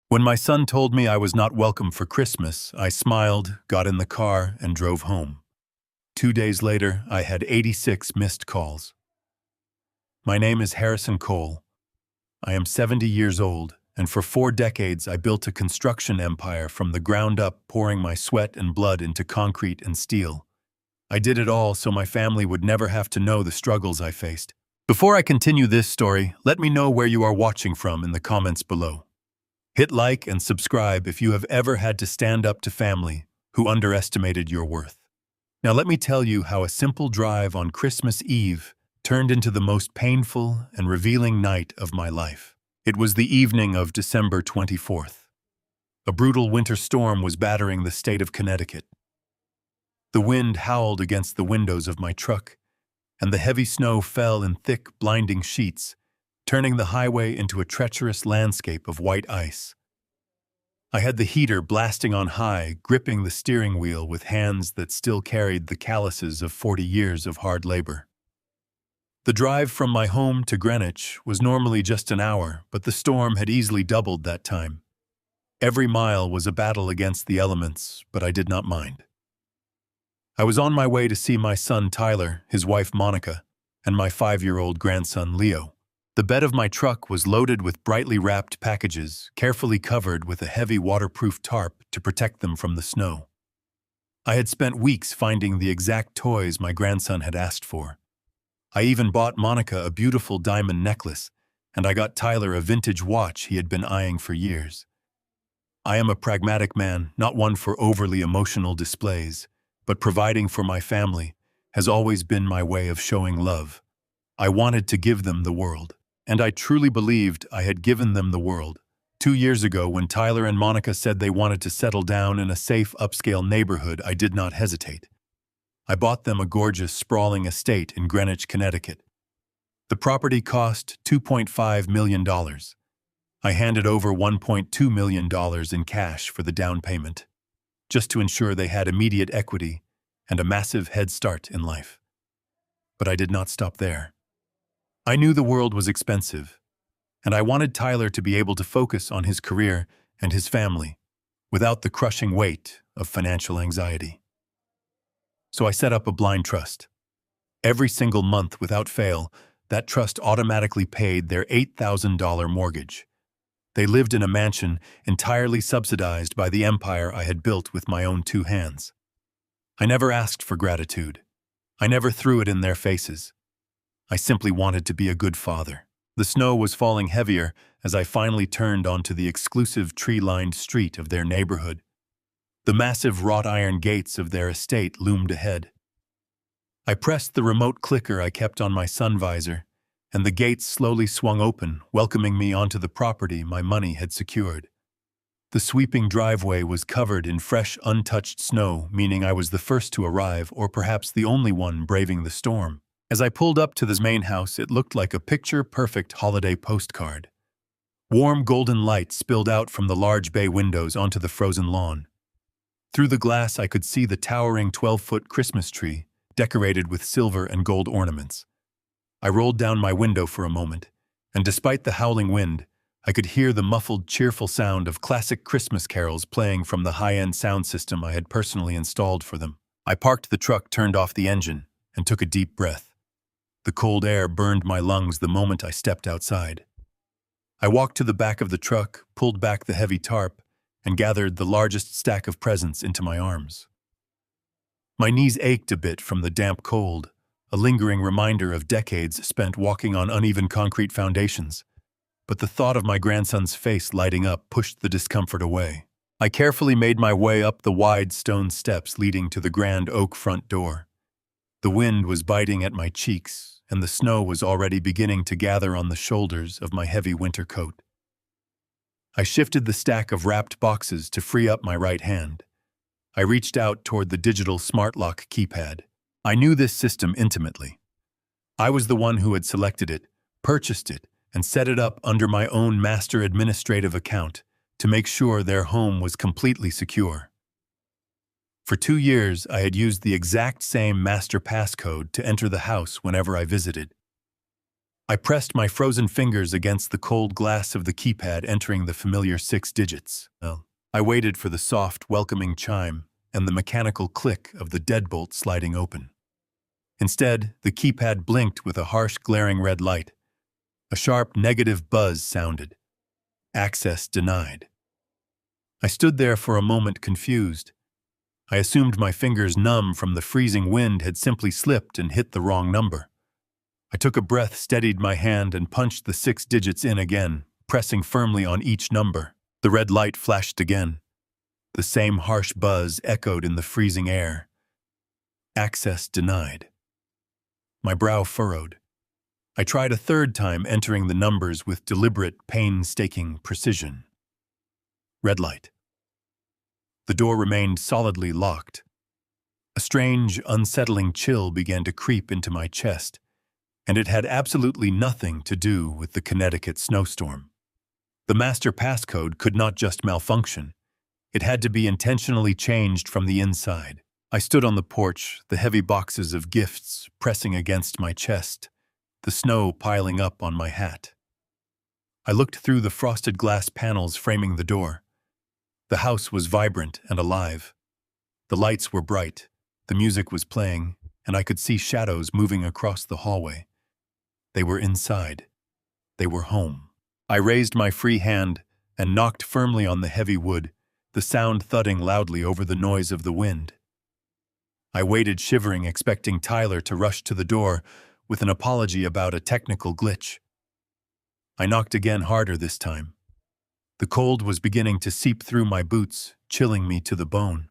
When my son told me I was not welcome for Christmas, I smiled, got in the car, and drove home. 2 days later, I had 86 missed calls. My name is Harrison Cole. I am 70 years old, and for 4 decades I built a construction empire from the ground up, pouring my sweat and blood into concrete and steel. I did it all so my family would never have to know the struggles I faced. Before I continue this story, let me know where you are watching from in the comments below. Hit like and subscribe if you have ever had to stand up to family who underestimated your worth. Now let me tell you how a simple drive on Christmas Eve turned into the most painful and revealing night of my life. It was the evening of December 24th. A brutal winter storm was battering the state of Connecticut. The wind howled against the windows of my truck, and the heavy snow fell in thick, blinding sheets, turning the highway into a treacherous landscape of white ice. I had the heater blasting on high, gripping the steering wheel with hands that still carried the calluses of 40 years of hard labor. The drive from my home to Greenwich was normally just an hour, but the storm had easily doubled that time. Every mile was a battle against the elements, but I did not mind. I was on my way to see my son Tyler, his wife Monica, and my 5-year-old grandson Leo. The bed of my truck was loaded with brightly wrapped packages, carefully covered with a heavy waterproof tarp to protect them from the snow. I had spent weeks finding the exact toys my grandson had asked for. I even bought Monica a beautiful diamond necklace, and I got Tyler a vintage watch he had been eyeing for years. I am a pragmatic man, not one for overly emotional displays, but providing for my family has always been my way of showing love. I wanted to give them the world. And I truly believed I had given them the world. 2 years ago, when Tyler and Monica said they wanted to settle down in a safe, upscale neighborhood, I did not hesitate. I bought them a gorgeous, sprawling estate in Greenwich, Connecticut. The property cost $2.5 million. I handed over $1.2 million in cash for the down payment, just to ensure they had immediate equity and a massive head start in life. But I did not stop there. I knew the world was expensive, and I wanted Tyler to be able to focus on his career and his family without the crushing weight of financial anxiety. So I set up a blind trust. Every single month, without fail, that trust automatically paid their $8,000 mortgage. They lived in a mansion entirely subsidized by the empire I had built with my own 2 hands. I never asked for gratitude. I never threw it in their faces. I simply wanted to be a good father. The snow was falling heavier as I finally turned onto the exclusive tree-lined street of their neighborhood. The massive wrought iron gates of their estate loomed ahead. I pressed the remote clicker I kept on my sun visor, and the gates slowly swung open, welcoming me onto the property my money had secured. The sweeping driveway was covered in fresh, untouched snow, meaning I was the first to arrive, or perhaps the only one braving the storm. As I pulled up to the main house, it looked like a picture-perfect holiday postcard. Warm golden light spilled out from the large bay windows onto the frozen lawn. Through the glass, I could see the towering 12-foot Christmas tree, decorated with silver and gold ornaments. I rolled down my window for a moment, and despite the howling wind, I could hear the muffled, cheerful sound of classic Christmas carols playing from the high-end sound system I had personally installed for them. I parked the truck, turned off the engine, and took a deep breath. The cold air burned my lungs the moment I stepped outside. I walked to the back of the truck, pulled back the heavy tarp, and gathered the largest stack of presents into my arms. My knees ached a bit from the damp cold, a lingering reminder of decades spent walking on uneven concrete foundations. But the thought of my grandson's face lighting up pushed the discomfort away. I carefully made my way up the wide stone steps leading to the grand oak front door. The wind was biting at my cheeks, and the snow was already beginning to gather on the shoulders of my heavy winter coat. I shifted the stack of wrapped boxes to free up my right hand. I reached out toward the digital smart lock keypad. I knew this system intimately. I was the one who had selected it, purchased it, and set it up under my own master administrative account to make sure their home was completely secure. For 2 years, I had used the exact same master passcode to enter the house whenever I visited. I pressed my frozen fingers against the cold glass of the keypad, entering the familiar 6 digits. I waited for the soft, welcoming chime and the mechanical click of the deadbolt sliding open. Instead, the keypad blinked with a harsh, glaring red light. A sharp, negative buzz sounded. Access denied. I stood there for a moment, confused. I assumed my fingers, numb from the freezing wind, had simply slipped and hit the wrong number. I took a breath, steadied my hand, and punched the 6 digits in again, pressing firmly on each number. The red light flashed again. The same harsh buzz echoed in the freezing air. Access denied. My brow furrowed. I tried a third time, entering the numbers with deliberate, painstaking precision. Red light. The door remained solidly locked. A strange, unsettling chill began to creep into my chest, and it had absolutely nothing to do with the Connecticut snowstorm. The master passcode could not just malfunction. It had to be intentionally changed from the inside. I stood on the porch, the heavy boxes of gifts pressing against my chest, the snow piling up on my hat. I looked through the frosted glass panels framing the door. The house was vibrant and alive. The lights were bright, the music was playing, and I could see shadows moving across the hallway. They were inside. They were home. I raised my free hand and knocked firmly on the heavy wood, the sound thudding loudly over the noise of the wind. I waited, shivering, expecting Tyler to rush to the door with an apology about a technical glitch. I knocked again, harder this time. The cold was beginning to seep through my boots, chilling me to the bone.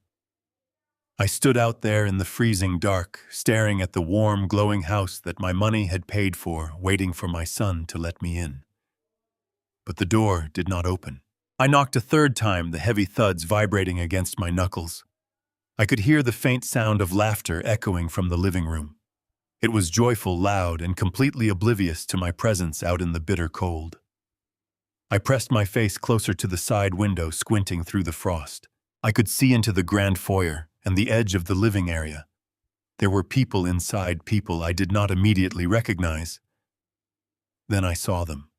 I stood out there in the freezing dark, staring at the warm, glowing house that my money had paid for, waiting for my son to let me in. But the door did not open. I knocked a third time, the heavy thuds vibrating against my knuckles. I could hear the faint sound of laughter echoing from the living room. It was joyful, loud, and completely oblivious to my presence out in the bitter cold. I pressed my face closer to the side window, squinting through the frost. I could see into the grand foyer and the edge of the living area. There were people inside, people I did not immediately recognize. Then I saw them.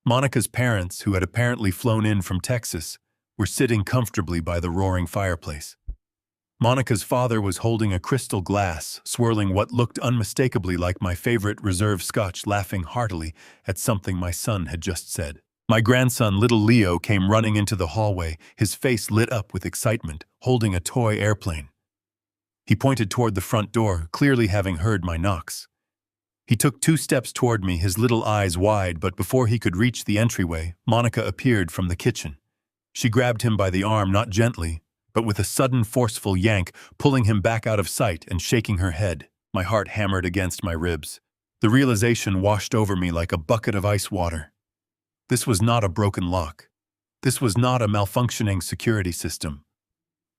Monica's parents, who had apparently flown in from Texas, were sitting comfortably by the roaring fireplace. Monica's father was holding a crystal glass, swirling what looked unmistakably like my favorite reserve scotch, laughing heartily at something my son had just said. My grandson, little Leo, came running into the hallway, his face lit up with excitement, holding a toy airplane. He pointed toward the front door, clearly having heard my knocks. He took 2 steps toward me, his little eyes wide, but before he could reach the entryway, Monica appeared from the kitchen. She grabbed him by the arm, not gently, but with a sudden, forceful yank, pulling him back out of sight and shaking her head. My heart hammered against my ribs. The realization washed over me like a bucket of ice water. This was not a broken lock. This was not a malfunctioning security system.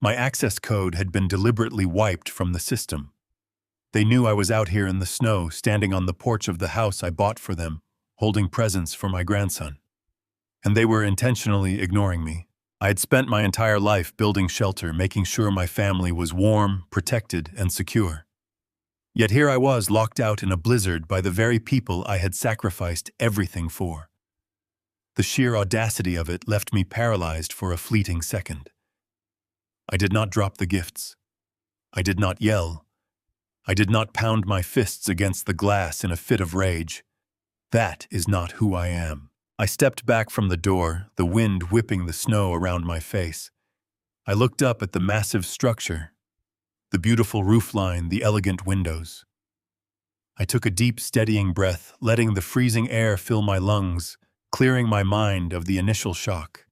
My access code had been deliberately wiped from the system. They knew I was out here in the snow, standing on the porch of the house I bought for them, holding presents for my grandson. And they were intentionally ignoring me. I had spent my entire life building shelter, making sure my family was warm, protected, and secure. Yet here I was, locked out in a blizzard by the very people I had sacrificed everything for. The sheer audacity of it left me paralyzed for a fleeting second. I did not drop the gifts. I did not yell. I did not pound my fists against the glass in a fit of rage. That is not who I am. I stepped back from the door, the wind whipping the snow around my face. I looked up at the massive structure, the beautiful roofline, the elegant windows. I took a deep, steadying breath, letting the freezing air fill my lungs, clearing my mind of the initial shock.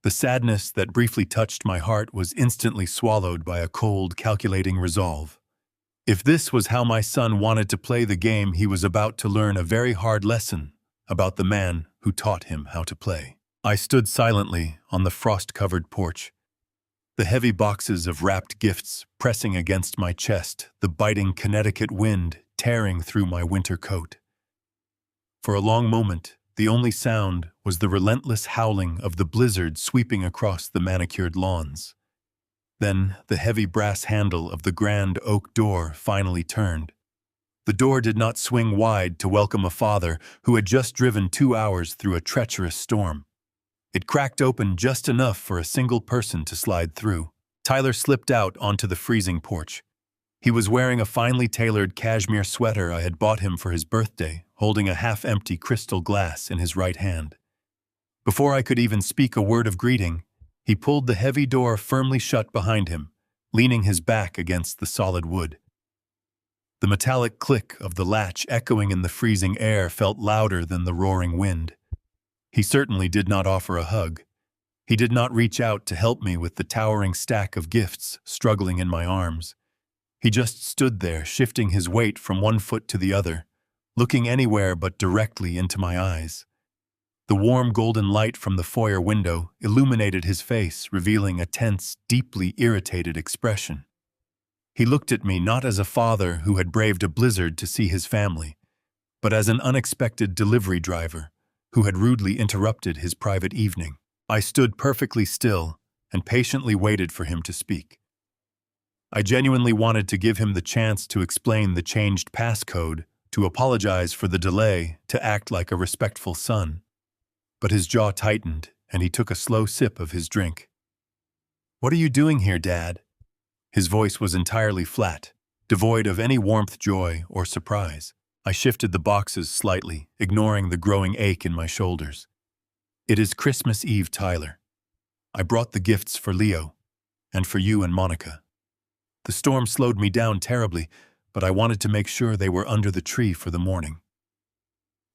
The sadness that briefly touched my heart was instantly swallowed by a cold, calculating resolve. If this was how my son wanted to play the game, he was about to learn a very hard lesson about the man who taught him how to play. I stood silently on the frost-covered porch, the heavy boxes of wrapped gifts pressing against my chest, the biting Connecticut wind tearing through my winter coat. For a long moment, the only sound was the relentless howling of the blizzard sweeping across the manicured lawns. Then the heavy brass handle of the grand oak door finally turned. The door did not swing wide to welcome a father who had just driven 2 hours through a treacherous storm. It cracked open just enough for a single person to slide through. Tyler slipped out onto the freezing porch. He was wearing a finely tailored cashmere sweater I had bought him for his birthday, holding a half-empty crystal glass in his right hand. Before I could even speak a word of greeting, he pulled the heavy door firmly shut behind him, leaning his back against the solid wood. The metallic click of the latch echoing in the freezing air felt louder than the roaring wind. He certainly did not offer a hug. He did not reach out to help me with the towering stack of gifts struggling in my arms. He just stood there, shifting his weight from one foot to the other, looking anywhere but directly into my eyes. The warm golden light from the foyer window illuminated his face, revealing a tense, deeply irritated expression. He looked at me not as a father who had braved a blizzard to see his family, but as an unexpected delivery driver who had rudely interrupted his private evening. I stood perfectly still and patiently waited for him to speak. I genuinely wanted to give him the chance to explain the changed passcode, to apologize for the delay, to act like a respectful son. But his jaw tightened, and he took a slow sip of his drink. "What are you doing here, Dad?" His voice was entirely flat, devoid of any warmth, joy, or surprise. I shifted the boxes slightly, ignoring the growing ache in my shoulders. "It is Christmas Eve, Tyler. I brought the gifts for Leo, and for you and Monica. The storm slowed me down terribly, but I wanted to make sure they were under the tree for the morning."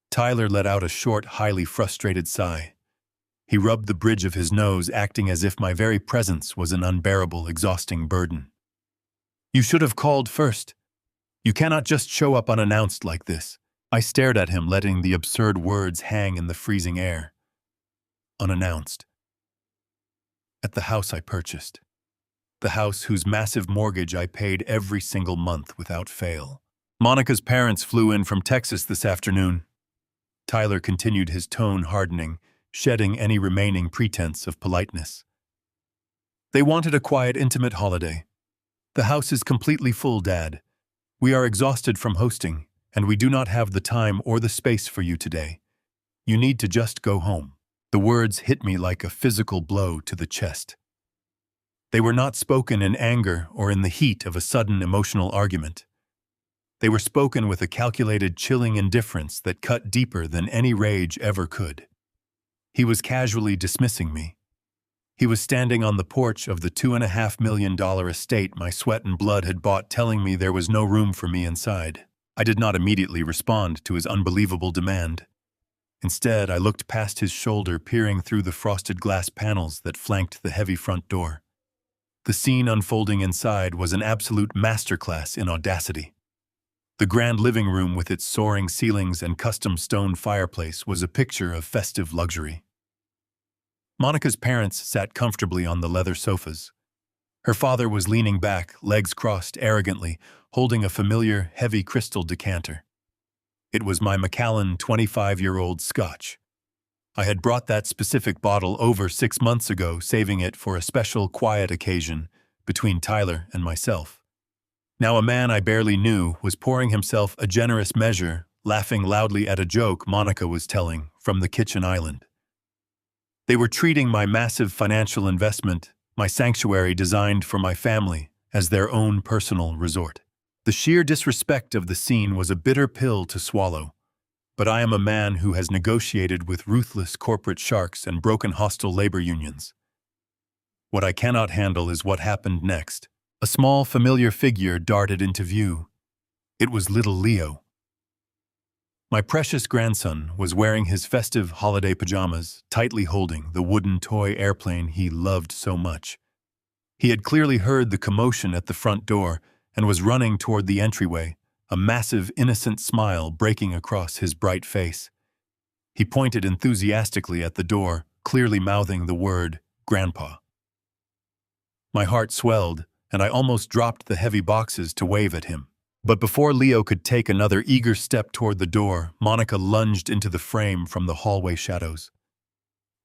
Tyler let out a short, highly frustrated sigh. He rubbed the bridge of his nose, acting as if my very presence was an unbearable, exhausting burden. "You should have called first. You cannot just show up unannounced like this." I stared at him, letting the absurd words hang in the freezing air. Unannounced. At the house I purchased. The house whose massive mortgage I paid every single month without fail. Monica's parents flew in from Texas this afternoon. Tyler continued, his tone hardening, shedding any remaining pretense of politeness. "They wanted a quiet, intimate holiday. The house is completely full, Dad. We are exhausted from hosting, and we do not have the time or the space for you today. You need to just go home." The words hit me like a physical blow to the chest. They were not spoken in anger or in the heat of a sudden emotional argument. They were spoken with a calculated, chilling indifference that cut deeper than any rage ever could. He was casually dismissing me. He was standing on the porch of the $2.5 million estate my sweat and blood had bought, telling me there was no room for me inside. I did not immediately respond to his unbelievable demand. Instead, I looked past his shoulder, peering through the frosted glass panels that flanked the heavy front door. The scene unfolding inside was an absolute masterclass in audacity. The grand living room with its soaring ceilings and custom stone fireplace was a picture of festive luxury. Monica's parents sat comfortably on the leather sofas. Her father was leaning back, legs crossed arrogantly, holding a familiar, heavy crystal decanter. It was my Macallan 25-year-old Scotch. I had brought that specific bottle over 6 months ago, saving it for a special, quiet occasion between Tyler and myself. Now a man I barely knew was pouring himself a generous measure, laughing loudly at a joke Monica was telling from the kitchen island. They were treating my massive financial investment, my sanctuary designed for my family, as their own personal resort. The sheer disrespect of the scene was a bitter pill to swallow, but I am a man who has negotiated with ruthless corporate sharks and broken hostile labor unions. What I cannot handle is what happened next. A small, familiar figure darted into view. It was little Leo. My precious grandson was wearing his festive holiday pajamas, tightly holding the wooden toy airplane he loved so much. He had clearly heard the commotion at the front door and was running toward the entryway, a massive, innocent smile breaking across his bright face. He pointed enthusiastically at the door, clearly mouthing the word, "Grandpa." My heart swelled, and I almost dropped the heavy boxes to wave at him. But before Leo could take another eager step toward the door, Monica lunged into the frame from the hallway shadows.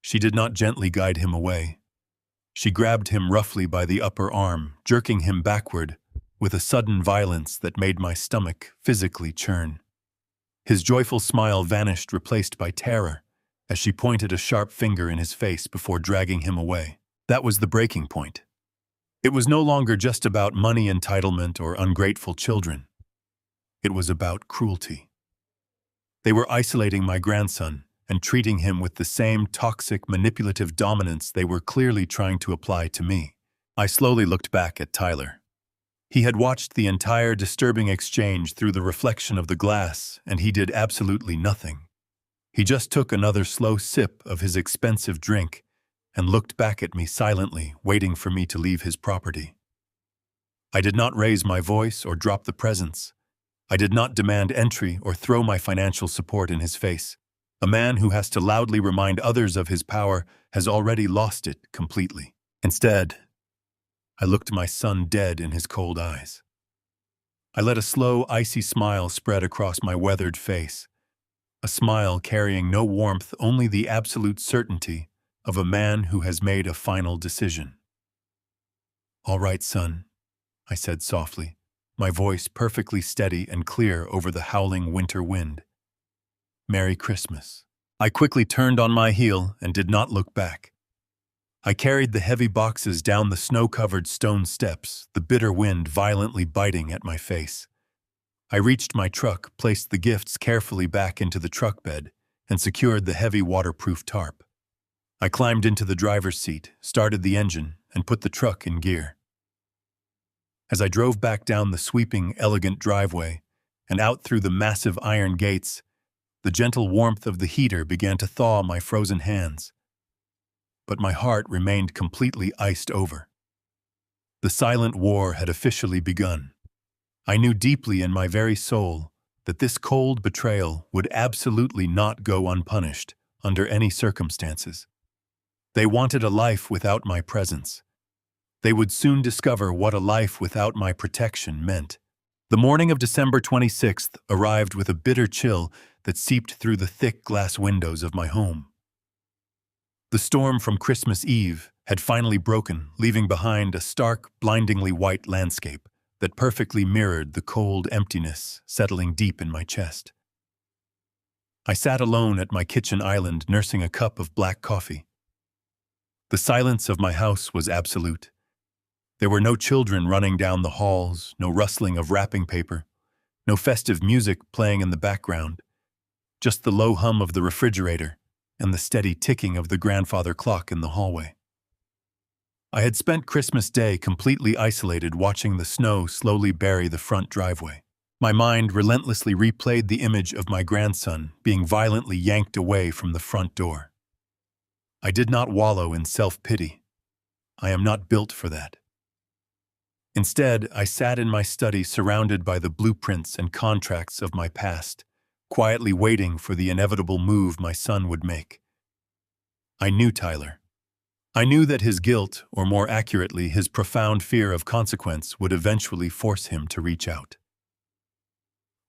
She did not gently guide him away. She grabbed him roughly by the upper arm, jerking him backward, with a sudden violence that made my stomach physically churn. His joyful smile vanished, replaced by terror, as she pointed a sharp finger in his face before dragging him away. That was the breaking point. It was no longer just about money, entitlement, or ungrateful children. It was about cruelty. They were isolating my grandson and treating him with the same toxic, manipulative dominance they were clearly trying to apply to me. I slowly looked back at Tyler. He had watched the entire disturbing exchange through the reflection of the glass, and he did absolutely nothing. He just took another slow sip of his expensive drink and looked back at me silently, waiting for me to leave his property. I did not raise my voice or drop the presents. I did not demand entry or throw my financial support in his face. A man who has to loudly remind others of his power has already lost it completely. Instead, I looked my son dead in his cold eyes. I let a slow, icy smile spread across my weathered face, a smile carrying no warmth, only the absolute certainty of a man who has made a final decision. "All right, son," I said softly, my voice perfectly steady and clear over the howling winter wind. "Merry Christmas." I quickly turned on my heel and did not look back. I carried the heavy boxes down the snow-covered stone steps, the bitter wind violently biting at my face. I reached my truck, placed the gifts carefully back into the truck bed, and secured the heavy waterproof tarp. I climbed into the driver's seat, started the engine, and put the truck in gear. As I drove back down the sweeping, elegant driveway and out through the massive iron gates, the gentle warmth of the heater began to thaw my frozen hands. But my heart remained completely iced over. The silent war had officially begun. I knew deeply in my very soul that this cold betrayal would absolutely not go unpunished under any circumstances. They wanted a life without my presence. They would soon discover what a life without my protection meant. The morning of December 26th arrived with a bitter chill that seeped through the thick glass windows of my home. The storm from Christmas Eve had finally broken, leaving behind a stark, blindingly white landscape that perfectly mirrored the cold emptiness settling deep in my chest. I sat alone at my kitchen island, nursing a cup of black coffee. The silence of my house was absolute. There were no children running down the halls, no rustling of wrapping paper, no festive music playing in the background, just the low hum of the refrigerator and the steady ticking of the grandfather clock in the hallway. I had spent Christmas Day completely isolated, watching the snow slowly bury the front driveway. My mind relentlessly replayed the image of my grandson being violently yanked away from the front door. I did not wallow in self-pity. I am not built for that. Instead, I sat in my study surrounded by the blueprints and contracts of my past, quietly waiting for the inevitable move my son would make. I knew Tyler. I knew that his guilt, or more accurately, his profound fear of consequence, would eventually force him to reach out.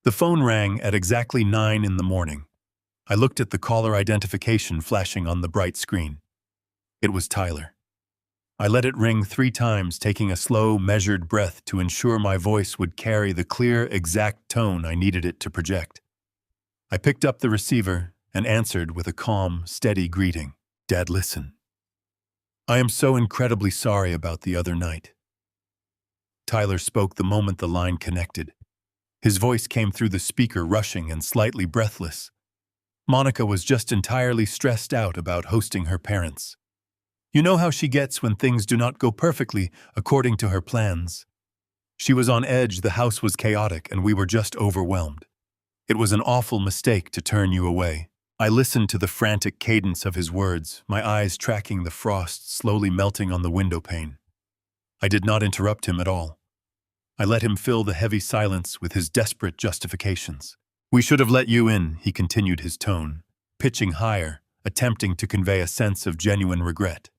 The phone rang at exactly 9 in the morning. I looked at the caller identification flashing on the bright screen. It was Tyler. I let it ring 3 times, taking a slow, measured breath to ensure my voice would carry the clear, exact tone I needed it to project. I picked up the receiver and answered with a calm, steady greeting. "Dad, listen. I am so incredibly sorry about the other night." Tyler spoke the moment the line connected. His voice came through the speaker, rushing and slightly breathless. Monica was just entirely stressed out about hosting her parents. You know how she gets when things do not go perfectly according to her plans. She was on edge, the house was chaotic, and we were just overwhelmed. It was an awful mistake to turn you away. I listened to the frantic cadence of his words, my eyes tracking the frost slowly melting on the window pane. I did not interrupt him at all. I let him fill the heavy silence with his desperate justifications. "We should have let you in," he continued, his tone pitching higher, attempting to convey a sense of genuine regret.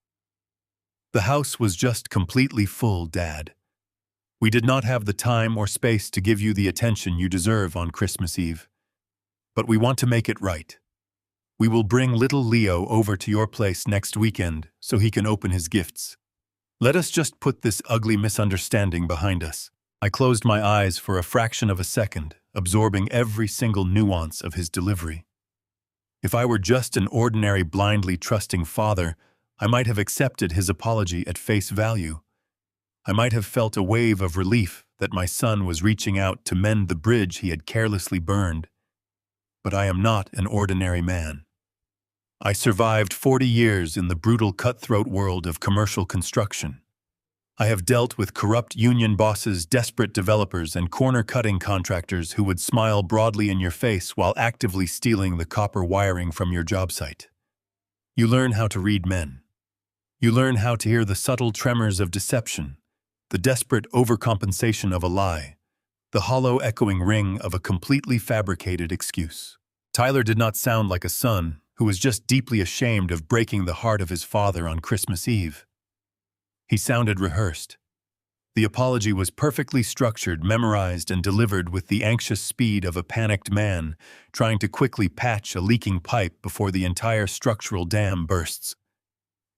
"The house was just completely full, Dad. We did not have the time or space to give you the attention you deserve on Christmas Eve. But we want to make it right. We will bring little Leo over to your place next weekend so he can open his gifts. Let us just put this ugly misunderstanding behind us." I closed my eyes for a fraction of a second, absorbing every single nuance of his delivery. If I were just an ordinary blindly trusting father, I might have accepted his apology at face value. I might have felt a wave of relief that my son was reaching out to mend the bridge he had carelessly burned. But I am not an ordinary man. I survived 40 years in the brutal cutthroat world of commercial construction. I have dealt with corrupt union bosses, desperate developers, and corner-cutting contractors who would smile broadly in your face while actively stealing the copper wiring from your job site. You learn how to read men. You learn how to hear the subtle tremors of deception, the desperate overcompensation of a lie, the hollow echoing ring of a completely fabricated excuse. Tyler did not sound like a son who was just deeply ashamed of breaking the heart of his father on Christmas Eve. He sounded rehearsed. The apology was perfectly structured, memorized, and delivered with the anxious speed of a panicked man trying to quickly patch a leaking pipe before the entire structural dam bursts.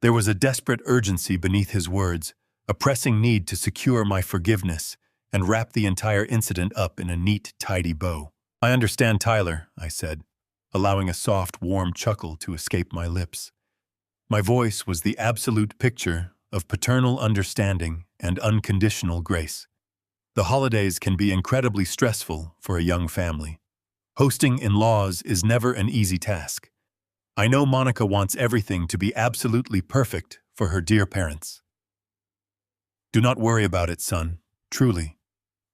There was a desperate urgency beneath his words, a pressing need to secure my forgiveness and wrap the entire incident up in a neat, tidy bow. "I understand, Tyler," I said, allowing a soft, warm chuckle to escape my lips. My voice was the absolute picture of paternal understanding and unconditional grace. The holidays can be incredibly stressful for a young family. Hosting in-laws is never an easy task. I know Monica wants everything to be absolutely perfect for her dear parents. "Do not worry about it, son. Truly.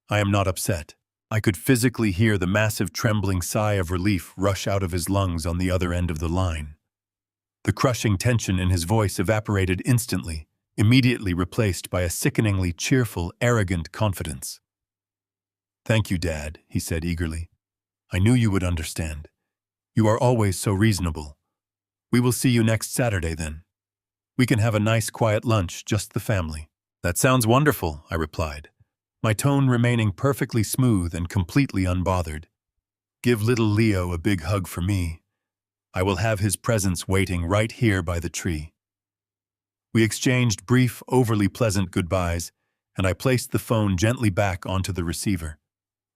I am not upset." I could physically hear the massive trembling sigh of relief rush out of his lungs on the other end of the line. The crushing tension in his voice evaporated instantly, immediately replaced by a sickeningly cheerful, arrogant confidence. "Thank you, Dad," he said eagerly. "I knew you would understand. You are always so reasonable. We will see you next Saturday, then. We can have a nice, quiet lunch, just the family." "That sounds wonderful," I replied, my tone remaining perfectly smooth and completely unbothered. "Give little Leo a big hug for me. I will have his presents waiting right here by the tree." We exchanged brief, overly pleasant goodbyes, and I placed the phone gently back onto the receiver.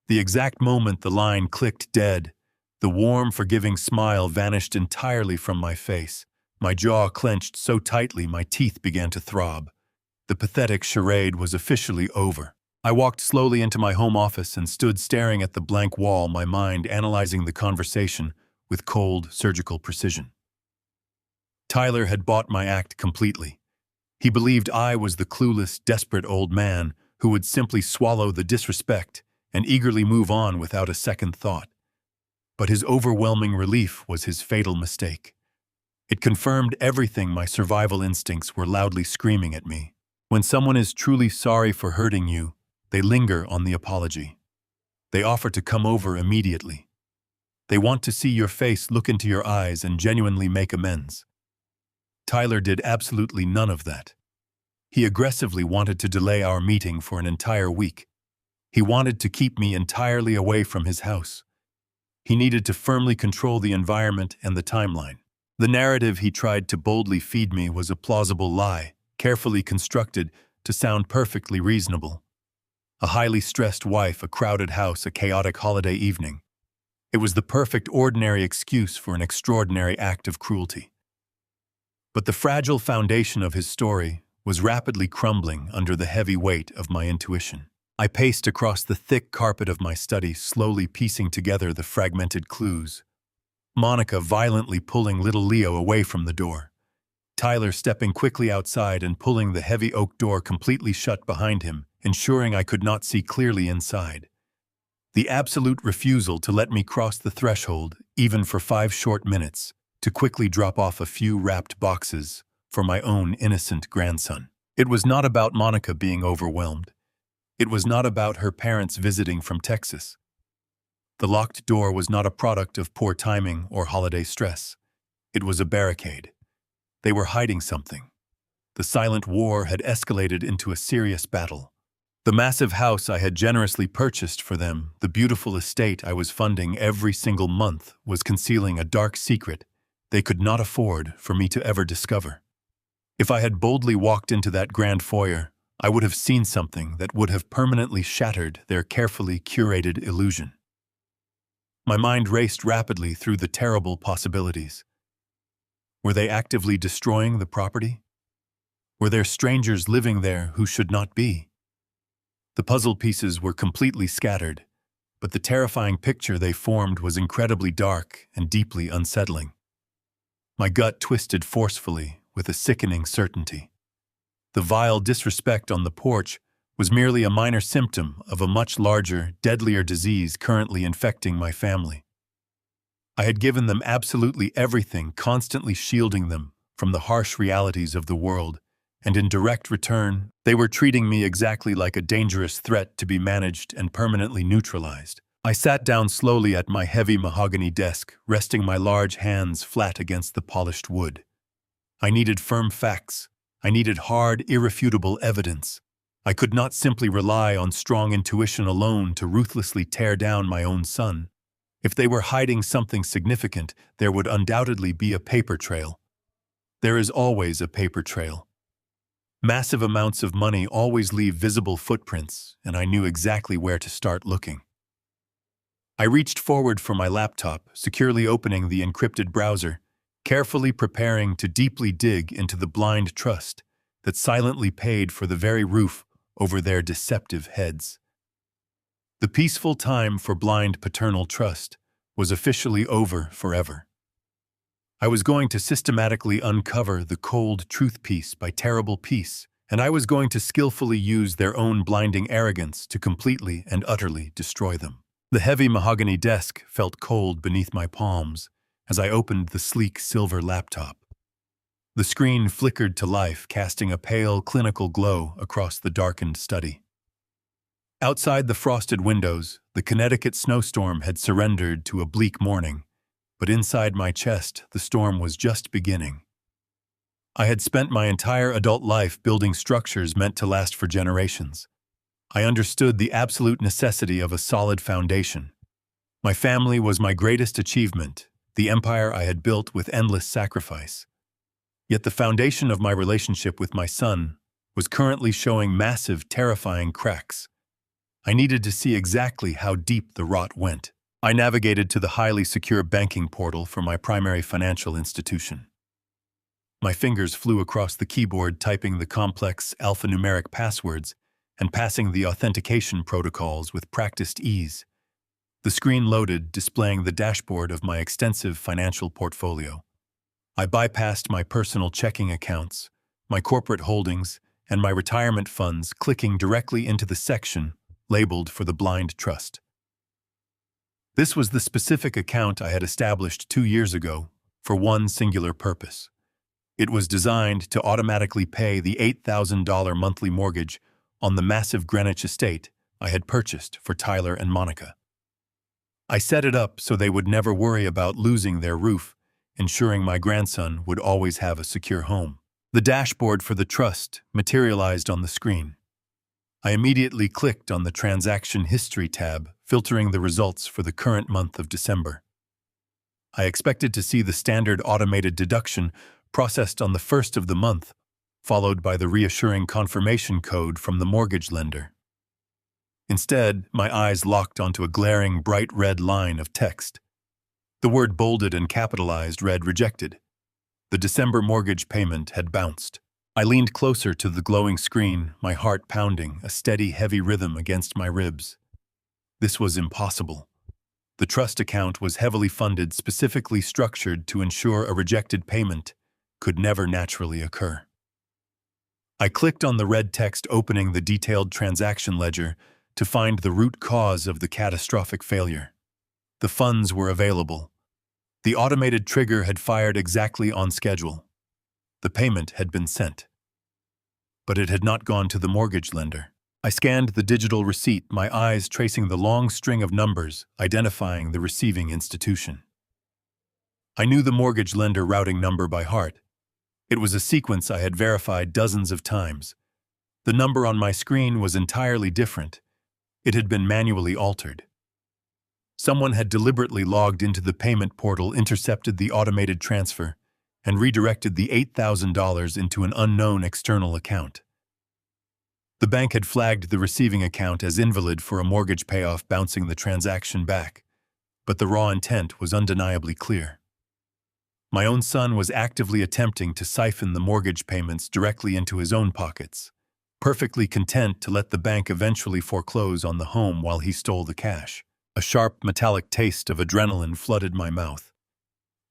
The exact moment the line clicked dead, the warm, forgiving smile vanished entirely from my face. My jaw clenched so tightly my teeth began to throb. The pathetic charade was officially over. I walked slowly into my home office and stood staring at the blank wall, my mind analyzing the conversation with cold, surgical precision. Tyler had bought my act completely. He believed I was the clueless, desperate old man who would simply swallow the disrespect and eagerly move on without a second thought. But his overwhelming relief was his fatal mistake. It confirmed everything my survival instincts were loudly screaming at me. When someone is truly sorry for hurting you, they linger on the apology. They offer to come over immediately. They want to see your face, look into your eyes, and genuinely make amends. Tyler did absolutely none of that. He aggressively wanted to delay our meeting for an entire week. He wanted to keep me entirely away from his house. He needed to firmly control the environment and the timeline. The narrative he tried to boldly feed me was a plausible lie, carefully constructed to sound perfectly reasonable. A highly stressed wife, a crowded house, a chaotic holiday evening. It was the perfect ordinary excuse for an extraordinary act of cruelty. But the fragile foundation of his story was rapidly crumbling under the heavy weight of my intuition. I paced across the thick carpet of my study, slowly piecing together the fragmented clues. Monica violently pulling little Leo away from the door. Tyler stepping quickly outside and pulling the heavy oak door completely shut behind him, ensuring I could not see clearly inside. The absolute refusal to let me cross the threshold, even for 5 short minutes, to quickly drop off a few wrapped boxes for my own innocent grandson. It was not about Monica being overwhelmed. It was not about her parents visiting from Texas. The locked door was not a product of poor timing or holiday stress. It was a barricade. They were hiding something. The silent war had escalated into a serious battle. The massive house I had generously purchased for them, the beautiful estate I was funding every single month, was concealing a dark secret they could not afford for me to ever discover. If I had boldly walked into that grand foyer, I would have seen something that would have permanently shattered their carefully curated illusion. My mind raced rapidly through the terrible possibilities. Were they actively destroying the property? Were there strangers living there who should not be? The puzzle pieces were completely scattered, but the terrifying picture they formed was incredibly dark and deeply unsettling. My gut twisted forcefully with a sickening certainty. The vile disrespect on the porch was merely a minor symptom of a much larger, deadlier disease currently infecting my family. I had given them absolutely everything, constantly shielding them from the harsh realities of the world, and in direct return, they were treating me exactly like a dangerous threat to be managed and permanently neutralized. I sat down slowly at my heavy mahogany desk, resting my large hands flat against the polished wood. I needed firm facts. I needed hard, irrefutable evidence. I could not simply rely on strong intuition alone to ruthlessly tear down my own son. If they were hiding something significant, there would undoubtedly be a paper trail. There is always a paper trail. Massive amounts of money always leave visible footprints, and I knew exactly where to start looking. I reached forward for my laptop, securely opening the encrypted browser, carefully preparing to deeply dig into the blind trust that silently paid for the very roof over their deceptive heads. The peaceful time for blind paternal trust was officially over forever. I was going to systematically uncover the cold truth piece by terrible piece, and I was going to skillfully use their own blinding arrogance to completely and utterly destroy them. The heavy mahogany desk felt cold beneath my palms as I opened the sleek silver laptop. The screen flickered to life, casting a pale, clinical glow across the darkened study. Outside the frosted windows, the Connecticut snowstorm had surrendered to a bleak morning, but inside my chest, the storm was just beginning. I had spent my entire adult life building structures meant to last for generations. I understood the absolute necessity of a solid foundation. My family was my greatest achievement, the empire I had built with endless sacrifice. Yet the foundation of my relationship with my son was currently showing massive, terrifying cracks. I needed to see exactly how deep the rot went. I navigated to the highly secure banking portal for my primary financial institution. My fingers flew across the keyboard, typing the complex alphanumeric passwords and passing the authentication protocols with practiced ease. The screen loaded, displaying the dashboard of my extensive financial portfolio. I bypassed my personal checking accounts, my corporate holdings, and my retirement funds, clicking directly into the section labeled for the blind trust. This was the specific account I had established 2 years ago for one singular purpose. It was designed to automatically pay the $8,000 monthly mortgage on the massive Greenwich estate I had purchased for Tyler and Monica. I set it up so they would never worry about losing their roof, ensuring my grandson would always have a secure home. The dashboard for the trust materialized on the screen. I immediately clicked on the Transaction History tab, filtering the results for the current month of December. I expected to see the standard automated deduction processed on the first of the month, followed by the reassuring confirmation code from the mortgage lender. Instead, my eyes locked onto a glaring bright red line of text. The word bolded and capitalized read "Rejected." The December mortgage payment had bounced. I leaned closer to the glowing screen, my heart pounding, a steady, heavy rhythm against my ribs. This was impossible. The trust account was heavily funded, specifically structured to ensure a rejected payment could never naturally occur. I clicked on the red text opening the detailed transaction ledger to find the root cause of the catastrophic failure. The funds were available. The automated trigger had fired exactly on schedule. The payment had been sent. But it had not gone to the mortgage lender. I scanned the digital receipt, my eyes tracing the long string of numbers identifying the receiving institution. I knew the mortgage lender routing number by heart. It was a sequence I had verified dozens of times. The number on my screen was entirely different. It had been manually altered. Someone had deliberately logged into the payment portal, intercepted the automated transfer, and redirected the $8,000 into an unknown external account. The bank had flagged the receiving account as invalid for a mortgage payoff, bouncing the transaction back, but the raw intent was undeniably clear. My own son was actively attempting to siphon the mortgage payments directly into his own pockets, perfectly content to let the bank eventually foreclose on the home while he stole the cash. A sharp, metallic taste of adrenaline flooded my mouth.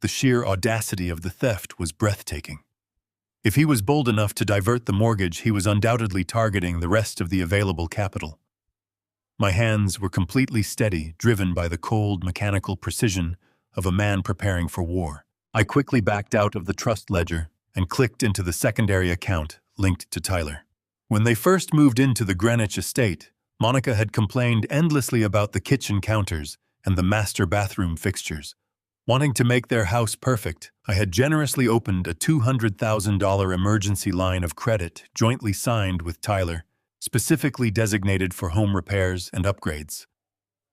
The sheer audacity of the theft was breathtaking. If he was bold enough to divert the mortgage, he was undoubtedly targeting the rest of the available capital. My hands were completely steady, driven by the cold, mechanical precision of a man preparing for war. I quickly backed out of the trust ledger and clicked into the secondary account linked to Tyler. When they first moved into the Greenwich estate, Monica had complained endlessly about the kitchen counters and the master bathroom fixtures. Wanting to make their house perfect, I had generously opened a $200,000 emergency line of credit jointly signed with Tyler, specifically designated for home repairs and upgrades.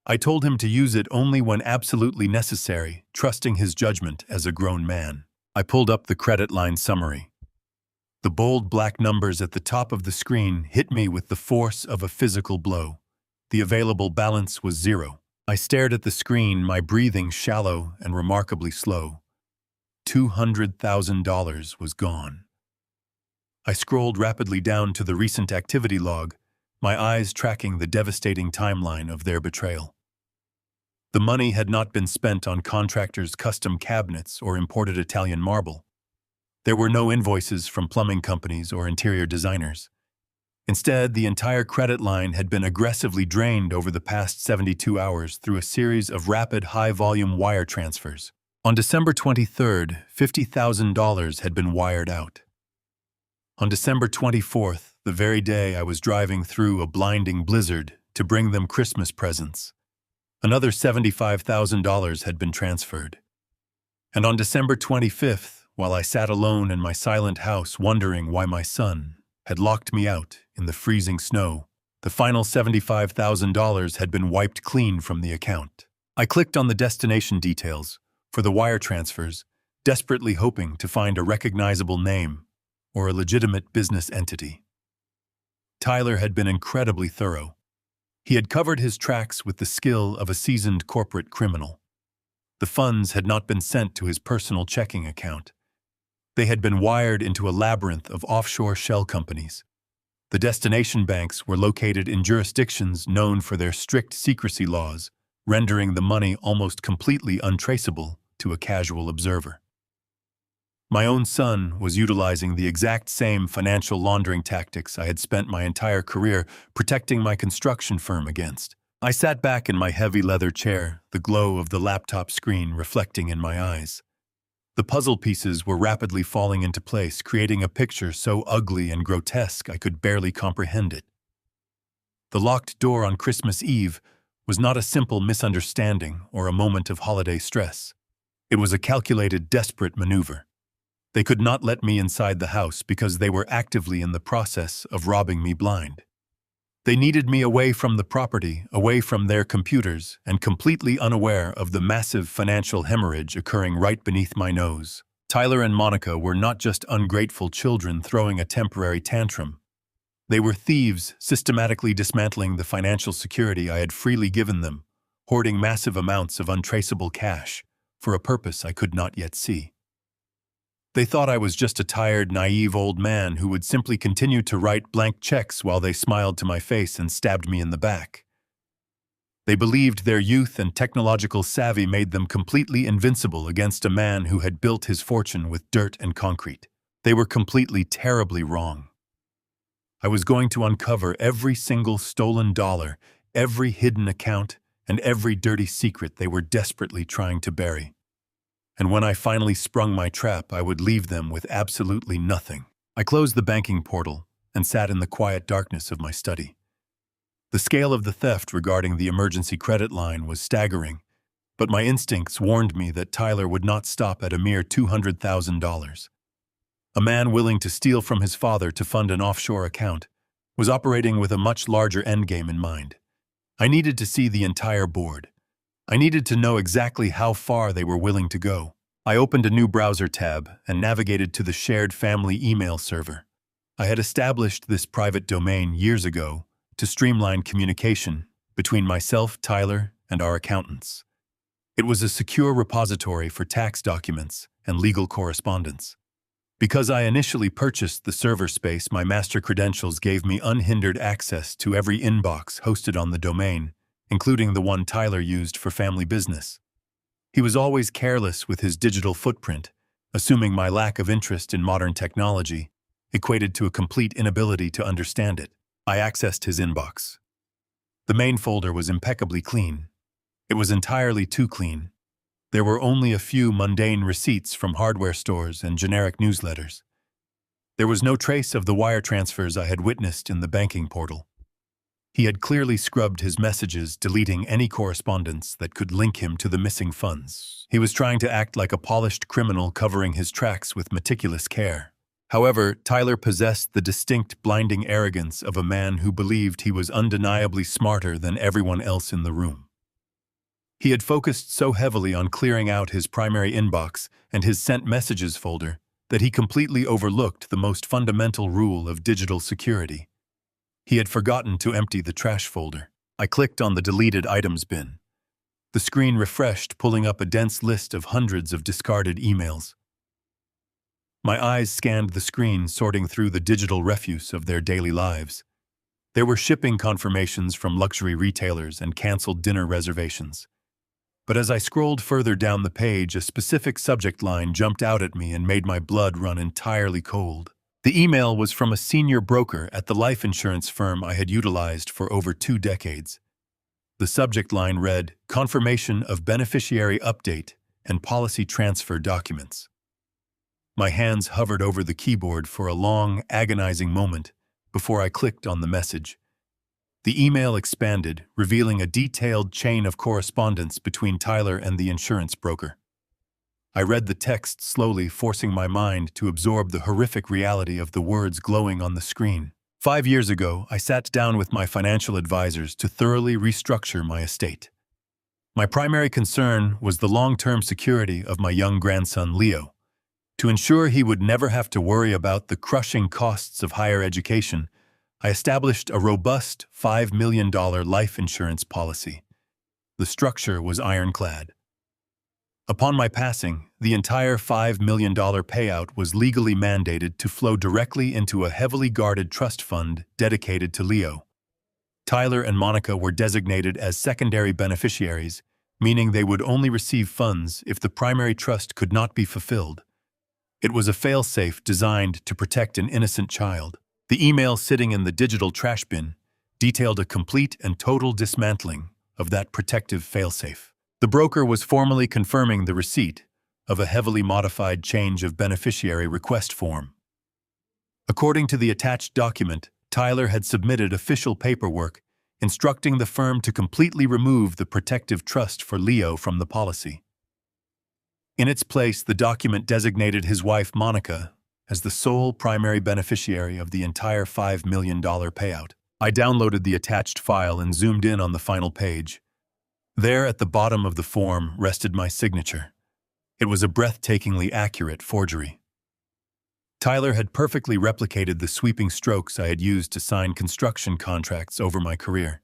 I told him to use it only when absolutely necessary, trusting his judgment as a grown man. I pulled up the credit line summary. The bold black numbers at the top of the screen hit me with the force of a physical blow. The available balance was zero. I stared at the screen, my breathing shallow and remarkably slow. $200,000 was gone. I scrolled rapidly down to the recent activity log, my eyes tracking the devastating timeline of their betrayal. The money had not been spent on contractors' custom cabinets or imported Italian marble. There were no invoices from plumbing companies or interior designers. Instead, the entire credit line had been aggressively drained over the past 72 hours through a series of rapid, high-volume wire transfers. On December 23rd, $50,000 had been wired out. On December 24th, the very day I was driving through a blinding blizzard to bring them Christmas presents, another $75,000 had been transferred. And on December 25th, while I sat alone in my silent house wondering why my son had locked me out in the freezing snow, the final $75,000 had been wiped clean from the account. I clicked on the destination details for the wire transfers, desperately hoping to find a recognizable name or a legitimate business entity. Tyler had been incredibly thorough. He had covered his tracks with the skill of a seasoned corporate criminal. The funds had not been sent to his personal checking account. They had been wired into a labyrinth of offshore shell companies. The destination banks were located in jurisdictions known for their strict secrecy laws, rendering the money almost completely untraceable to a casual observer. My own son was utilizing the exact same financial laundering tactics I had spent my entire career protecting my construction firm against. I sat back in my heavy leather chair, the glow of the laptop screen reflecting in my eyes. The puzzle pieces were rapidly falling into place, creating a picture so ugly and grotesque I could barely comprehend it. The locked door on Christmas Eve was not a simple misunderstanding or a moment of holiday stress. It was a calculated, desperate maneuver. They could not let me inside the house because they were actively in the process of robbing me blind. They needed me away from the property, away from their computers, and completely unaware of the massive financial hemorrhage occurring right beneath my nose. Tyler and Monica were not just ungrateful children throwing a temporary tantrum. They were thieves systematically dismantling the financial security I had freely given them, hoarding massive amounts of untraceable cash for a purpose I could not yet see. They thought I was just a tired, naive old man who would simply continue to write blank checks while they smiled to my face and stabbed me in the back. They believed their youth and technological savvy made them completely invincible against a man who had built his fortune with dirt and concrete. They were completely, terribly wrong. I was going to uncover every single stolen dollar, every hidden account, and every dirty secret they were desperately trying to bury. And when I finally sprung my trap, I would leave them with absolutely nothing. I closed the banking portal and sat in the quiet darkness of my study. The scale of the theft regarding the emergency credit line was staggering, but my instincts warned me that Tyler would not stop at a mere $200,000. A man willing to steal from his father to fund an offshore account was operating with a much larger endgame in mind. I needed to see the entire board. I needed to know exactly how far they were willing to go. I opened a new browser tab and navigated to the shared family email server. I had established this private domain years ago to streamline communication between myself, Tyler, and our accountants. It was a secure repository for tax documents and legal correspondence. Because I initially purchased the server space, my master credentials gave me unhindered access to every inbox hosted on the domain, including the one Tyler used for family business. He was always careless with his digital footprint, assuming my lack of interest in modern technology equated to a complete inability to understand it. I accessed his inbox. The main folder was impeccably clean. It was entirely too clean. There were only a few mundane receipts from hardware stores and generic newsletters. There was no trace of the wire transfers I had witnessed in the banking portal. He had clearly scrubbed his messages, deleting any correspondence that could link him to the missing funds. He was trying to act like a polished criminal, covering his tracks with meticulous care. However, Tyler possessed the distinct, blinding arrogance of a man who believed he was undeniably smarter than everyone else in the room. He had focused so heavily on clearing out his primary inbox and his sent messages folder that he completely overlooked the most fundamental rule of digital security. He had forgotten to empty the trash folder. I clicked on the deleted items bin. The screen refreshed, pulling up a dense list of hundreds of discarded emails. My eyes scanned the screen, sorting through the digital refuse of their daily lives. There were shipping confirmations from luxury retailers and canceled dinner reservations. But as I scrolled further down the page, a specific subject line jumped out at me and made my blood run entirely cold. The email was from a senior broker at the life insurance firm I had utilized for over 2 decades. The subject line read, "Confirmation of beneficiary update and policy transfer documents." My hands hovered over the keyboard for a long, agonizing moment before I clicked on the message. The email expanded, revealing a detailed chain of correspondence between Tyler and the insurance broker. I read the text slowly, forcing my mind to absorb the horrific reality of the words glowing on the screen. 5 years ago, I sat down with my financial advisors to thoroughly restructure my estate. My primary concern was the long-term security of my young grandson, Leo. To ensure he would never have to worry about the crushing costs of higher education, I established a robust $5 million life insurance policy. The structure was ironclad. Upon my passing, the entire $5 million payout was legally mandated to flow directly into a heavily guarded trust fund dedicated to Leo. Tyler and Monica were designated as secondary beneficiaries, meaning they would only receive funds if the primary trust could not be fulfilled. It was a fail-safe designed to protect an innocent child. The email sitting in the digital trash bin detailed a complete and total dismantling of that protective fail-safe. The broker was formally confirming the receipt of a heavily modified change of beneficiary request form. According to the attached document, Tyler had submitted official paperwork instructing the firm to completely remove the protective trust for Leo from the policy. In its place, the document designated his wife, Monica, as the sole primary beneficiary of the entire $5 million payout. I downloaded the attached file and zoomed in on the final page. There, at the bottom of the form, rested my signature. It was a breathtakingly accurate forgery. Tyler had perfectly replicated the sweeping strokes I had used to sign construction contracts over my career.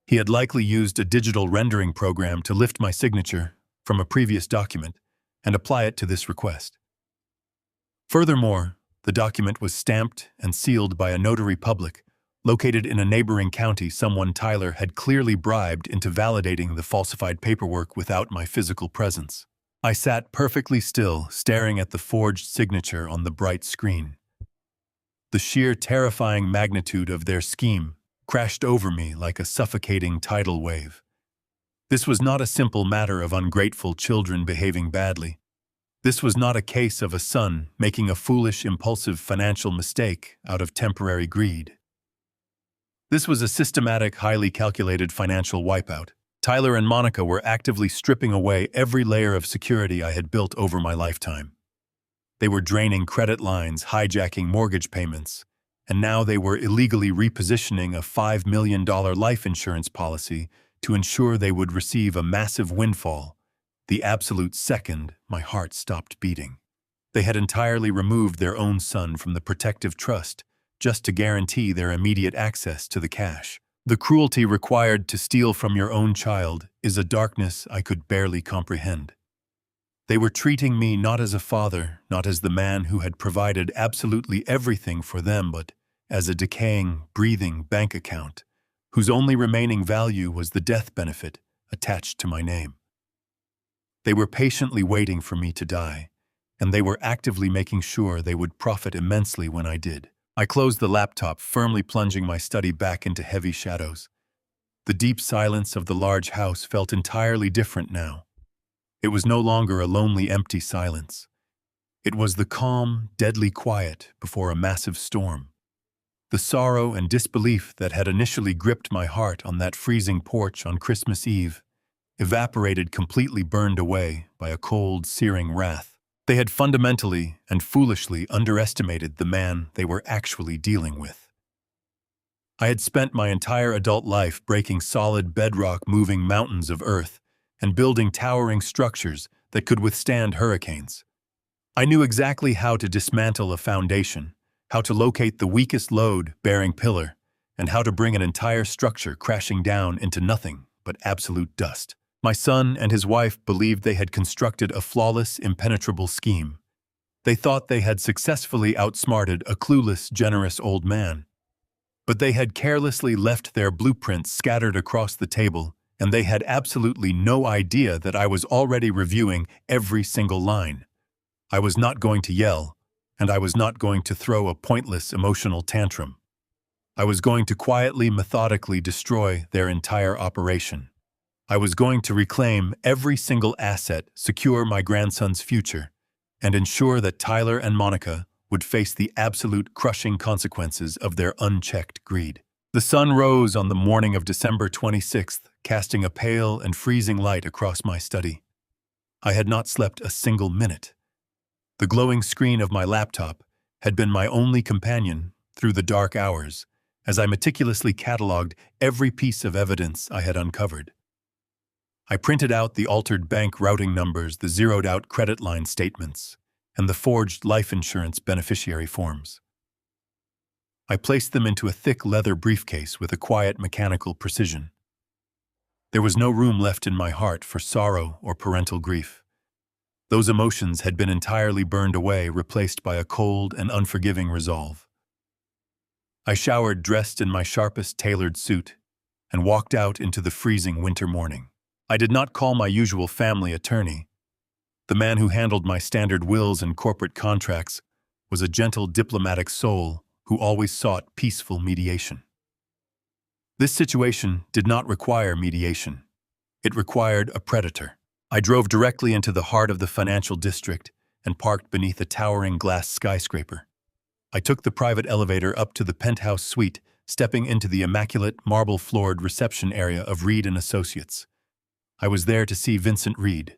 He had likely used a digital rendering program to lift my signature from a previous document and apply it to this request. Furthermore, the document was stamped and sealed by a notary public located in a neighboring county, someone Tyler had clearly bribed into validating the falsified paperwork without my physical presence. I sat perfectly still, staring at the forged signature on the bright screen. The sheer terrifying magnitude of their scheme crashed over me like a suffocating tidal wave. This was not a simple matter of ungrateful children behaving badly. This was not a case of a son making a foolish, impulsive financial mistake out of temporary greed. This was a systematic, highly calculated financial wipeout. Tyler and Monica were actively stripping away every layer of security I had built over my lifetime. They were draining credit lines, hijacking mortgage payments, and now they were illegally repositioning a $5 million life insurance policy to ensure they would receive a massive windfall, the absolute second my heart stopped beating. They had entirely removed their own son from the protective trust just to guarantee their immediate access to the cash. The cruelty required to steal from your own child is a darkness I could barely comprehend. They were treating me not as a father, not as the man who had provided absolutely everything for them, but as a decaying, breathing bank account, whose only remaining value was the death benefit attached to my name. They were patiently waiting for me to die, and they were actively making sure they would profit immensely when I did. I closed the laptop, firmly plunging my study back into heavy shadows. The deep silence of the large house felt entirely different now. It was no longer a lonely, empty silence. It was the calm, deadly quiet before a massive storm. The sorrow and disbelief that had initially gripped my heart on that freezing porch on Christmas Eve evaporated, completely burned away by a cold, searing wrath. They had fundamentally and foolishly underestimated the man they were actually dealing with. I had spent my entire adult life breaking solid bedrock, moving mountains of earth, and building towering structures that could withstand hurricanes. I knew exactly how to dismantle a foundation, how to locate the weakest load-bearing pillar, and how to bring an entire structure crashing down into nothing but absolute dust. My son and his wife believed they had constructed a flawless, impenetrable scheme. They thought they had successfully outsmarted a clueless, generous old man. But they had carelessly left their blueprints scattered across the table, and they had absolutely no idea that I was already reviewing every single line. I was not going to yell, and I was not going to throw a pointless emotional tantrum. I was going to quietly, methodically destroy their entire operation. I was going to reclaim every single asset, secure my grandson's future, and ensure that Tyler and Monica would face the absolute crushing consequences of their unchecked greed. The sun rose on the morning of December 26th, casting a pale and freezing light across my study. I had not slept a single minute. The glowing screen of my laptop had been my only companion through the dark hours, as I meticulously cataloged every piece of evidence I had uncovered. I printed out the altered bank routing numbers, the zeroed-out credit line statements, and the forged life insurance beneficiary forms. I placed them into a thick leather briefcase with a quiet mechanical precision. There was no room left in my heart for sorrow or parental grief. Those emotions had been entirely burned away, replaced by a cold and unforgiving resolve. I showered, dressed in my sharpest tailored suit, and walked out into the freezing winter morning. I did not call my usual family attorney. The man who handled my standard wills and corporate contracts was a gentle, diplomatic soul who always sought peaceful mediation. This situation did not require mediation. It required a predator. I drove directly into the heart of the financial district and parked beneath a towering glass skyscraper. I took the private elevator up to the penthouse suite, stepping into the immaculate, marble-floored reception area of Reed & Associates. I was there to see Vincent Reed.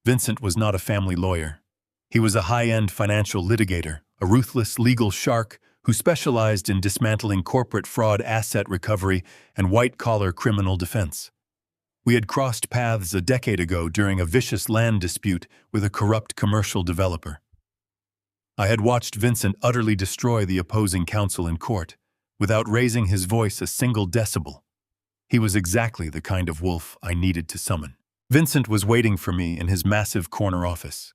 Vincent was not a family lawyer. He was a high-end financial litigator, a ruthless legal shark who specialized in dismantling corporate fraud, asset recovery, and white-collar criminal defense. We had crossed paths a decade ago during a vicious land dispute with a corrupt commercial developer. I had watched Vincent utterly destroy the opposing counsel in court, without raising his voice a single decibel. He was exactly the kind of wolf I needed to summon. Vincent was waiting for me in his massive corner office.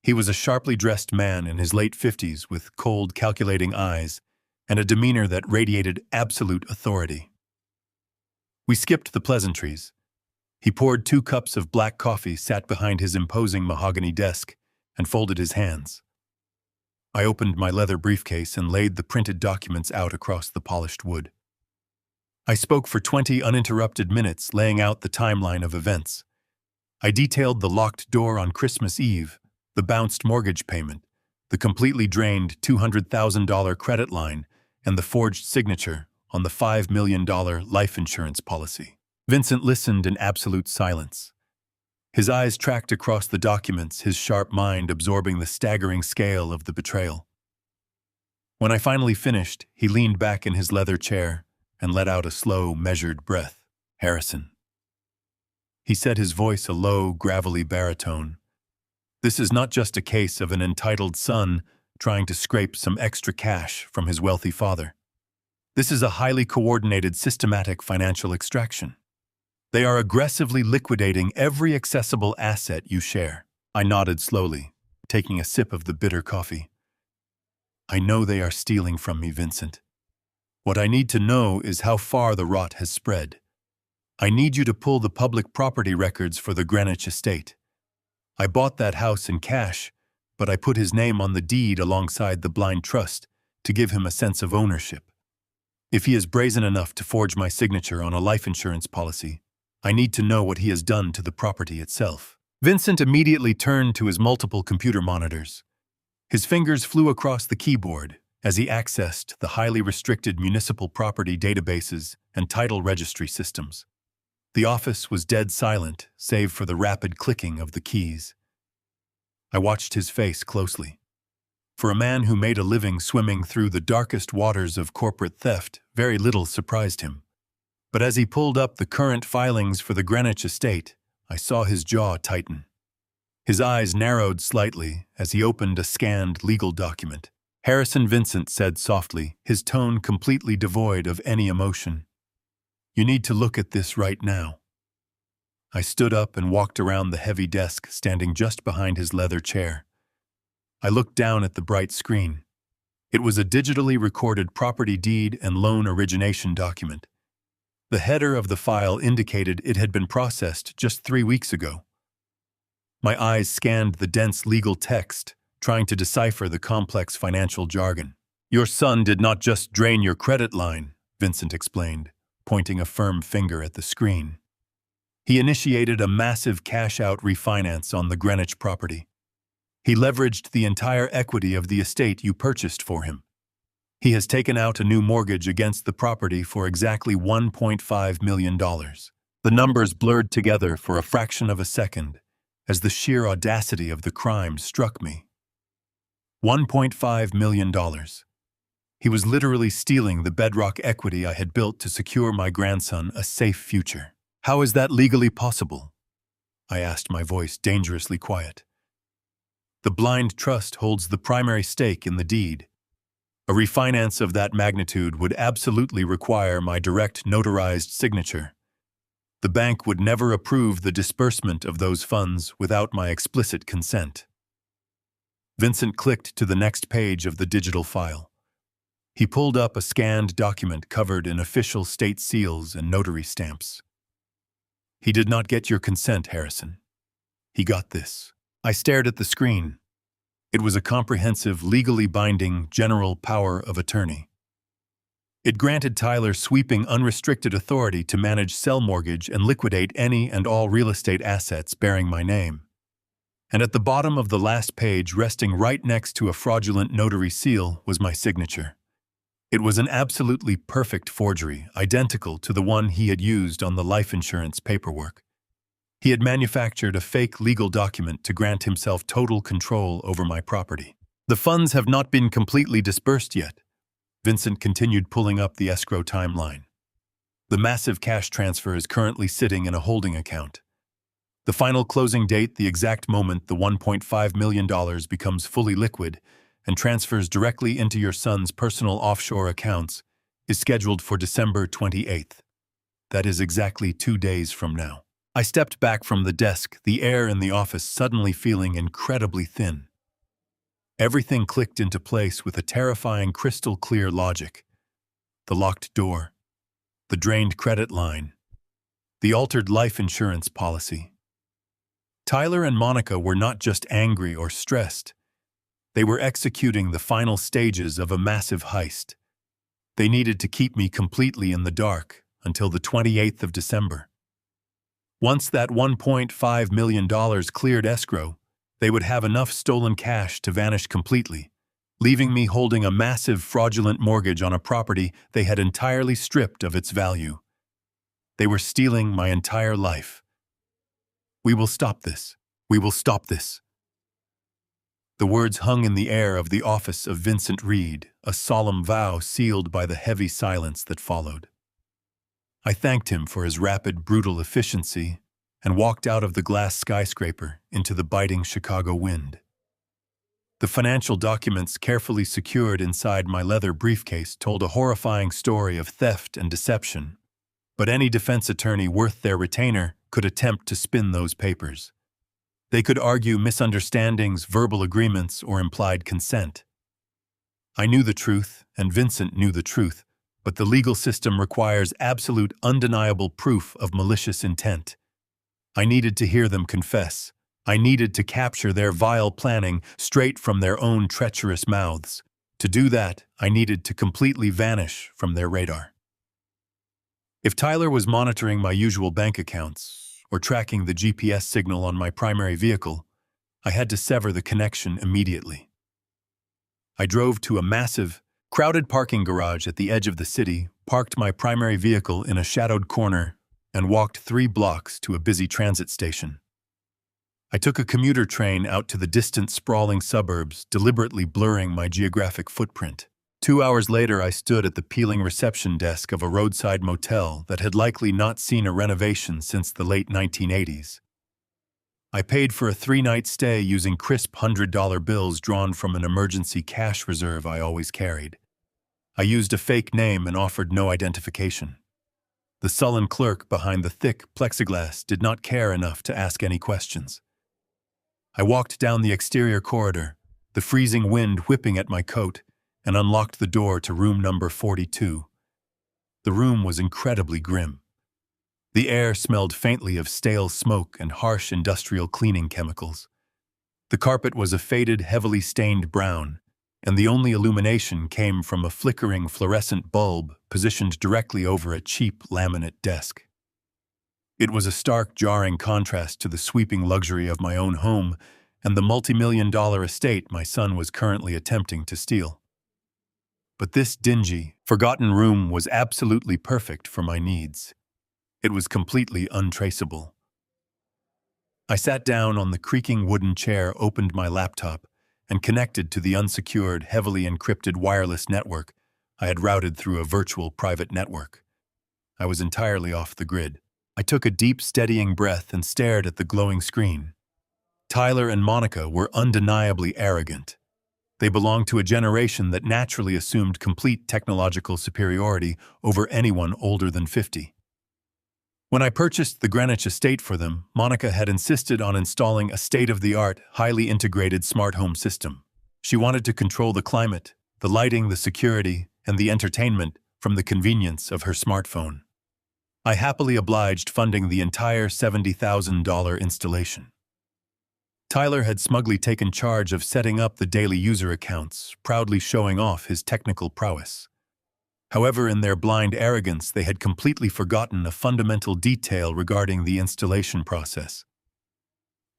He was a sharply dressed man in his late 50s with cold, calculating eyes and a demeanor that radiated absolute authority. We skipped the pleasantries. He poured 2 cups of black coffee, sat behind his imposing mahogany desk, and folded his hands. I opened my leather briefcase and laid the printed documents out across the polished wood. I spoke for 20 uninterrupted minutes, laying out the timeline of events. I detailed the locked door on Christmas Eve, the bounced mortgage payment, the completely drained $200,000 credit line, and the forged signature on the $5 million life insurance policy. Vincent listened in absolute silence. His eyes tracked across the documents, his sharp mind absorbing the staggering scale of the betrayal. When I finally finished, he leaned back in his leather chair and let out a slow, measured breath. "Harrison," he said, his voice a low, gravelly baritone. "This is not just a case of an entitled son trying to scrape some extra cash from his wealthy father. This is a highly coordinated, systematic financial extraction. They are aggressively liquidating every accessible asset you share. I nodded slowly, taking a sip of the bitter coffee. I know they are stealing from me, Vincent. What I need to know is how far the rot has spread. I need you to pull the public property records for the Greenwich estate. I bought that house in cash, but I put his name on the deed alongside the blind trust to give him a sense of ownership. If he is brazen enough to forge my signature on a life insurance policy, I need to know what he has done to the property itself. Vincent immediately turned to his multiple computer monitors. His fingers flew across the keyboard as he accessed the highly restricted municipal property databases and title registry systems. The office was dead silent, save for the rapid clicking of the keys. I watched his face closely. For a man who made a living swimming through the darkest waters of corporate theft, very little surprised him. But as he pulled up the current filings for the Greenwich estate, I saw his jaw tighten. His eyes narrowed slightly as he opened a scanned legal document. Harrison, Vincent said softly, his tone completely devoid of any emotion. You need to look at this right now. I stood up and walked around the heavy desk standing just behind his leather chair. I looked down at the bright screen. It was a digitally recorded property deed and loan origination document. The header of the file indicated it had been processed just 3 weeks ago. My eyes scanned the dense legal text, trying to decipher the complex financial jargon. Your son did not just drain your credit line, Vincent explained, pointing a firm finger at the screen. He initiated a massive cash-out refinance on the Greenwich property. He leveraged the entire equity of the estate you purchased for him. He has taken out a new mortgage against the property for exactly $1.5 million. The numbers blurred together for a fraction of a second as the sheer audacity of the crime struck me. $1.5 million. He was literally stealing the bedrock equity I had built to secure my grandson a safe future. How is that legally possible? I asked, my voice dangerously quiet. The blind trust holds the primary stake in the deed. A refinance of that magnitude would absolutely require my direct notarized signature. The bank would never approve the disbursement of those funds without my explicit consent. Vincent clicked to the next page of the digital file. He pulled up a scanned document covered in official state seals and notary stamps. He did not get your consent, Harrison. He got this. I stared at the screen. It was a comprehensive, legally binding general power of attorney. It granted Tyler sweeping, unrestricted authority to manage, sell, mortgage, and liquidate any and all real estate assets bearing my name. And at the bottom of the last page, resting right next to a fraudulent notary seal, was my signature. It was an absolutely perfect forgery, identical to the one he had used on the life insurance paperwork. He had manufactured a fake legal document to grant himself total control over my property. The funds have not been completely disbursed yet. Vincent continued pulling up the escrow timeline. The massive cash transfer is currently sitting in a holding account. The final closing date, the exact moment the $1.5 million becomes fully liquid and transfers directly into your son's personal offshore accounts, is scheduled for December 28th. That is exactly 2 days from now. I stepped back from the desk, the air in the office suddenly feeling incredibly thin. Everything clicked into place with a terrifying crystal-clear logic. The locked door, the drained credit line, the altered life insurance policy. Tyler and Monica were not just angry or stressed. They were executing the final stages of a massive heist. They needed to keep me completely in the dark until the 28th of December. Once that $1.5 million cleared escrow, they would have enough stolen cash to vanish completely, leaving me holding a massive fraudulent mortgage on a property they had entirely stripped of its value. They were stealing my entire life. We will stop this. We will stop this. The words hung in the air of the office of Vincent Reed, a solemn vow sealed by the heavy silence that followed. I thanked him for his rapid, brutal efficiency and walked out of the glass skyscraper into the biting Chicago wind. The financial documents carefully secured inside my leather briefcase told a horrifying story of theft and deception, but any defense attorney worth their retainer could attempt to spin those papers. They could argue misunderstandings, verbal agreements, or implied consent. I knew the truth, and Vincent knew the truth, but the legal system requires absolute, undeniable proof of malicious intent. I needed to hear them confess. I needed to capture their vile planning straight from their own treacherous mouths. To do that, I needed to completely vanish from their radar. If Tyler was monitoring my usual bank accounts or tracking the GPS signal on my primary vehicle, I had to sever the connection immediately. I drove to a massive, crowded parking garage at the edge of the city, parked my primary vehicle in a shadowed corner, and walked 3 blocks to a busy transit station. I took a commuter train out to the distant, sprawling suburbs, deliberately blurring my geographic footprint. 2 hours later, I stood at the peeling reception desk of a roadside motel that had likely not seen a renovation since the late 1980s. I paid for a 3-night stay using crisp $100 bills drawn from an emergency cash reserve I always carried. I used a fake name and offered no identification. The sullen clerk behind the thick plexiglass did not care enough to ask any questions. I walked down the exterior corridor, the freezing wind whipping at my coat, and unlocked the door to room number 42. The room was incredibly grim. The air smelled faintly of stale smoke and harsh industrial cleaning chemicals. The carpet was a faded, heavily stained brown, and the only illumination came from a flickering fluorescent bulb positioned directly over a cheap laminate desk. It was a stark, jarring contrast to the sweeping luxury of my own home and the multi-million-dollar estate my son was currently attempting to steal. But this dingy, forgotten room was absolutely perfect for my needs. It was completely untraceable. I sat down on the creaking wooden chair, opened my laptop, and connected to the unsecured, heavily encrypted wireless network I had routed through a virtual private network. I was entirely off the grid. I took a deep, steadying breath and stared at the glowing screen. Tyler and Monica were undeniably arrogant. They belonged to a generation that naturally assumed complete technological superiority over anyone older than 50. When I purchased the Greenwich estate for them, Monica had insisted on installing a state-of-the-art, highly integrated smart home system. She wanted to control the climate, the lighting, the security, and the entertainment from the convenience of her smartphone. I happily obliged, funding the entire $70,000 installation. Tyler had smugly taken charge of setting up the daily user accounts, proudly showing off his technical prowess. However, in their blind arrogance, they had completely forgotten a fundamental detail regarding the installation process.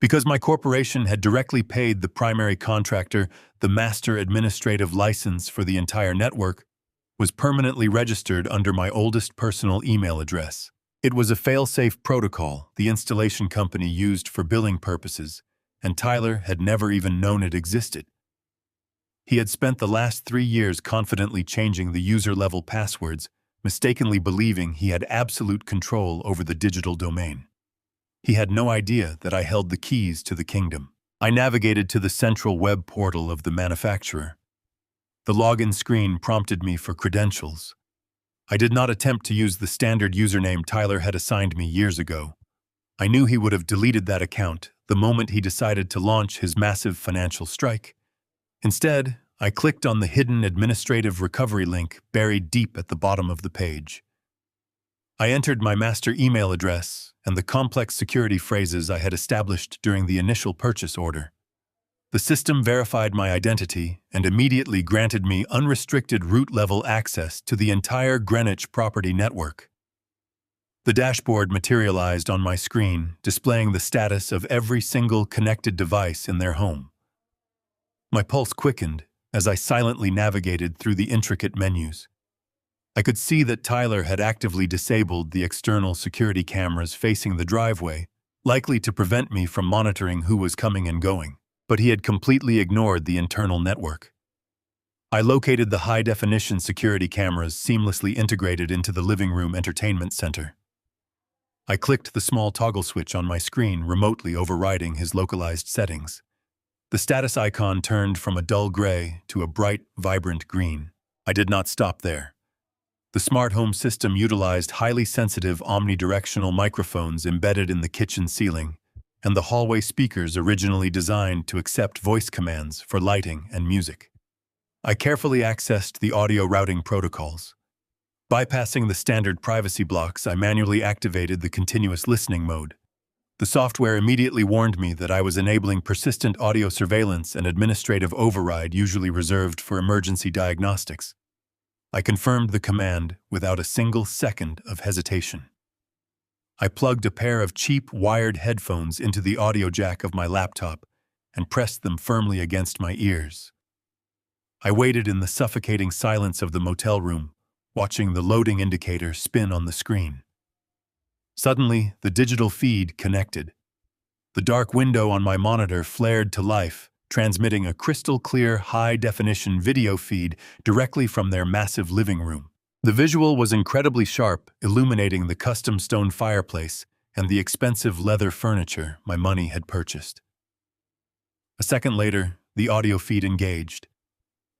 Because my corporation had directly paid the primary contractor, the master administrative license for the entire network was permanently registered under my oldest personal email address. It was a fail-safe protocol the installation company used for billing purposes, and Tyler had never even known it existed. He had spent the last 3 years confidently changing the user-level passwords, mistakenly believing he had absolute control over the digital domain. He had no idea that I held the keys to the kingdom. I navigated to the central web portal of the manufacturer. The login screen prompted me for credentials. I did not attempt to use the standard username Tyler had assigned me years ago. I knew he would have deleted that account the moment he decided to launch his massive financial strike. Instead, I clicked on the hidden administrative recovery link buried deep at the bottom of the page. I entered my master email address and the complex security phrases I had established during the initial purchase order. The system verified my identity and immediately granted me unrestricted root-level access to the entire Greenwich property network. The dashboard materialized on my screen, displaying the status of every single connected device in their home. My pulse quickened as I silently navigated through the intricate menus. I could see that Tyler had actively disabled the external security cameras facing the driveway, likely to prevent me from monitoring who was coming and going, but he had completely ignored the internal network. I located the high-definition security cameras seamlessly integrated into the living room entertainment center. I clicked the small toggle switch on my screen, remotely overriding his localized settings. The status icon turned from a dull gray to a bright, vibrant green. I did not stop there. The smart home system utilized highly sensitive omnidirectional microphones embedded in the kitchen ceiling, and the hallway speakers originally designed to accept voice commands for lighting and music. I carefully accessed the audio routing protocols. Bypassing the standard privacy blocks, I manually activated the continuous listening mode. The software immediately warned me that I was enabling persistent audio surveillance and administrative override usually reserved for emergency diagnostics. I confirmed the command without a single second of hesitation. I plugged a pair of cheap wired headphones into the audio jack of my laptop and pressed them firmly against my ears. I waited in the suffocating silence of the motel room, watching the loading indicator spin on the screen. Suddenly, the digital feed connected. The dark window on my monitor flared to life, transmitting a crystal-clear, high-definition video feed directly from their massive living room. The visual was incredibly sharp, illuminating the custom stone fireplace and the expensive leather furniture my money had purchased. A second later, the audio feed engaged.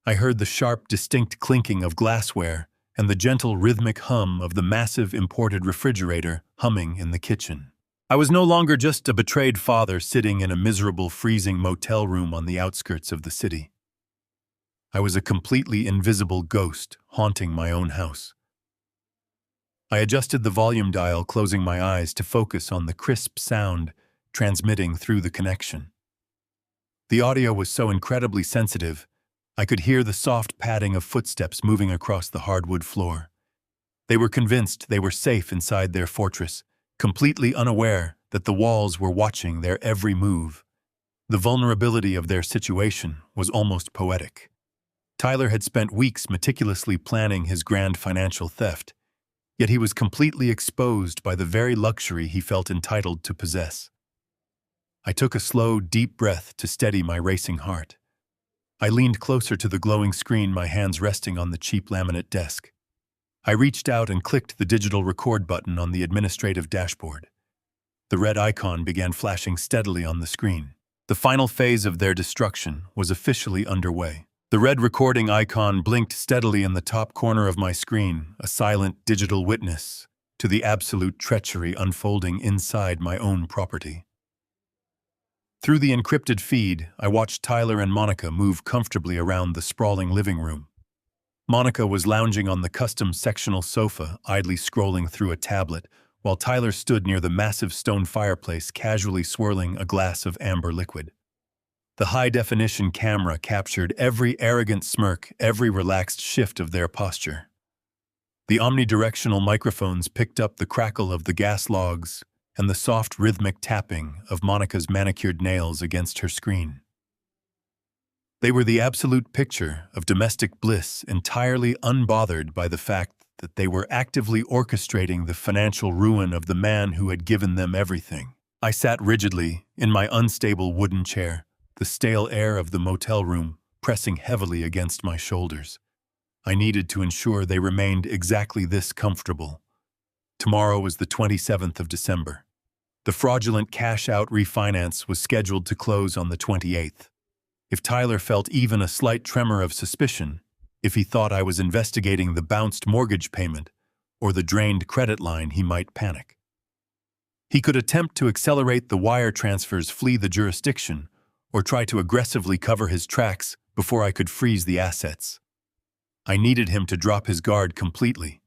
I heard the sharp, distinct clinking of glassware and the gentle rhythmic hum of the massive imported refrigerator humming in the kitchen. I was no longer just a betrayed father sitting in a miserable, freezing motel room on the outskirts of the city. I was a completely invisible ghost haunting my own house. I adjusted the volume dial, closing my eyes to focus on the crisp sound transmitting through the connection. The audio was so incredibly sensitive, I could hear the soft padding of footsteps moving across the hardwood floor. They were convinced they were safe inside their fortress, completely unaware that the walls were watching their every move. The vulnerability of their situation was almost poetic. Tyler had spent weeks meticulously planning his grand financial theft, yet he was completely exposed by the very luxury he felt entitled to possess. I took a slow, deep breath to steady my racing heart. I leaned closer to the glowing screen, my hands resting on the cheap laminate desk. I reached out and clicked the digital record button on the administrative dashboard. The red icon began flashing steadily on the screen. The final phase of their destruction was officially underway. The red recording icon blinked steadily in the top corner of my screen, a silent digital witness to the absolute treachery unfolding inside my own property. Through the encrypted feed, I watched Tyler and Monica move comfortably around the sprawling living room. Monica was lounging on the custom sectional sofa, idly scrolling through a tablet, while Tyler stood near the massive stone fireplace, casually swirling a glass of amber liquid. The high-definition camera captured every arrogant smirk, every relaxed shift of their posture. The omnidirectional microphones picked up the crackle of the gas logs and the soft rhythmic tapping of Monica's manicured nails against her screen. They were the absolute picture of domestic bliss, entirely unbothered by the fact that they were actively orchestrating the financial ruin of the man who had given them everything. I sat rigidly in my unstable wooden chair, the stale air of the motel room pressing heavily against my shoulders. I needed to ensure they remained exactly this comfortable. Tomorrow was the 27th of December. The fraudulent cash-out refinance was scheduled to close on the 28th. If Tyler felt even a slight tremor of suspicion, if he thought I was investigating the bounced mortgage payment or the drained credit line, he might panic. He could attempt to accelerate the wire transfers, flee the jurisdiction, or try to aggressively cover his tracks before I could freeze the assets. I needed him to drop his guard completely.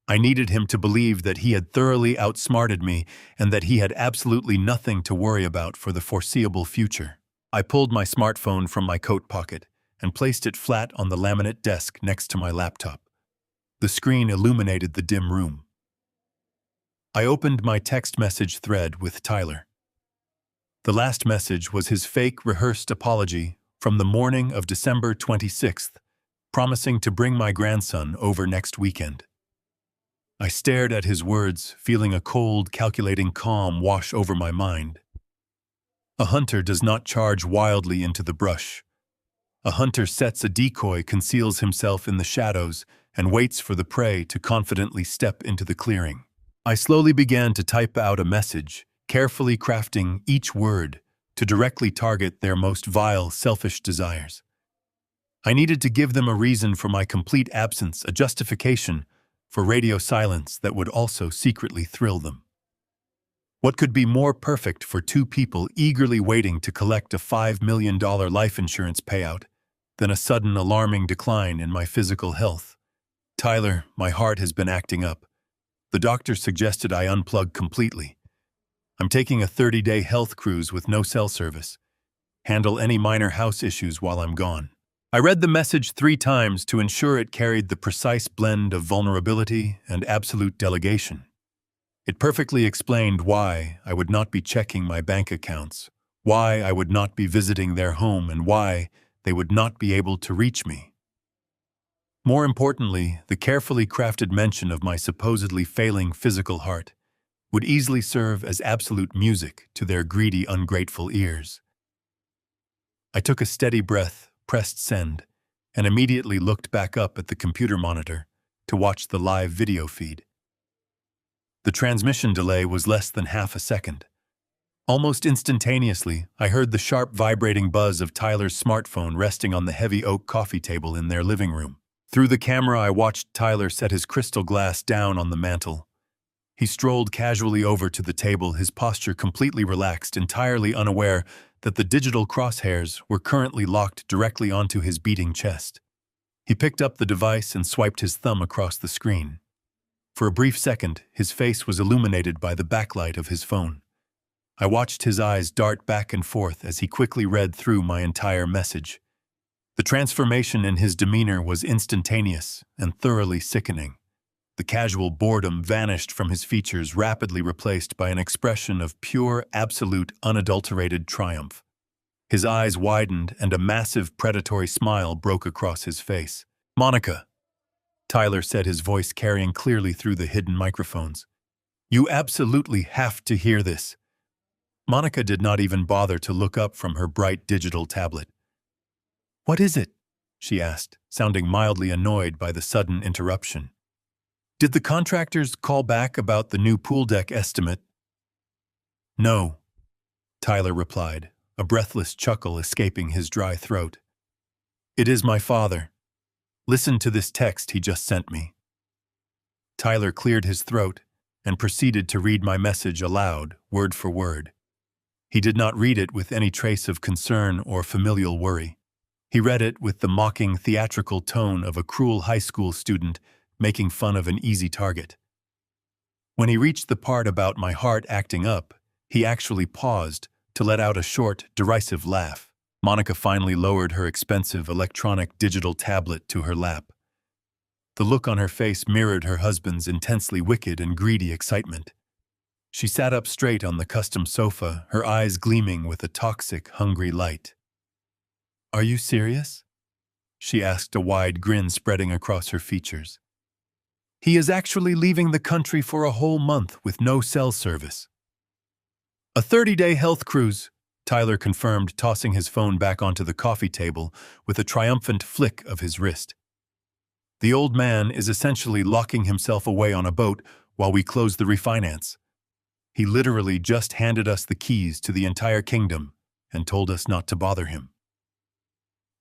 I needed him to believe that he had thoroughly outsmarted me and that he had absolutely nothing to worry about for the foreseeable future. I pulled my smartphone from my coat pocket and placed it flat on the laminate desk next to my laptop. The screen illuminated the dim room. I opened my text message thread with Tyler. The last message was his fake, rehearsed apology from the morning of December 26th, promising to bring my grandson over next weekend. I stared at his words, feeling a cold, calculating calm wash over my mind. A hunter does not charge wildly into the brush. A hunter sets a decoy, conceals himself in the shadows, and waits for the prey to confidently step into the clearing. I slowly began to type out a message, carefully crafting each word to directly target their most vile, selfish desires. I needed to give them a reason for my complete absence, a justification for radio silence that would also secretly thrill them. What could be more perfect for two people eagerly waiting to collect a $5 million life insurance payout than a sudden alarming decline in my physical health? Tyler, my heart has been acting up. The doctor suggested I unplug completely. I'm taking a 30-day health cruise with no cell service. Handle any minor house issues while I'm gone. I read the message 3 times to ensure it carried the precise blend of vulnerability and absolute delegation. It perfectly explained why I would not be checking my bank accounts, why I would not be visiting their home, and why they would not be able to reach me. More importantly, the carefully crafted mention of my supposedly failing physical heart would easily serve as absolute music to their greedy, ungrateful ears. I took a steady breath, pressed send, and immediately looked back up at the computer monitor to watch the live video feed. The transmission delay was less than half a second. Almost instantaneously, I heard the sharp vibrating buzz of Tyler's smartphone resting on the heavy oak coffee table in their living room. Through the camera, I watched Tyler set his crystal glass down on the mantel. He strolled casually over to the table, his posture completely relaxed, entirely unaware that the digital crosshairs were currently locked directly onto his beating chest. He picked up the device and swiped his thumb across the screen. For a brief second, his face was illuminated by the backlight of his phone. I watched his eyes dart back and forth as he quickly read through my entire message. The transformation in his demeanor was instantaneous and thoroughly sickening. The casual boredom vanished from his features, rapidly replaced by an expression of pure, absolute, unadulterated triumph. His eyes widened and a massive predatory smile broke across his face. "Monica," Tyler said, his voice carrying clearly through the hidden microphones. "You absolutely have to hear this." Monica did not even bother to look up from her bright digital tablet. "What is it?" she asked, sounding mildly annoyed by the sudden interruption. "Did the contractors call back about the new pool deck estimate?" "No," Tyler replied, a breathless chuckle escaping his dry throat. "It is my father. Listen to this text he just sent me." Tyler cleared his throat and proceeded to read my message aloud, word for word. He did not read it with any trace of concern or familial worry. He read it with the mocking, theatrical tone of a cruel high school student making fun of an easy target. When he reached the part about my heart acting up, he actually paused to let out a short, derisive laugh. Monica finally lowered her expensive electronic digital tablet to her lap. The look on her face mirrored her husband's intensely wicked and greedy excitement. She sat up straight on the custom sofa, her eyes gleaming with a toxic, hungry light. "Are you serious?" she asked, a wide grin spreading across her features. "He is actually leaving the country for a whole month with no cell service." "A 30-day health cruise," Tyler confirmed, tossing his phone back onto the coffee table with a triumphant flick of his wrist. "The old man is essentially locking himself away on a boat while we close the refinance. He literally just handed us the keys to the entire kingdom and told us not to bother him.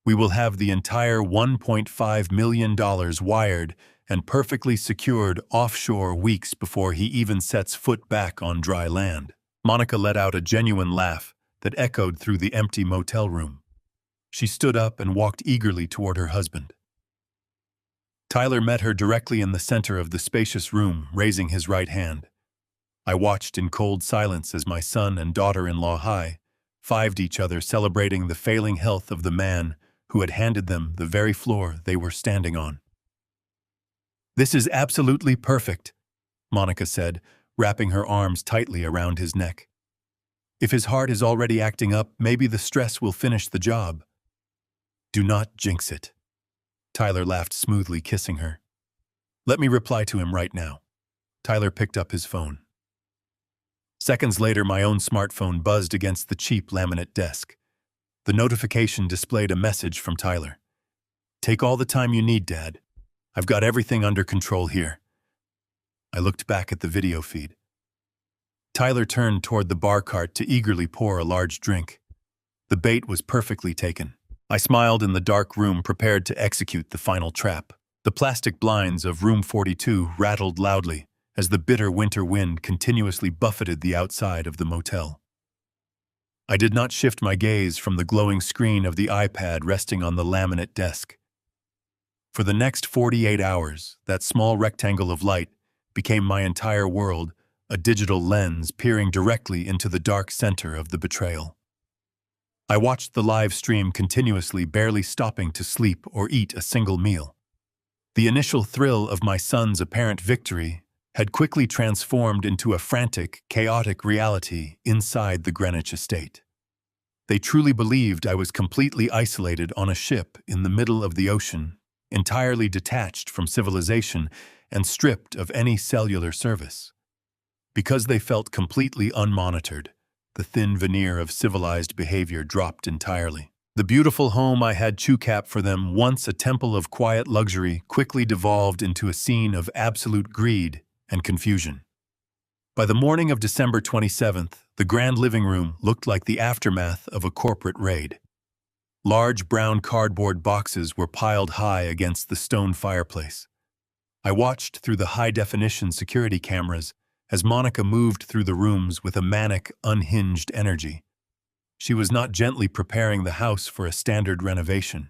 We will have the entire $1.5 million wired and perfectly secured offshore weeks before he even sets foot back on dry land." Monica let out a genuine laugh that echoed through the empty motel room. She stood up and walked eagerly toward her husband. Tyler met her directly in the center of the spacious room, raising his right hand. I watched in cold silence as my son and daughter-in-law high-fived each other, celebrating the failing health of the man who had handed them the very floor they were standing on. "This is absolutely perfect," Monica said, wrapping her arms tightly around his neck. "If his heart is already acting up, maybe the stress will finish the job." "Do not jinx it." Tyler laughed smoothly, kissing her. "Let me reply to him right now." Tyler picked up his phone. Seconds later, my own smartphone buzzed against the cheap laminate desk. The notification displayed a message from Tyler. "Take all the time you need, Dad. I've got everything under control here." I looked back at the video feed. Tyler turned toward the bar cart to eagerly pour a large drink. The bait was perfectly taken. I smiled in the dark room, prepared to execute the final trap. The plastic blinds of room 42 rattled loudly as the bitter winter wind continuously buffeted the outside of the motel. I did not shift my gaze from the glowing screen of the iPad resting on the laminate desk. For the next 48 hours, that small rectangle of light became my entire world, a digital lens peering directly into the dark center of the betrayal. I watched the live stream continuously, barely stopping to sleep or eat a single meal. The initial thrill of my son's apparent victory had quickly transformed into a frantic, chaotic reality inside the Greenwich estate. They truly believed I was completely isolated on a ship in the middle of the ocean, entirely detached from civilization and stripped of any cellular service. Because they felt completely unmonitored, the thin veneer of civilized behavior dropped entirely. The beautiful home I had chewcap for them, once a temple of quiet luxury, quickly devolved into a scene of absolute greed and confusion. By the morning of December 27th, the grand living room looked like the aftermath of a corporate raid. Large brown cardboard boxes were piled high against the stone fireplace. I watched through the high-definition security cameras as Monica moved through the rooms with a manic, unhinged energy. She was not gently preparing the house for a standard renovation.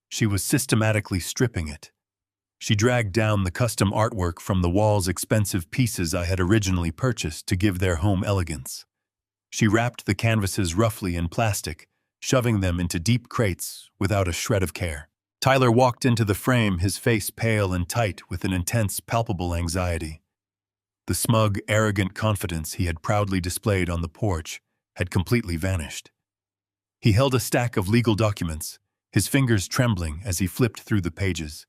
She was systematically stripping it. She dragged down the custom artwork from the wall's expensive pieces I had originally purchased to give their home elegance. She wrapped the canvases roughly in plastic, shoving them into deep crates without a shred of care. Tyler walked into the frame, his face pale and tight with an intense, palpable anxiety. The smug, arrogant confidence he had proudly displayed on the porch had completely vanished. He held a stack of legal documents, his fingers trembling as he flipped through the pages.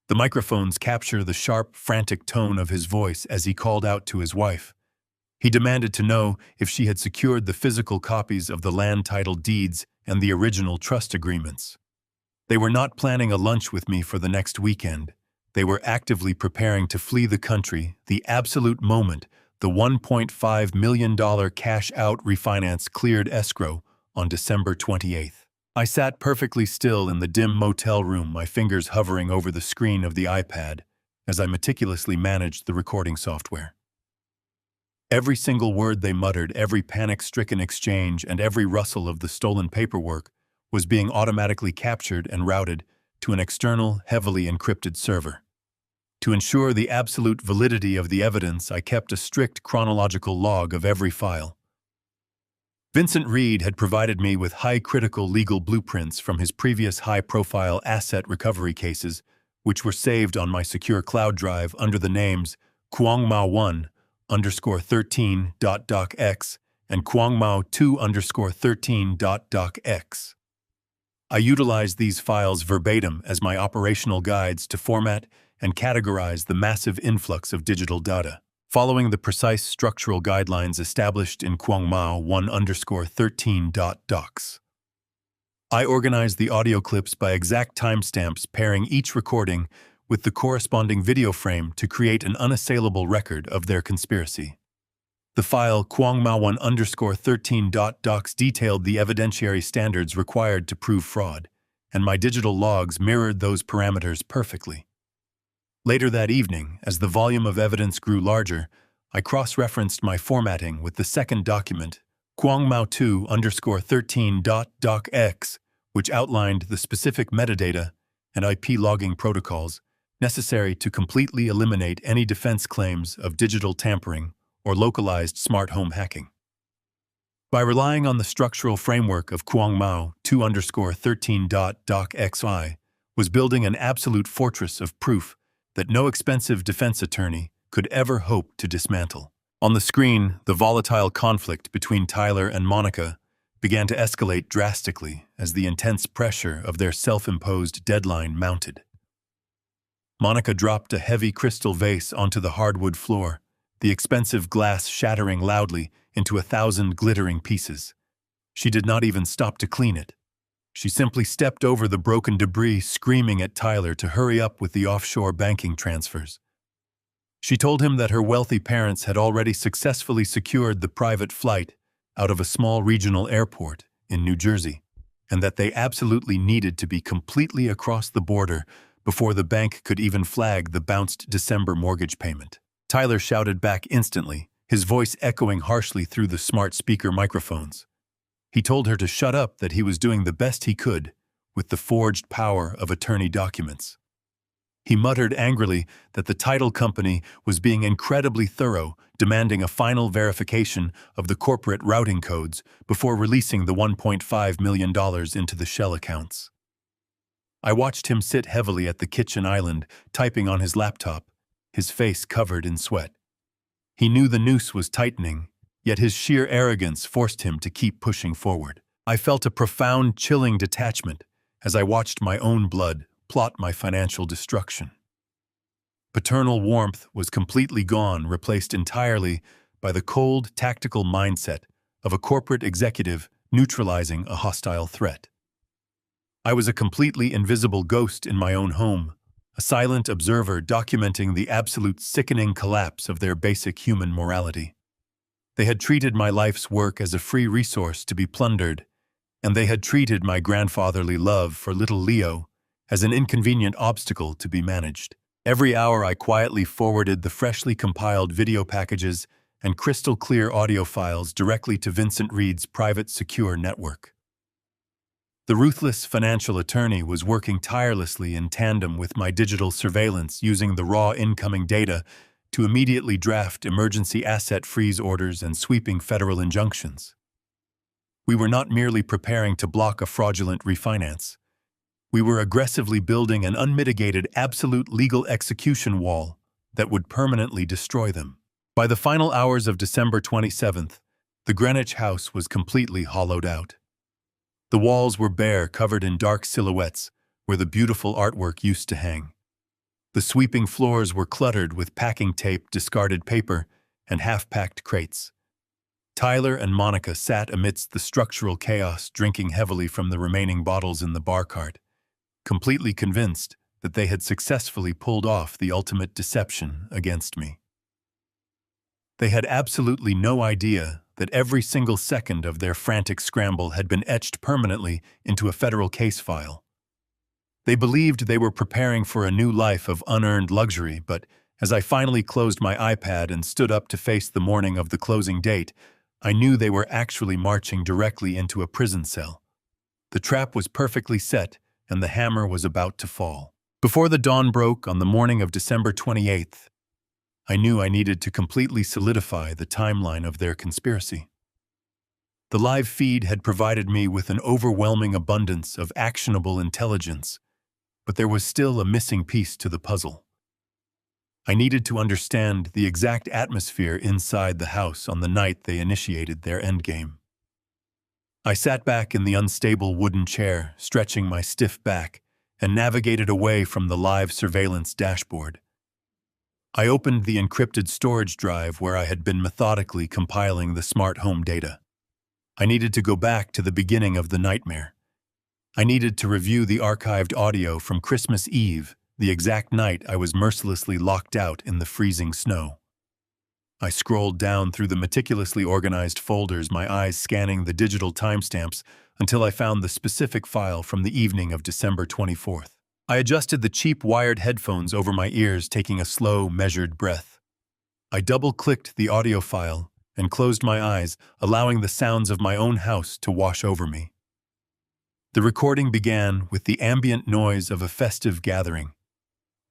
The microphones capture the sharp, frantic tone of his voice as he called out to his wife. He demanded to know if she had secured the physical copies of the land title deeds and the original trust agreements. They were not planning a lunch with me for the next weekend. They were actively preparing to flee the country the absolute moment the $1.5 million cash-out refinance cleared escrow on December 28th. I sat perfectly still in the dim motel room, my fingers hovering over the screen of the iPad as I meticulously managed the recording software. Every single word they muttered, every panic-stricken exchange, and every rustle of the stolen paperwork was being automatically captured and routed to an external, heavily encrypted server. To ensure the absolute validity of the evidence, I kept a strict chronological log of every file. Vincent Reed had provided me with high-critical legal blueprints from his previous high-profile asset recovery cases, which were saved on my secure cloud drive under the names Kwangmao1_13.docx and Kwangmao2_13.docx. I utilized these files verbatim as my operational guides to format and categorize the massive influx of digital data. Following the precise structural guidelines established in Kwangmao1_13.docs. I organized the audio clips by exact timestamps, pairing each recording with the corresponding video frame to create an unassailable record of their conspiracy. The file Kwangmao1_13.docs detailed the evidentiary standards required to prove fraud, and my digital logs mirrored those parameters perfectly. Later that evening, as the volume of evidence grew larger, I cross-referenced my formatting with the second document, Kwangmao2_13.docx, which outlined the specific metadata and IP logging protocols necessary to completely eliminate any defense claims of digital tampering or localized smart home hacking. By relying on the structural framework of Kwangmao2_13.docx, I was building an absolute fortress of proof that no expensive defense attorney could ever hope to dismantle. On the screen, the volatile conflict between Tyler and Monica began to escalate drastically as the intense pressure of their self-imposed deadline mounted. Monica dropped a heavy crystal vase onto the hardwood floor, the expensive glass shattering loudly into 1,000 glittering pieces. She did not even stop to clean it. She simply stepped over the broken debris, screaming at Tyler to hurry up with the offshore banking transfers. She told him that her wealthy parents had already successfully secured the private flight out of a small regional airport in New Jersey, and that they absolutely needed to be completely across the border before the bank could even flag the bounced December mortgage payment. Tyler shouted back instantly, his voice echoing harshly through the smart speaker microphones. He told her to shut up, that he was doing the best he could with the forged power of attorney documents. He muttered angrily that the title company was being incredibly thorough, demanding a final verification of the corporate routing codes before releasing the $1.5 million into the shell accounts. I watched him sit heavily at the kitchen island, typing on his laptop, his face covered in sweat. He knew the noose was tightening, yet his sheer arrogance forced him to keep pushing forward. I felt a profound, chilling detachment as I watched my own blood plot my financial destruction. Paternal warmth was completely gone, replaced entirely by the cold, tactical mindset of a corporate executive neutralizing a hostile threat. I was a completely invisible ghost in my own home, a silent observer documenting the absolute sickening collapse of their basic human morality. They had treated my life's work as a free resource to be plundered, and they had treated my grandfatherly love for little Leo as an inconvenient obstacle to be managed. Every hour I quietly forwarded the freshly compiled video packages and crystal-clear audio files directly to Vincent Reed's private secure network. The ruthless financial attorney was working tirelessly in tandem with my digital surveillance, using the raw incoming data to immediately draft emergency asset freeze orders and sweeping federal injunctions. We were not merely preparing to block a fraudulent refinance. We were aggressively building an unmitigated, absolute legal execution wall that would permanently destroy them. By the final hours of December 27th, the Greenwich house was completely hollowed out. The walls were bare, covered in dark silhouettes where the beautiful artwork used to hang. The sweeping floors were cluttered with packing tape, discarded paper, and half-packed crates. Tyler and Monica sat amidst the structural chaos, drinking heavily from the remaining bottles in the bar cart, completely convinced that they had successfully pulled off the ultimate deception against me. They had absolutely no idea that every single second of their frantic scramble had been etched permanently into a federal case file. They believed they were preparing for a new life of unearned luxury, but as I finally closed my iPad and stood up to face the morning of the closing date, I knew they were actually marching directly into a prison cell. The trap was perfectly set, and the hammer was about to fall. Before the dawn broke on the morning of December 28th, I knew I needed to completely solidify the timeline of their conspiracy. The live feed had provided me with an overwhelming abundance of actionable intelligence, but there was still a missing piece to the puzzle. I needed to understand the exact atmosphere inside the house on the night they initiated their endgame. I sat back in the unstable wooden chair, stretching my stiff back, and navigated away from the live surveillance dashboard. I opened the encrypted storage drive where I had been methodically compiling the smart home data. I needed to go back to the beginning of the nightmare. I needed to review the archived audio from Christmas Eve, the exact night I was mercilessly locked out in the freezing snow. I scrolled down through the meticulously organized folders, my eyes scanning the digital timestamps until I found the specific file from the evening of December 24th. I adjusted the cheap wired headphones over my ears, taking a slow, measured breath. I double-clicked the audio file and closed my eyes, allowing the sounds of my own house to wash over me. The recording began with the ambient noise of a festive gathering.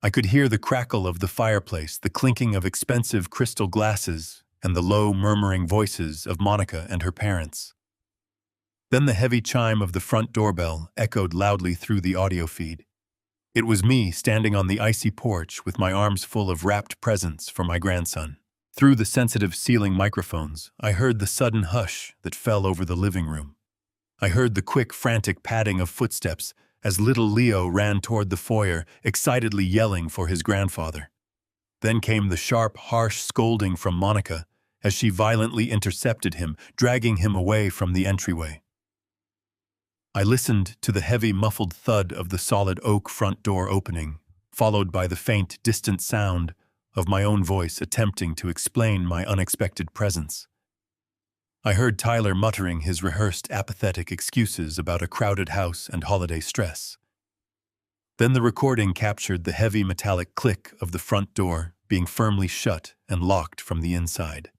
I could hear the crackle of the fireplace, the clinking of expensive crystal glasses, and the low, murmuring voices of Monica and her parents. Then the heavy chime of the front doorbell echoed loudly through the audio feed. It was me standing on the icy porch with my arms full of wrapped presents for my grandson. Through the sensitive ceiling microphones, I heard the sudden hush that fell over the living room. I heard the quick, frantic padding of footsteps as little Leo ran toward the foyer, excitedly yelling for his grandfather. Then came the sharp, harsh scolding from Monica as she violently intercepted him, dragging him away from the entryway. I listened to the heavy, muffled thud of the solid oak front door opening, followed by the faint, distant sound of my own voice attempting to explain my unexpected presence. I heard Tyler muttering his rehearsed apathetic excuses about a crowded house and holiday stress. Then the recording captured the heavy metallic click of the front door being firmly shut and locked from the inside.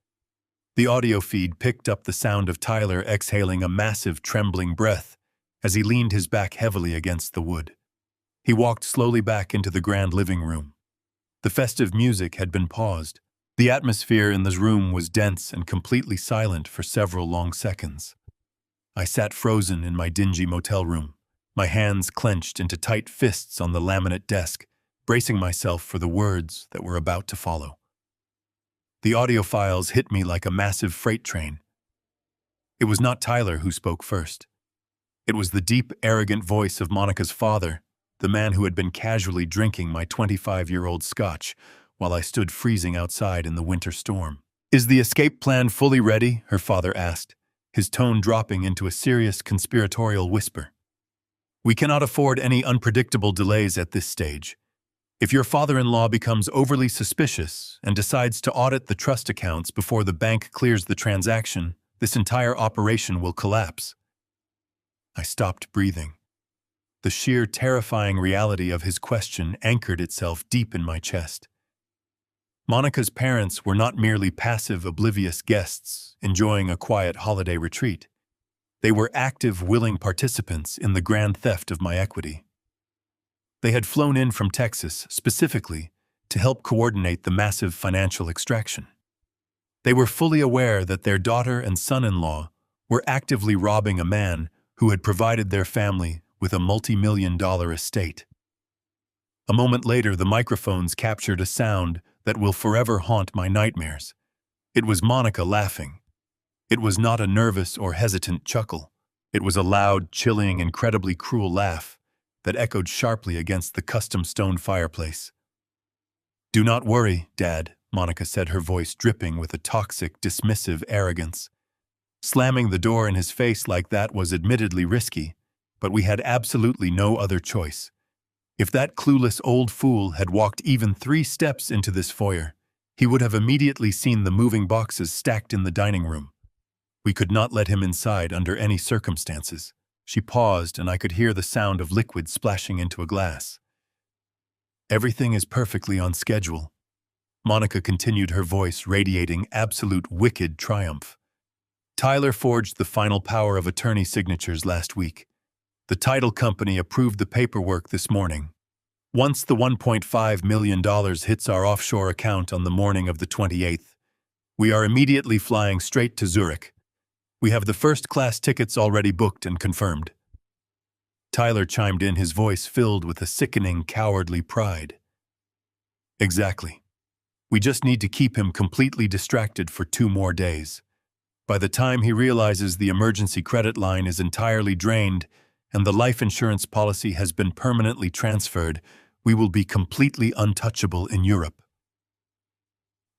The audio feed picked up the sound of Tyler exhaling a massive, trembling breath as he leaned his back heavily against the wood. He walked slowly back into the grand living room. The festive music had been paused. The atmosphere in the room was dense and completely silent for several long seconds. I sat frozen in my dingy motel room, my hands clenched into tight fists on the laminate desk, bracing myself for the words that were about to follow. The audio files hit me like a massive freight train. It was not Tyler who spoke first. It was the deep, arrogant voice of Monica's father, the man who had been casually drinking my 25-year-old scotch while I stood freezing outside in the winter storm. "Is the escape plan fully ready?" her father asked, his tone dropping into a serious conspiratorial whisper. "We cannot afford any unpredictable delays at this stage. If your father-in-law becomes overly suspicious and decides to audit the trust accounts before the bank clears the transaction, this entire operation will collapse." I stopped breathing. The sheer terrifying reality of his question anchored itself deep in my chest. Monica's parents were not merely passive, oblivious guests enjoying a quiet holiday retreat. They were active, willing participants in the grand theft of my equity. They had flown in from Texas specifically to help coordinate the massive financial extraction. They were fully aware that their daughter and son-in-law were actively robbing a man who had provided their family with a multi-million-dollar estate. A moment later, the microphones captured a sound that will forever haunt my nightmares. It was Monica laughing. It was not a nervous or hesitant chuckle. It was a loud, chilling, incredibly cruel laugh that echoed sharply against the custom stone fireplace. "Do not worry, Dad," Monica said, her voice dripping with a toxic, dismissive arrogance. Slamming the door in his face like that was admittedly risky, but we had absolutely no other choice. If that clueless old fool had walked even 3 steps into this foyer, he would have immediately seen the moving boxes stacked in the dining room. We could not let him inside under any circumstances. She paused, and I could hear the sound of liquid splashing into a glass. "Everything is perfectly on schedule," Monica continued, her voice radiating absolute wicked triumph. "Tyler forged the final power of attorney signatures last week. The title company approved the paperwork this morning. Once the $1.5 million hits our offshore account on the morning of the 28th, we are immediately flying straight to Zurich. We have the first-class tickets already booked and confirmed." Tyler chimed in, his voice filled with a sickening, cowardly pride. "Exactly. We just need to keep him completely distracted for 2 more days. By the time he realizes the emergency credit line is entirely drained and the life insurance policy has been permanently transferred, we will be completely untouchable in Europe."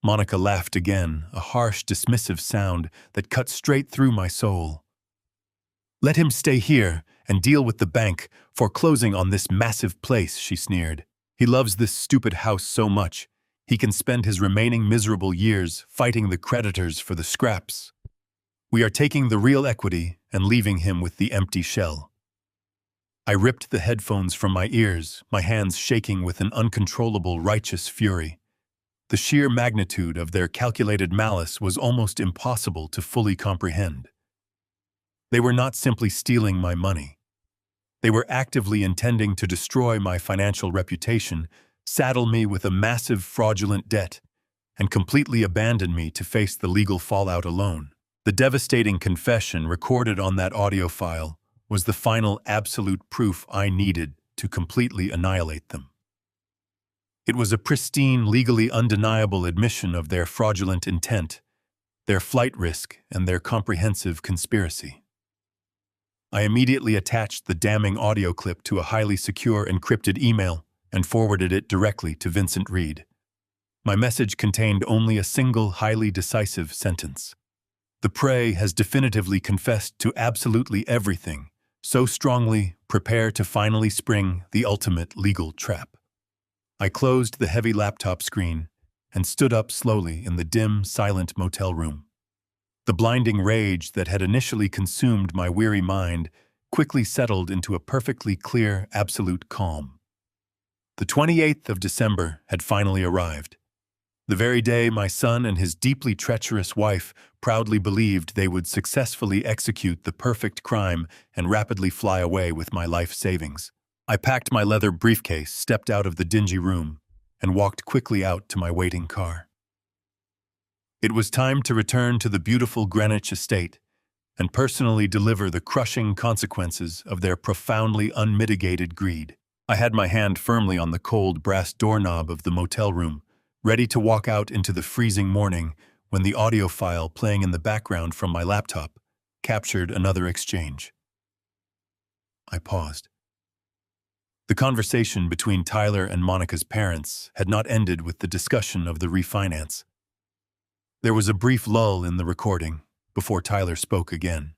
Monica laughed again, a harsh, dismissive sound that cut straight through my soul. "Let him stay here and deal with the bank, foreclosing on this massive place," she sneered. "He loves this stupid house so much, he can spend his remaining miserable years fighting the creditors for the scraps. We are taking the real equity and leaving him with the empty shell." I ripped the headphones from my ears, my hands shaking with an uncontrollable righteous fury. The sheer magnitude of their calculated malice was almost impossible to fully comprehend. They were not simply stealing my money. They were actively intending to destroy my financial reputation, saddle me with a massive fraudulent debt, and completely abandon me to face the legal fallout alone. The devastating confession recorded on that audio file was the final absolute proof I needed to completely annihilate them. It was a pristine, legally undeniable admission of their fraudulent intent, their flight risk, and their comprehensive conspiracy. I immediately attached the damning audio clip to a highly secure encrypted email and forwarded it directly to Vincent Reed. My message contained only a single, highly decisive sentence. "The prey has definitively confessed to absolutely everything. So strongly, prepare to finally spring the ultimate legal trap." I closed the heavy laptop screen and stood up slowly in the dim, silent motel room. The blinding rage that had initially consumed my weary mind quickly settled into a perfectly clear, absolute calm. The 28th of December had finally arrived. The very day my son and his deeply treacherous wife proudly believed they would successfully execute the perfect crime and rapidly fly away with my life savings. I packed my leather briefcase, stepped out of the dingy room, and walked quickly out to my waiting car. It was time to return to the beautiful Greenwich estate and personally deliver the crushing consequences of their profoundly unmitigated greed. I had my hand firmly on the cold brass doorknob of the motel room, ready to walk out into the freezing morning when the audio file playing in the background from my laptop captured another exchange. I paused. The conversation between Tyler and Monica's parents had not ended with the discussion of the refinance. There was a brief lull in the recording before Tyler spoke again.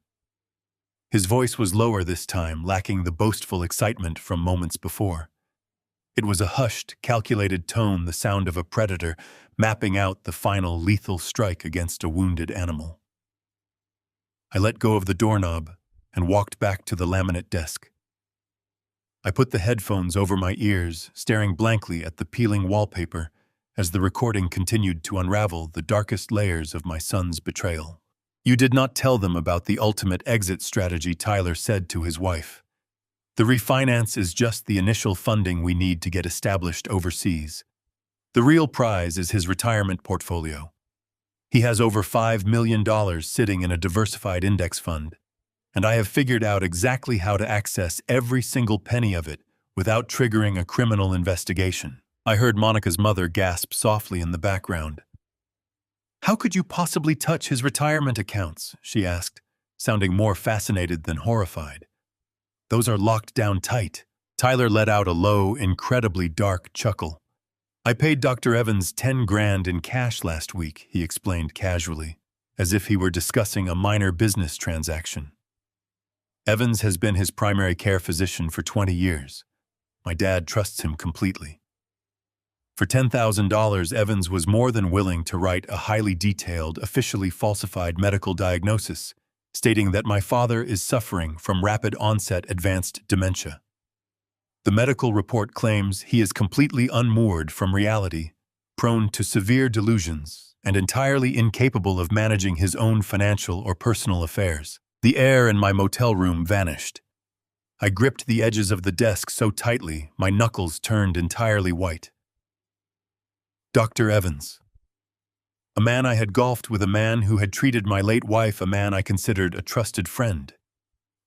His voice was lower this time, lacking the boastful excitement from moments before. It was a hushed, calculated tone, the sound of a predator mapping out the final lethal strike against a wounded animal. I let go of the doorknob and walked back to the laminate desk. I put the headphones over my ears, staring blankly at the peeling wallpaper as the recording continued to unravel the darkest layers of my son's betrayal. "You did not tell them about the ultimate exit strategy," Tyler said to his wife. "The refinance is just the initial funding we need to get established overseas. The real prize is his retirement portfolio. He has over $5 million sitting in a diversified index fund, and I have figured out exactly how to access every single penny of it without triggering a criminal investigation." I heard Monica's mother gasp softly in the background. "How could you possibly touch his retirement accounts?" she asked, sounding more fascinated than horrified. "Those are locked down tight." Tyler let out a low, incredibly dark chuckle. "I paid Dr. Evans $10,000 in cash last week," he explained casually, as if he were discussing a minor business transaction. "Evans has been his primary care physician for 20 years. My dad trusts him completely." For $10,000, Evans was more than willing to write a highly detailed, officially falsified medical diagnosis, stating that my father is suffering from rapid-onset advanced dementia. The medical report claims he is completely unmoored from reality, prone to severe delusions, and entirely incapable of managing his own financial or personal affairs. The air in my motel room vanished. I gripped the edges of the desk so tightly my knuckles turned entirely white. Dr. Evans. A man I had golfed with, a man who had treated my late wife, a man I considered a trusted friend.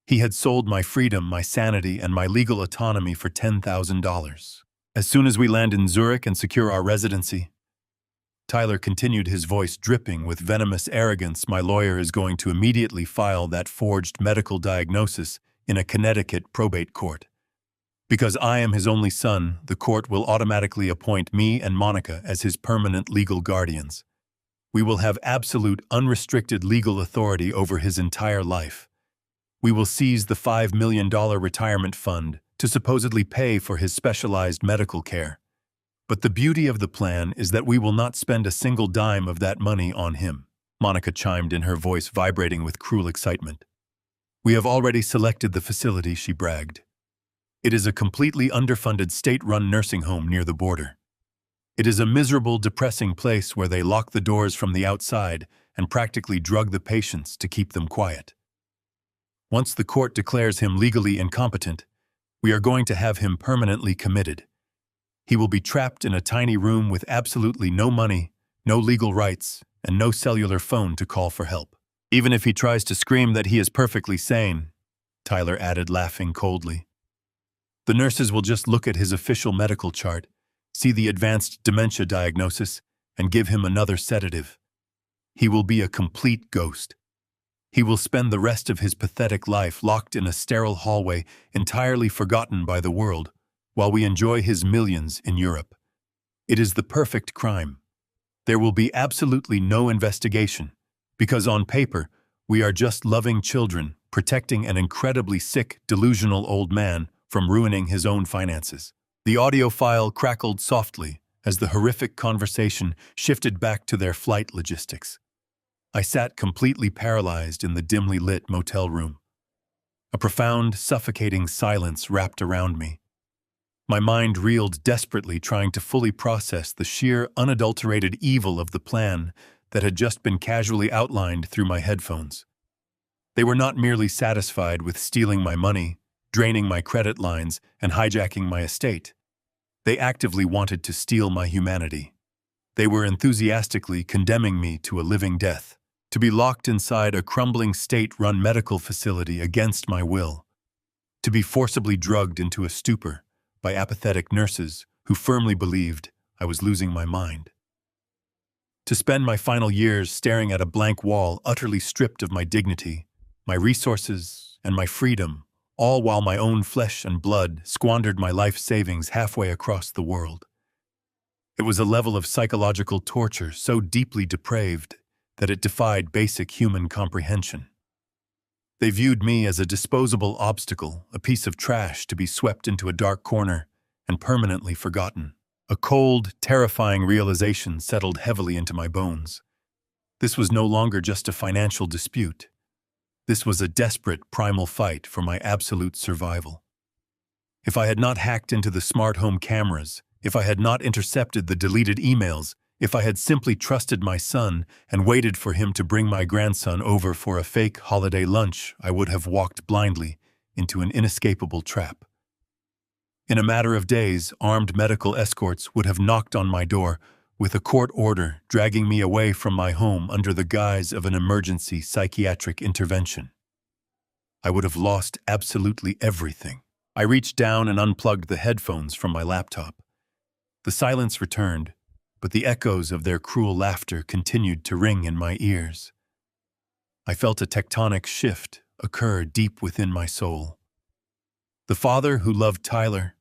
He had sold my freedom, my sanity, and my legal autonomy for $10,000. As soon as we land in Zurich and secure our residency, Tyler continued, his voice dripping with venomous arrogance, my lawyer is going to immediately file that forged medical diagnosis in a Connecticut probate court. Because I am his only son, the court will automatically appoint me and Monica as his permanent legal guardians. We will have absolute, unrestricted legal authority over his entire life. We will seize the $5 million retirement fund to supposedly pay for his specialized medical care. But the beauty of the plan is that we will not spend a single dime of that money on him," Monica chimed in, her voice vibrating with cruel excitement. "We have already selected the facility," she bragged. "It is a completely underfunded state-run nursing home near the border. It is a miserable, depressing place where they lock the doors from the outside and practically drug the patients to keep them quiet. Once the court declares him legally incompetent, we are going to have him permanently committed. He will be trapped in a tiny room with absolutely no money, no legal rights, and no cellular phone to call for help. Even if he tries to scream that he is perfectly sane," Tyler added, laughing coldly. "The nurses will just look at his official medical chart, see the advanced dementia diagnosis, and give him another sedative. He will be a complete ghost. He will spend the rest of his pathetic life locked in a sterile hallway, entirely forgotten by the world, while we enjoy his millions in Europe. It is the perfect crime. There will be absolutely no investigation, because on paper, we are just loving children, protecting an incredibly sick, delusional old man from ruining his own finances." The audio file crackled softly as the horrific conversation shifted back to their flight logistics. I sat completely paralyzed in the dimly lit motel room. A profound, suffocating silence wrapped around me. My mind reeled desperately, trying to fully process the sheer, unadulterated evil of the plan that had just been casually outlined through my headphones. They were not merely satisfied with stealing my money, draining my credit lines, and hijacking my estate. They actively wanted to steal my humanity. They were enthusiastically condemning me to a living death, to be locked inside a crumbling state-run medical facility against my will, to be forcibly drugged into a stupor by apathetic nurses who firmly believed I was losing my mind. To spend my final years staring at a blank wall, utterly stripped of my dignity, my resources, and my freedom, all while my own flesh and blood squandered my life savings halfway across the world. It was a level of psychological torture so deeply depraved that it defied basic human comprehension. They viewed me as a disposable obstacle, a piece of trash to be swept into a dark corner and permanently forgotten. A cold, terrifying realization settled heavily into my bones. This was no longer just a financial dispute. This was a desperate, primal fight for my absolute survival. If I had not hacked into the smart home cameras, if I had not intercepted the deleted emails, if I had simply trusted my son and waited for him to bring my grandson over for a fake holiday lunch, I would have walked blindly into an inescapable trap. In a matter of days, armed medical escorts would have knocked on my door with a court order dragging me away from my home under the guise of an emergency psychiatric intervention. I would have lost absolutely everything. I reached down and unplugged the headphones from my laptop. The silence returned, but the echoes of their cruel laughter continued to ring in my ears. I felt a tectonic shift occur deep within my soul. The father who loved Tyler,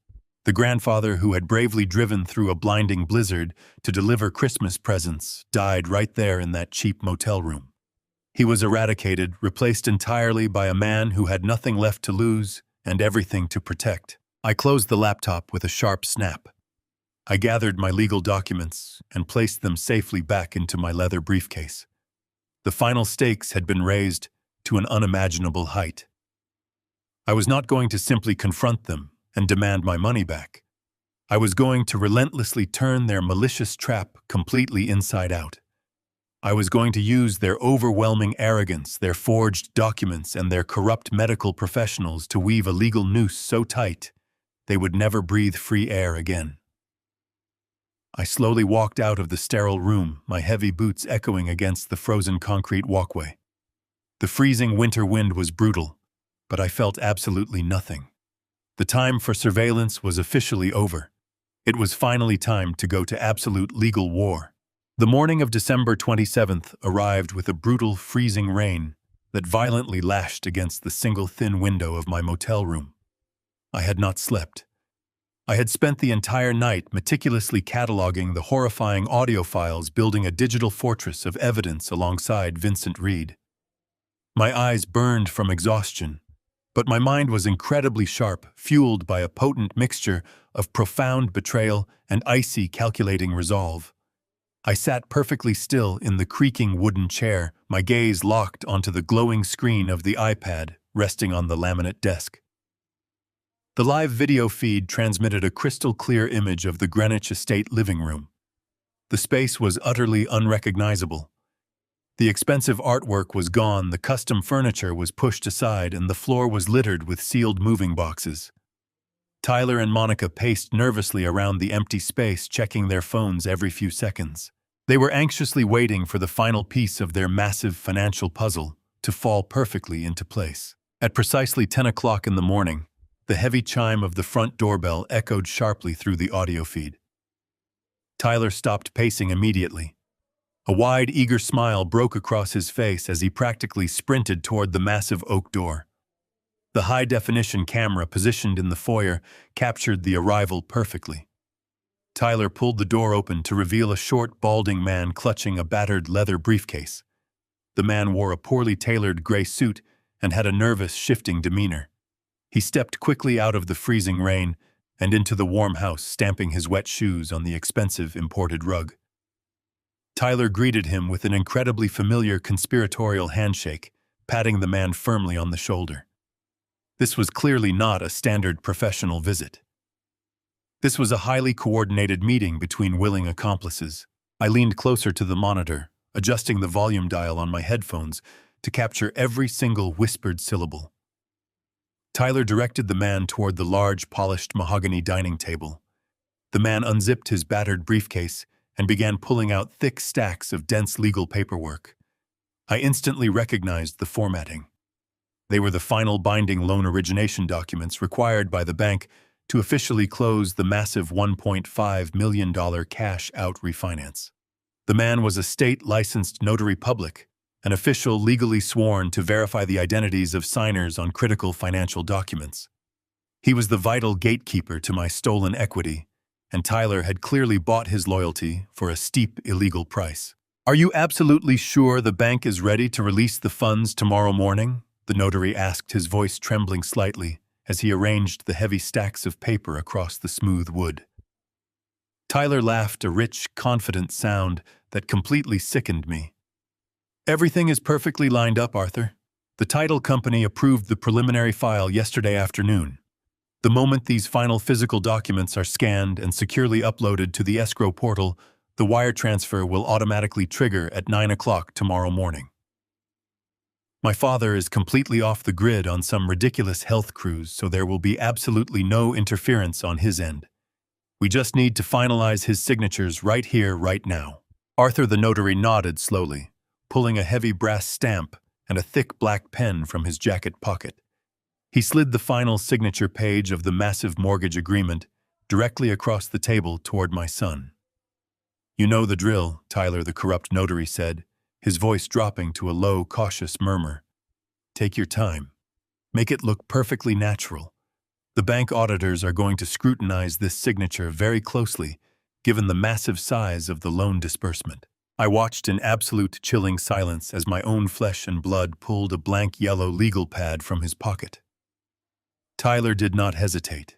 the grandfather who had bravely driven through a blinding blizzard to deliver Christmas presents, died right there in that cheap motel room. He was eradicated, replaced entirely by a man who had nothing left to lose and everything to protect. I closed the laptop with a sharp snap. I gathered my legal documents and placed them safely back into my leather briefcase. The final stakes had been raised to an unimaginable height. I was not going to simply confront them and demand my money back. I was going to relentlessly turn their malicious trap completely inside out. I was going to use their overwhelming arrogance, their forged documents, and their corrupt medical professionals to weave a legal noose so tight they would never breathe free air again. I slowly walked out of the sterile room, my heavy boots echoing against the frozen concrete walkway. The freezing winter wind was brutal, but I felt absolutely nothing. The time for surveillance was officially over. It was finally time to go to absolute legal war. The morning of December 27th arrived with a brutal, freezing rain that violently lashed against the single thin window of my motel room. I had not slept. I had spent the entire night meticulously cataloging the horrifying audio files, building a digital fortress of evidence alongside Vincent Reed. My eyes burned from exhaustion, but my mind was incredibly sharp, fueled by a potent mixture of profound betrayal and icy, calculating resolve. I sat perfectly still in the creaking wooden chair, my gaze locked onto the glowing screen of the iPad resting on the laminate desk. The live video feed transmitted a crystal-clear image of the Greenwich Estate living room. The space was utterly unrecognizable. The expensive artwork was gone, the custom furniture was pushed aside, and the floor was littered with sealed moving boxes. Tyler and Monica paced nervously around the empty space, checking their phones every few seconds. They were anxiously waiting for the final piece of their massive financial puzzle to fall perfectly into place. At precisely 10 o'clock in the morning, the heavy chime of the front doorbell echoed sharply through the audio feed. Tyler stopped pacing immediately. A wide, eager smile broke across his face as he practically sprinted toward the massive oak door. The high-definition camera positioned in the foyer captured the arrival perfectly. Tyler pulled the door open to reveal a short, balding man clutching a battered leather briefcase. The man wore a poorly tailored gray suit and had a nervous, shifting demeanor. He stepped quickly out of the freezing rain and into the warm house, stamping his wet shoes on the expensive imported rug. Tyler greeted him with an incredibly familiar conspiratorial handshake, patting the man firmly on the shoulder. This was clearly not a standard professional visit. This was a highly coordinated meeting between willing accomplices. I leaned closer to the monitor, adjusting the volume dial on my headphones to capture every single whispered syllable. Tyler directed the man toward the large, polished mahogany dining table. The man unzipped his battered briefcase and began pulling out thick stacks of dense legal paperwork. I instantly recognized the formatting. They were the final binding loan origination documents required by the bank to officially close the massive $1.5 million cash-out refinance. The man was a state-licensed notary public, an official legally sworn to verify the identities of signers on critical financial documents. He was the vital gatekeeper to my stolen equity, and Tyler had clearly bought his loyalty for a steep illegal price. "Are you absolutely sure the bank is ready to release the funds tomorrow morning?" the notary asked, his voice trembling slightly as he arranged the heavy stacks of paper across the smooth wood. Tyler laughed, a rich, confident sound that completely sickened me. "Everything is perfectly lined up, Arthur. The title company approved the preliminary file yesterday afternoon. The moment these final physical documents are scanned and securely uploaded to the escrow portal, the wire transfer will automatically trigger at 9 o'clock tomorrow morning. My father is completely off the grid on some ridiculous health cruise, so there will be absolutely no interference on his end. We just need to finalize his signatures right here, right now." Arthur the notary nodded slowly, pulling a heavy brass stamp and a thick black pen from his jacket pocket. He slid the final signature page of the massive mortgage agreement directly across the table toward my son. "You know the drill," Tyler the corrupt notary said, his voice dropping to a low, cautious murmur. "Take your time. Make it look perfectly natural. The bank auditors are going to scrutinize this signature very closely, given the massive size of the loan disbursement." I watched in absolute chilling silence as my own flesh and blood pulled a blank yellow legal pad from his pocket. Tyler did not hesitate.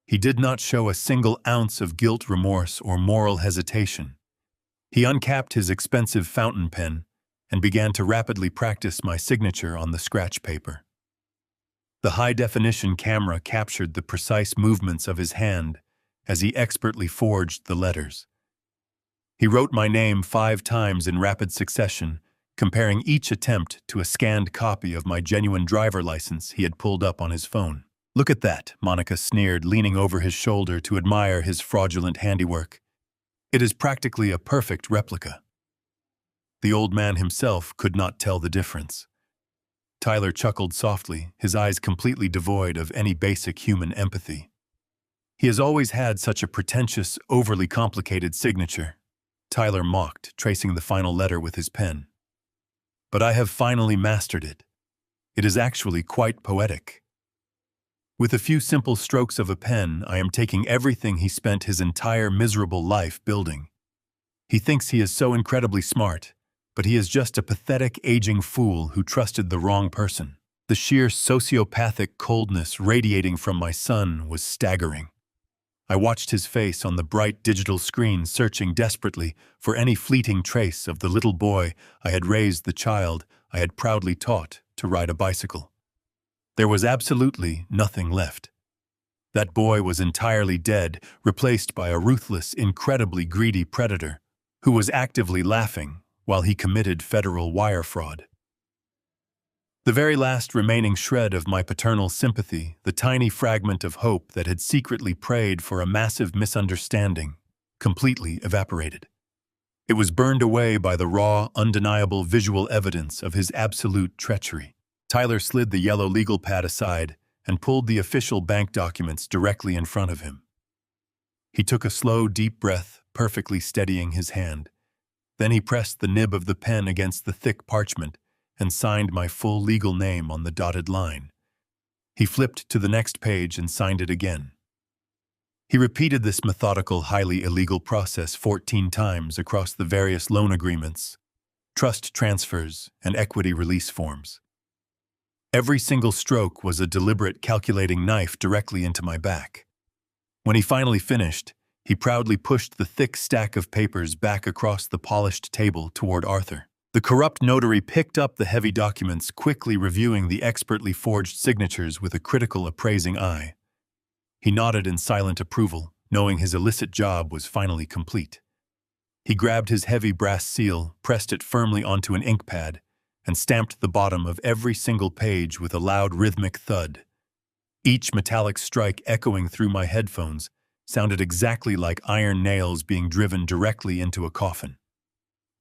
He did not show a single ounce of guilt, remorse, or moral hesitation. He uncapped his expensive fountain pen and began to rapidly practice my signature on the scratch paper. The high-definition camera captured the precise movements of his hand as he expertly forged the letters. He wrote my name 5 times in rapid succession, comparing each attempt to a scanned copy of my genuine driver license he had pulled up on his phone. "Look at that," Monica sneered, leaning over his shoulder to admire his fraudulent handiwork. "It is practically a perfect replica." The old man himself could not tell the difference. Tyler chuckled softly, his eyes completely devoid of any basic human empathy. "He has always had such a pretentious, overly complicated signature," Tyler mocked, tracing the final letter with his pen. "But I have finally mastered it. It is actually quite poetic. With a few simple strokes of a pen, I am taking everything he spent his entire miserable life building. He thinks he is so incredibly smart, but he is just a pathetic, aging fool who trusted the wrong person." The sheer sociopathic coldness radiating from my son was staggering. I watched his face on the bright digital screen, searching desperately for any fleeting trace of the little boy I had raised, the child I had proudly taught to ride a bicycle. There was absolutely nothing left. That boy was entirely dead, replaced by a ruthless, incredibly greedy predator who was actively laughing while he committed federal wire fraud. The very last remaining shred of my paternal sympathy, the tiny fragment of hope that had secretly prayed for a massive misunderstanding, completely evaporated. It was burned away by the raw, undeniable visual evidence of his absolute treachery. Tyler slid the yellow legal pad aside and pulled the official bank documents directly in front of him. He took a slow, deep breath, perfectly steadying his hand. Then he pressed the nib of the pen against the thick parchment and signed my full legal name on the dotted line. He flipped to the next page and signed it again. He repeated this methodical, highly illegal process 14 times across the various loan agreements, trust transfers, and equity release forms. Every single stroke was a deliberate, calculating knife directly into my back. When he finally finished, He proudly pushed the thick stack of papers back across the polished table toward Arthur. The corrupt notary picked up the heavy documents, quickly reviewing the expertly forged signatures with a critical, appraising eye. He nodded in silent approval, knowing his illicit job was finally complete. He grabbed his heavy brass seal, pressed it firmly onto an ink pad, and stamped the bottom of every single page with a loud rhythmic thud. Each metallic strike echoing through my headphones sounded exactly like iron nails being driven directly into a coffin.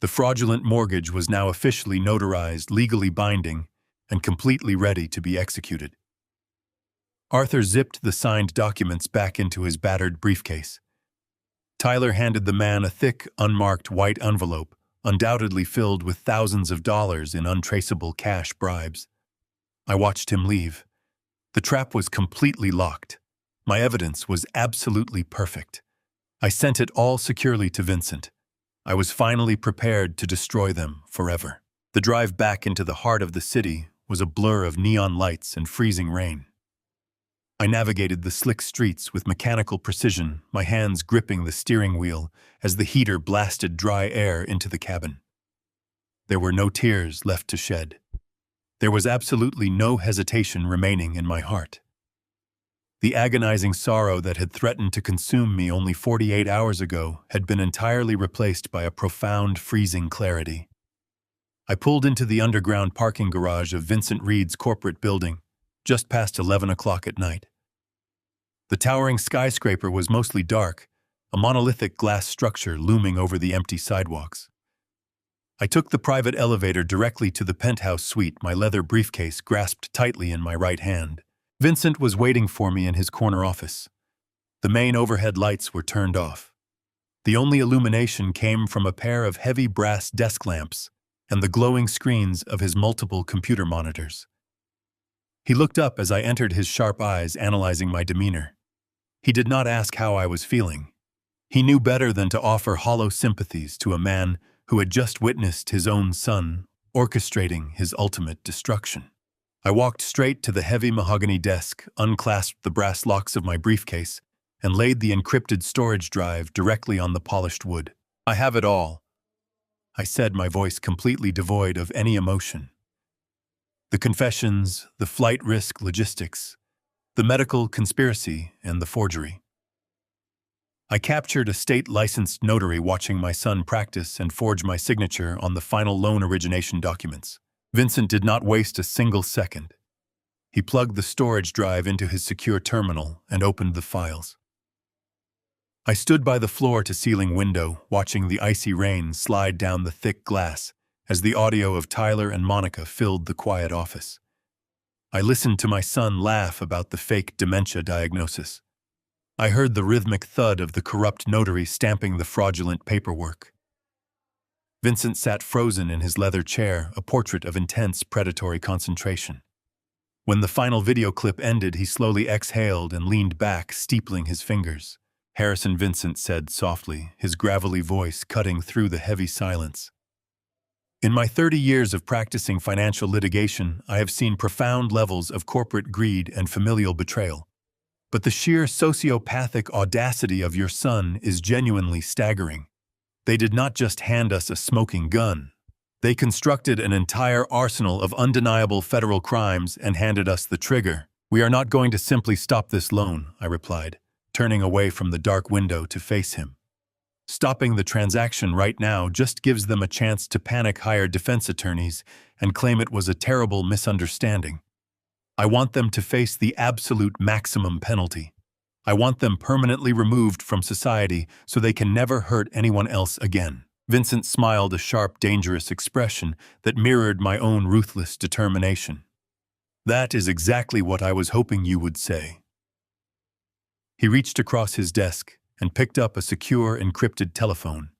The fraudulent mortgage was now officially notarized, legally binding, and completely ready to be executed. Arthur zipped the signed documents back into his battered briefcase. Tyler handed the man a thick, unmarked white envelope, undoubtedly filled with thousands of dollars in untraceable cash bribes. I watched him leave. The trap was completely locked. My evidence was absolutely perfect. I sent it all securely to Vincent. I was finally prepared to destroy them forever. The drive back into the heart of the city was a blur of neon lights and freezing rain. I navigated the slick streets with mechanical precision, my hands gripping the steering wheel as the heater blasted dry air into the cabin. There were no tears left to shed. There was absolutely no hesitation remaining in my heart. The agonizing sorrow that had threatened to consume me only 48 hours ago had been entirely replaced by a profound, freezing clarity. I pulled into the underground parking garage of Vincent Reed's corporate building, just past 11 o'clock at night. The towering skyscraper was mostly dark, a monolithic glass structure looming over the empty sidewalks. I took the private elevator directly to the penthouse suite, my leather briefcase grasped tightly in my right hand. Vincent was waiting for me in his corner office. The main overhead lights were turned off. The only illumination came from a pair of heavy brass desk lamps and the glowing screens of his multiple computer monitors. He looked up as I entered, his sharp eyes analyzing my demeanor. He did not ask how I was feeling. He knew better than to offer hollow sympathies to a man who had just witnessed his own son orchestrating his ultimate destruction. I walked straight to the heavy mahogany desk, unclasped the brass locks of my briefcase, and laid the encrypted storage drive directly on the polished wood. "I have it all," I said, my voice completely devoid of any emotion. The confessions, the flight risk logistics, the medical conspiracy, and the forgery. I captured a state-licensed notary watching my son practice and forge my signature on the final loan origination documents. Vincent did not waste a single second. He plugged the storage drive into his secure terminal and opened the files. I stood by the floor-to-ceiling window, watching the icy rain slide down the thick glass as the audio of Tyler and Monica filled the quiet office. I listened to my son laugh about the fake dementia diagnosis. I heard the rhythmic thud of the corrupt notary stamping the fraudulent paperwork. Vincent sat frozen in his leather chair, a portrait of intense predatory concentration. When the final video clip ended, he slowly exhaled and leaned back, steepling his fingers. "Harrison," Vincent said softly, his gravelly voice cutting through the heavy silence. "In my 30 years of practicing financial litigation, I have seen profound levels of corporate greed and familial betrayal. But the sheer sociopathic audacity of your son is genuinely staggering. They did not just hand us a smoking gun. They constructed an entire arsenal of undeniable federal crimes and handed us the trigger. We are not going to simply stop this loan," I replied, turning away from the dark window to face him. "Stopping the transaction right now just gives them a chance to panic, hire defense attorneys, and claim it was a terrible misunderstanding. I want them to face the absolute maximum penalty. I want them permanently removed from society so they can never hurt anyone else again." Vincent smiled, a sharp, dangerous expression that mirrored my own ruthless determination. "That is exactly what I was hoping you would say." He reached across his desk and picked up a secure, encrypted telephone.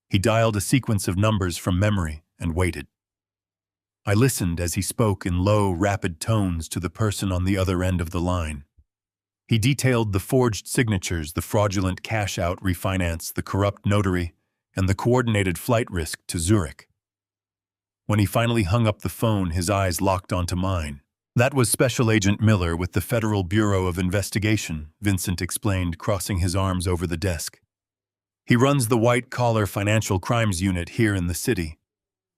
He dialed a sequence of numbers from memory and waited. I listened as he spoke in low, rapid tones to the person on the other end of the line. He detailed the forged signatures, the fraudulent cash-out refinance, the corrupt notary, and the coordinated flight risk to Zurich. When he finally hung up the phone, his eyes locked onto mine. That was Special Agent Miller with the Federal Bureau of Investigation, Vincent explained, crossing his arms over the desk. He runs the white-collar financial crimes unit here in the city.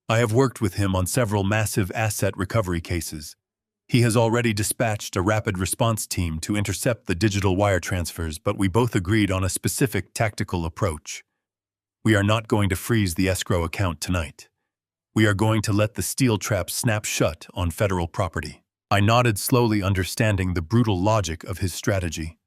I have worked with him on several massive asset recovery cases. He has already dispatched a rapid response team to intercept the digital wire transfers, but we both agreed on a specific tactical approach. We are not going to freeze the escrow account tonight. We are going to let the steel trap snap shut on federal property. I nodded slowly, understanding the brutal logic of his strategy.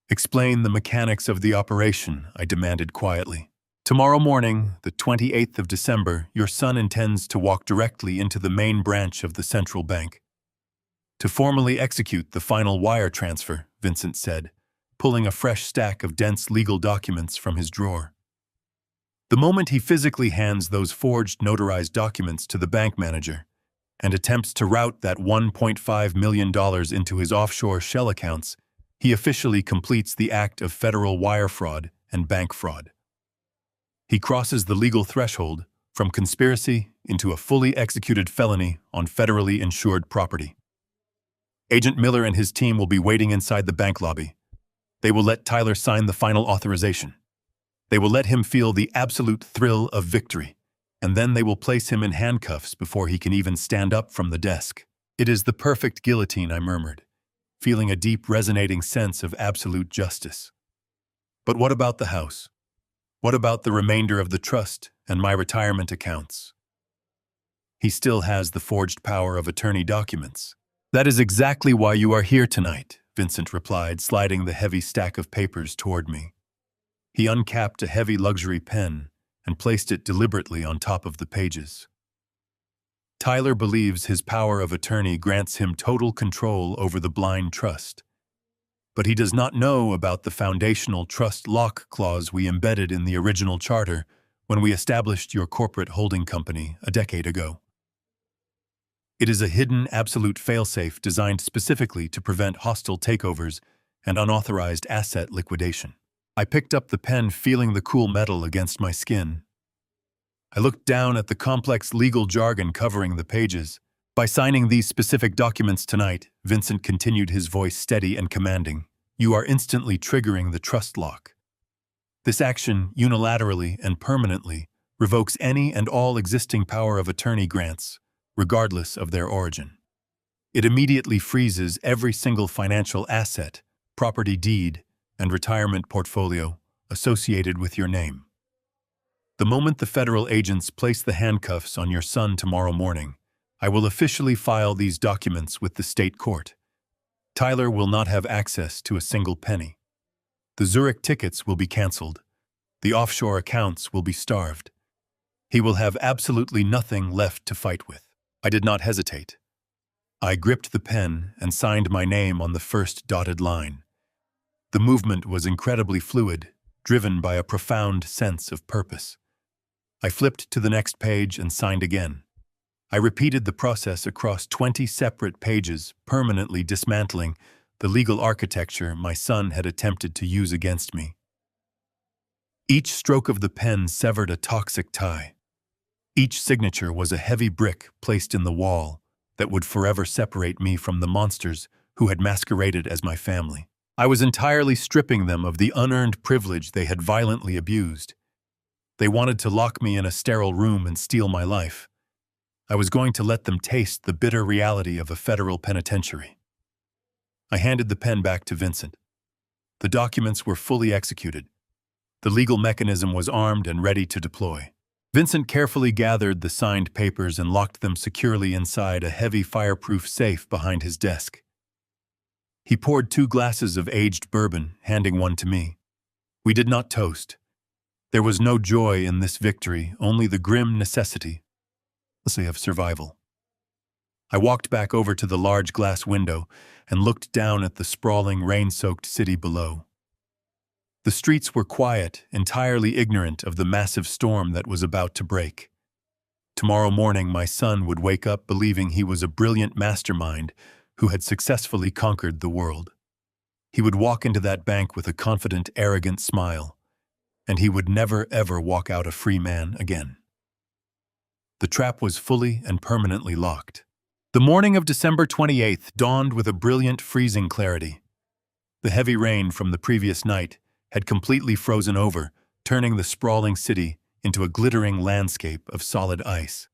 Explain the mechanics of the operation, I demanded quietly. Tomorrow morning, the 28th of December, your son intends to walk directly into the main branch of the central bank to formally execute the final wire transfer, Vincent said, pulling a fresh stack of dense legal documents from his drawer. The moment he physically hands those forged, notarized documents to the bank manager and attempts to route that $1.5 million into his offshore shell accounts, he officially completes the act of federal wire fraud and bank fraud. He crosses the legal threshold from conspiracy into a fully executed felony on federally insured property. Agent Miller and his team will be waiting inside the bank lobby. They will let Tyler sign the final authorization. They will let him feel the absolute thrill of victory, and then they will place him in handcuffs before he can even stand up from the desk. It is the perfect guillotine, I murmured, feeling a deep, resonating sense of absolute justice. But what about the house? What about the remainder of the trust and my retirement accounts? He still has the forged power of attorney documents. That is exactly why you are here tonight, Vincent replied, sliding the heavy stack of papers toward me. He uncapped a heavy luxury pen and placed it deliberately on top of the pages. Tyler believes his power of attorney grants him total control over the blind trust. But he does not know about the foundational trust lock clause we embedded in the original charter when we established your corporate holding company a decade ago. It is a hidden absolute failsafe designed specifically to prevent hostile takeovers and unauthorized asset liquidation. I picked up the pen, feeling the cool metal against my skin. I looked down at the complex legal jargon covering the pages. By signing these specific documents tonight, Vincent continued, his voice steady and commanding, you are instantly triggering the trust lock. This action, unilaterally and permanently, revokes any and all existing power of attorney grants, regardless of their origin. It immediately freezes every single financial asset, property deed, and retirement portfolio associated with your name. The moment the federal agents place the handcuffs on your son tomorrow morning, I will officially file these documents with the state court. Tyler will not have access to a single penny. The Zurich tickets will be canceled. The offshore accounts will be starved. He will have absolutely nothing left to fight with. I did not hesitate. I gripped the pen and signed my name on the first dotted line. The movement was incredibly fluid, driven by a profound sense of purpose. I flipped to the next page and signed again. I repeated the process across 20 separate pages, permanently dismantling the legal architecture my son had attempted to use against me. Each stroke of the pen severed a toxic tie. Each signature was a heavy brick placed in the wall that would forever separate me from the monsters who had masqueraded as my family. I was entirely stripping them of the unearned privilege they had violently abused. They wanted to lock me in a sterile room and steal my life. I was going to let them taste the bitter reality of a federal penitentiary. I handed the pen back to Vincent. The documents were fully executed. The legal mechanism was armed and ready to deploy. Vincent carefully gathered the signed papers and locked them securely inside a heavy fireproof safe behind his desk. He poured 2 glasses of aged bourbon, handing one to me. We did not toast. There was no joy in this victory, only the grim necessity of survival. I walked back over to the large glass window and looked down at the sprawling, rain-soaked city below. The streets were quiet, entirely ignorant of the massive storm that was about to break. Tomorrow morning, my son would wake up believing he was a brilliant mastermind who had successfully conquered the world. He would walk into that bank with a confident, arrogant smile, and he would never, ever walk out a free man again. The trap was fully and permanently locked. The morning of December 28th dawned with a brilliant, freezing clarity. The heavy rain from the previous night had completely frozen over, turning the sprawling city into a glittering landscape of solid ice.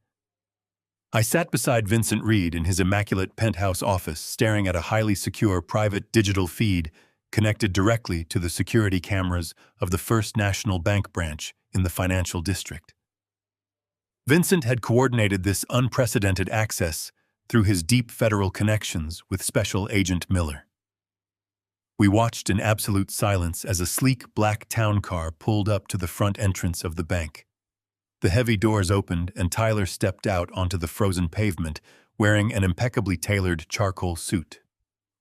I sat beside Vincent Reed in his immaculate penthouse office, staring at a highly secure private digital feed connected directly to the security cameras of the First National Bank branch in the financial district. Vincent had coordinated this unprecedented access through his deep federal connections with Special Agent Miller. We watched in absolute silence as a sleek black town car pulled up to the front entrance of the bank. The heavy doors opened and Tyler stepped out onto the frozen pavement, wearing an impeccably tailored charcoal suit.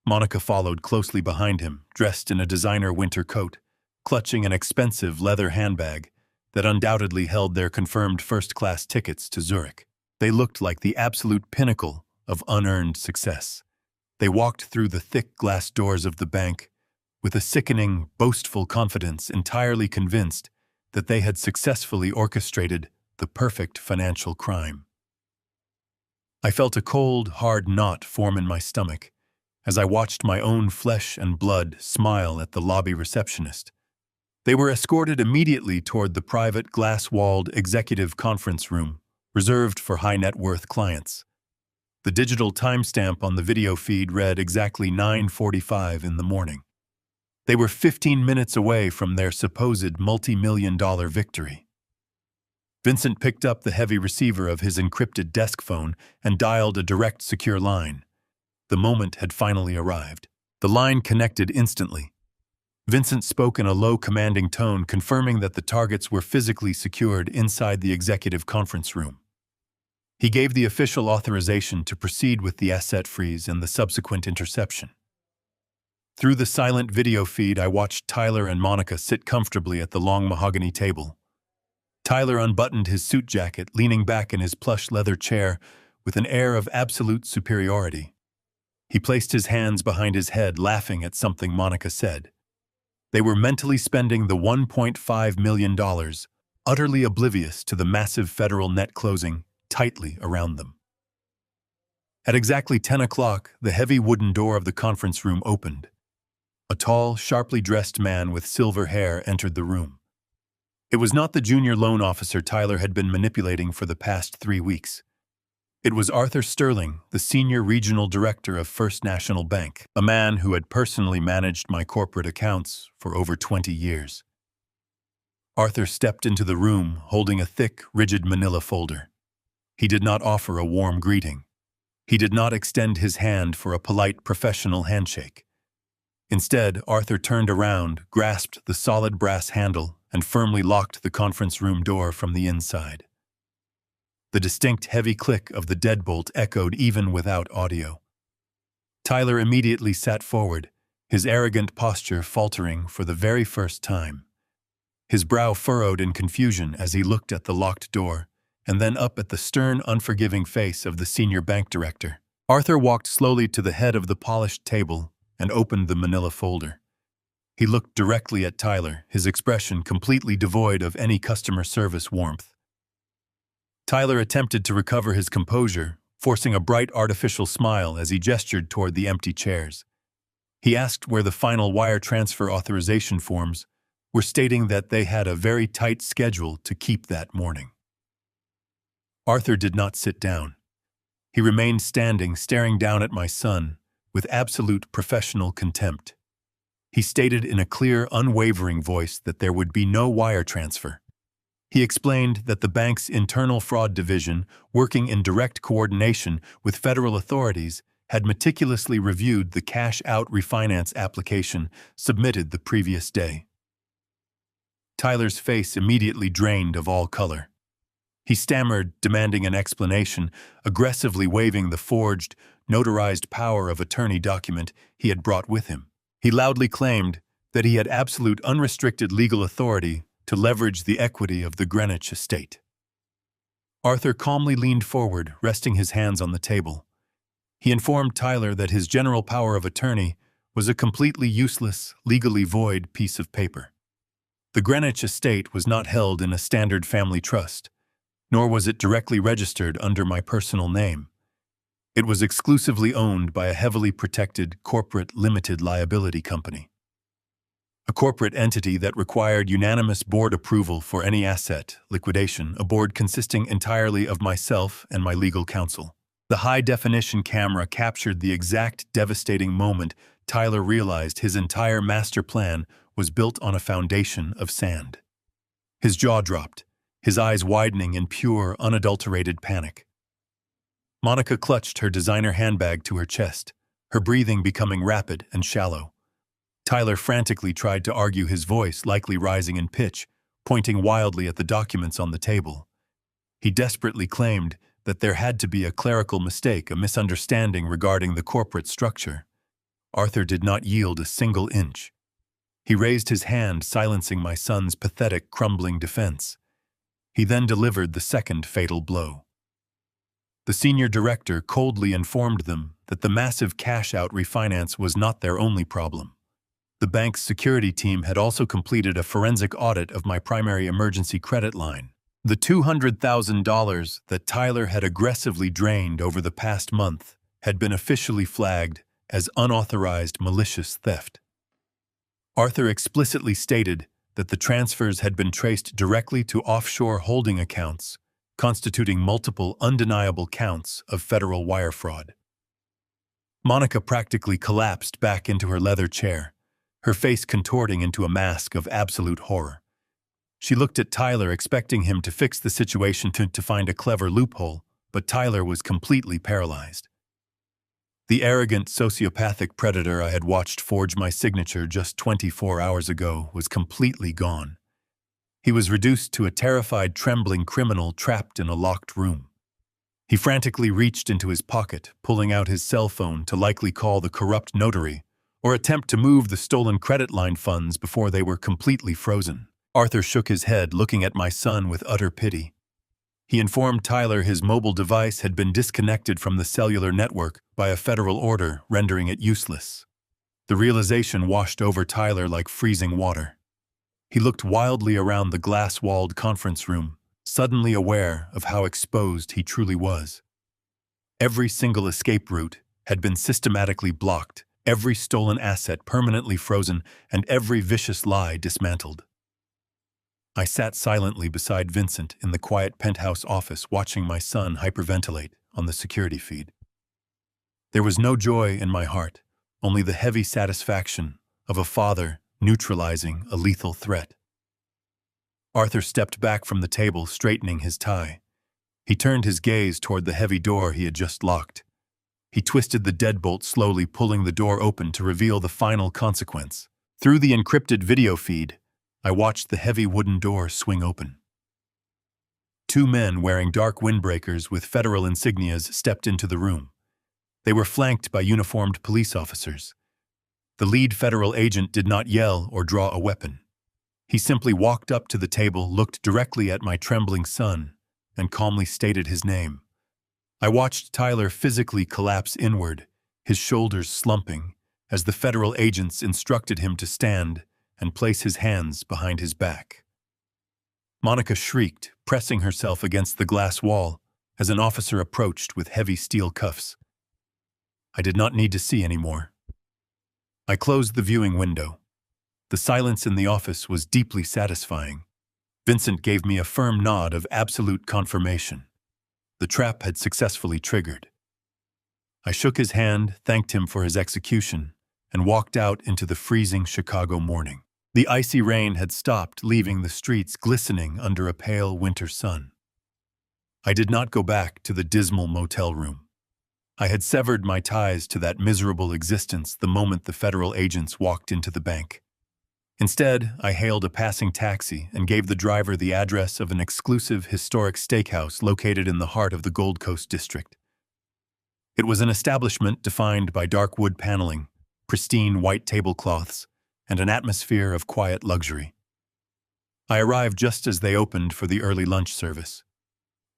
Monica followed closely behind him, dressed in a designer winter coat, clutching an expensive leather handbag that undoubtedly held their confirmed first-class tickets to Zurich. They looked like the absolute pinnacle of unearned success. They walked through the thick glass doors of the bank with a sickening, boastful confidence, entirely convinced that they had successfully orchestrated the perfect financial crime. I felt a cold, hard knot form in my stomach as I watched my own flesh and blood smile at the lobby receptionist. They were escorted immediately toward the private, glass-walled executive conference room, reserved for high-net-worth clients. The digital timestamp on the video feed read exactly 9:45 in the morning. They were 15 minutes away from their supposed multi-million-dollar victory. Vincent picked up the heavy receiver of his encrypted desk phone and dialed a direct, secure line. The moment had finally arrived. The line connected instantly. Vincent spoke in a low, commanding tone, confirming that the targets were physically secured inside the executive conference room. He gave the official authorization to proceed with the asset freeze and the subsequent interception. Through the silent video feed, I watched Tyler and Monica sit comfortably at the long mahogany table. Tyler unbuttoned his suit jacket, leaning back in his plush leather chair with an air of absolute superiority. He placed his hands behind his head, laughing at something Monica said. They were mentally spending the $1.5 million, utterly oblivious to the massive federal net closing tightly around them. At exactly 10 o'clock, the heavy wooden door of the conference room opened. A tall, sharply dressed man with silver hair entered the room. It was not the junior loan officer Tyler had been manipulating for the past 3 weeks. It was Arthur Sterling, the senior regional director of First National Bank, a man who had personally managed my corporate accounts for over 20 years. Arthur stepped into the room holding a thick, rigid manila folder. He did not offer a warm greeting. He did not extend his hand for a polite, professional handshake. Instead, Arthur turned around, grasped the solid brass handle, and firmly locked the conference room door from the inside. The distinct, heavy click of the deadbolt echoed even without audio. Tyler immediately sat forward, his arrogant posture faltering for the very first time. His brow furrowed in confusion as he looked at the locked door, and then up at the stern, unforgiving face of the senior bank director. Arthur walked slowly to the head of the polished table and opened the manila folder. He looked directly at Tyler, his expression completely devoid of any customer service warmth. Tyler attempted to recover his composure, forcing a bright artificial smile as he gestured toward the empty chairs. He asked where the final wire transfer authorization forms were, stating that they had a very tight schedule to keep that morning. Arthur did not sit down. He remained standing, staring down at my son with absolute professional contempt. He stated in a clear, unwavering voice that there would be no wire transfer. He explained that the bank's internal fraud division, working in direct coordination with federal authorities, had meticulously reviewed the cash-out refinance application submitted the previous day. Tyler's face immediately drained of all color. He stammered, demanding an explanation, aggressively waving the forged, notarized power of attorney document he had brought with him. He loudly claimed that he had absolute unrestricted legal authority to leverage the equity of the Greenwich estate. Arthur calmly leaned forward, resting his hands on the table. He informed Tyler that his general power of attorney was a completely useless, legally void piece of paper. The Greenwich estate was not held in a standard family trust, nor was it directly registered under my personal name. It was exclusively owned by a heavily protected corporate limited liability company, a corporate entity that required unanimous board approval for any asset liquidation, a board consisting entirely of myself and my legal counsel. The high-definition camera captured the exact devastating moment Tyler realized his entire master plan was built on a foundation of sand. His jaw dropped, his eyes widening in pure, unadulterated panic. Monica clutched her designer handbag to her chest, her breathing becoming rapid and shallow. Tyler frantically tried to argue, his voice likely rising in pitch, pointing wildly at the documents on the table. He desperately claimed that there had to be a clerical mistake, a misunderstanding regarding the corporate structure. Arthur did not yield a single inch. He raised his hand, silencing my son's pathetic, crumbling defense. He then delivered the second fatal blow. The senior director coldly informed them that the massive cash-out refinance was not their only problem. The bank's security team had also completed a forensic audit of my primary emergency credit line. The $200,000 that Tyler had aggressively drained over the past month had been officially flagged as unauthorized malicious theft. Arthur explicitly stated that the transfers had been traced directly to offshore holding accounts, constituting multiple undeniable counts of federal wire fraud. Monica practically collapsed back into her leather chair, her face contorting into a mask of absolute horror. She looked at Tyler, expecting him to fix the situation to find a clever loophole, but Tyler was completely paralyzed. The arrogant, sociopathic predator I had watched forge my signature just 24 hours ago was completely gone. He was reduced to a terrified, trembling criminal trapped in a locked room. He frantically reached into his pocket, pulling out his cell phone to likely call the corrupt notary or attempt to move the stolen credit line funds before they were completely frozen. Arthur shook his head, looking at my son with utter pity. He informed Tyler his mobile device had been disconnected from the cellular network by a federal order, rendering it useless. The realization washed over Tyler like freezing water. He looked wildly around the glass-walled conference room, suddenly aware of how exposed he truly was. Every single escape route had been systematically blocked, every stolen asset permanently frozen, and every vicious lie dismantled. I sat silently beside Vincent in the quiet penthouse office, watching my son hyperventilate on the security feed. There was no joy in my heart, only the heavy satisfaction of a father neutralizing a lethal threat. Arthur stepped back from the table, straightening his tie. He turned his gaze toward the heavy door he had just locked. He twisted the deadbolt slowly, pulling the door open to reveal the final consequence. Through the encrypted video feed, I watched the heavy wooden door swing open. Two men wearing dark windbreakers with federal insignias stepped into the room. They were flanked by uniformed police officers. The lead federal agent did not yell or draw a weapon. He simply walked up to the table, looked directly at my trembling son, and calmly stated his name. I watched Tyler physically collapse inward, his shoulders slumping, as the federal agents instructed him to stand and place his hands behind his back. Monica shrieked, pressing herself against the glass wall as an officer approached with heavy steel cuffs. I did not need to see anymore. I closed the viewing window. The silence in the office was deeply satisfying. Vincent gave me a firm nod of absolute confirmation. The trap had successfully triggered. I shook his hand, thanked him for his execution, and walked out into the freezing Chicago morning. The icy rain had stopped, leaving the streets glistening under a pale winter sun. I did not go back to the dismal motel room. I had severed my ties to that miserable existence the moment the federal agents walked into the bank. Instead, I hailed a passing taxi and gave the driver the address of an exclusive historic steakhouse located in the heart of the Gold Coast district. It was an establishment defined by dark wood paneling, pristine white tablecloths, and an atmosphere of quiet luxury. I arrived just as they opened for the early lunch service.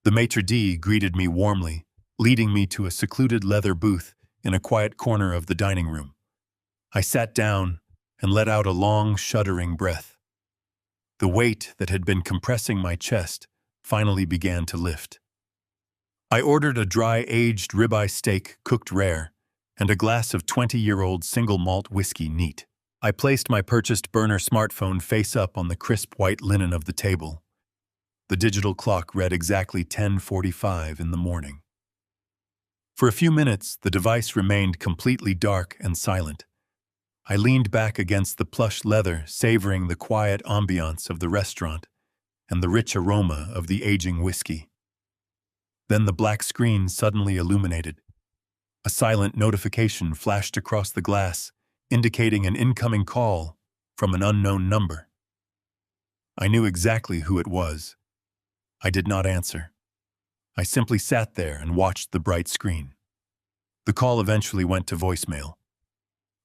The maitre d' greeted me warmly, leading me to a secluded leather booth in a quiet corner of the dining room. I sat down and let out a long, shuddering breath. The weight that had been compressing my chest finally began to lift. I ordered a dry aged ribeye steak cooked rare and a glass of 20-year-old single malt whiskey neat. I placed my purchased burner smartphone face up on the crisp white linen of the table. The digital clock read exactly 10:45 in the morning. For a few minutes, the device remained completely dark and silent. I leaned back against the plush leather, savoring the quiet ambiance of the restaurant and the rich aroma of the aging whiskey. Then the black screen suddenly illuminated. A silent notification flashed across the glass, indicating an incoming call from an unknown number. I knew exactly who it was. I did not answer. I simply sat there and watched the bright screen. The call eventually went to voicemail.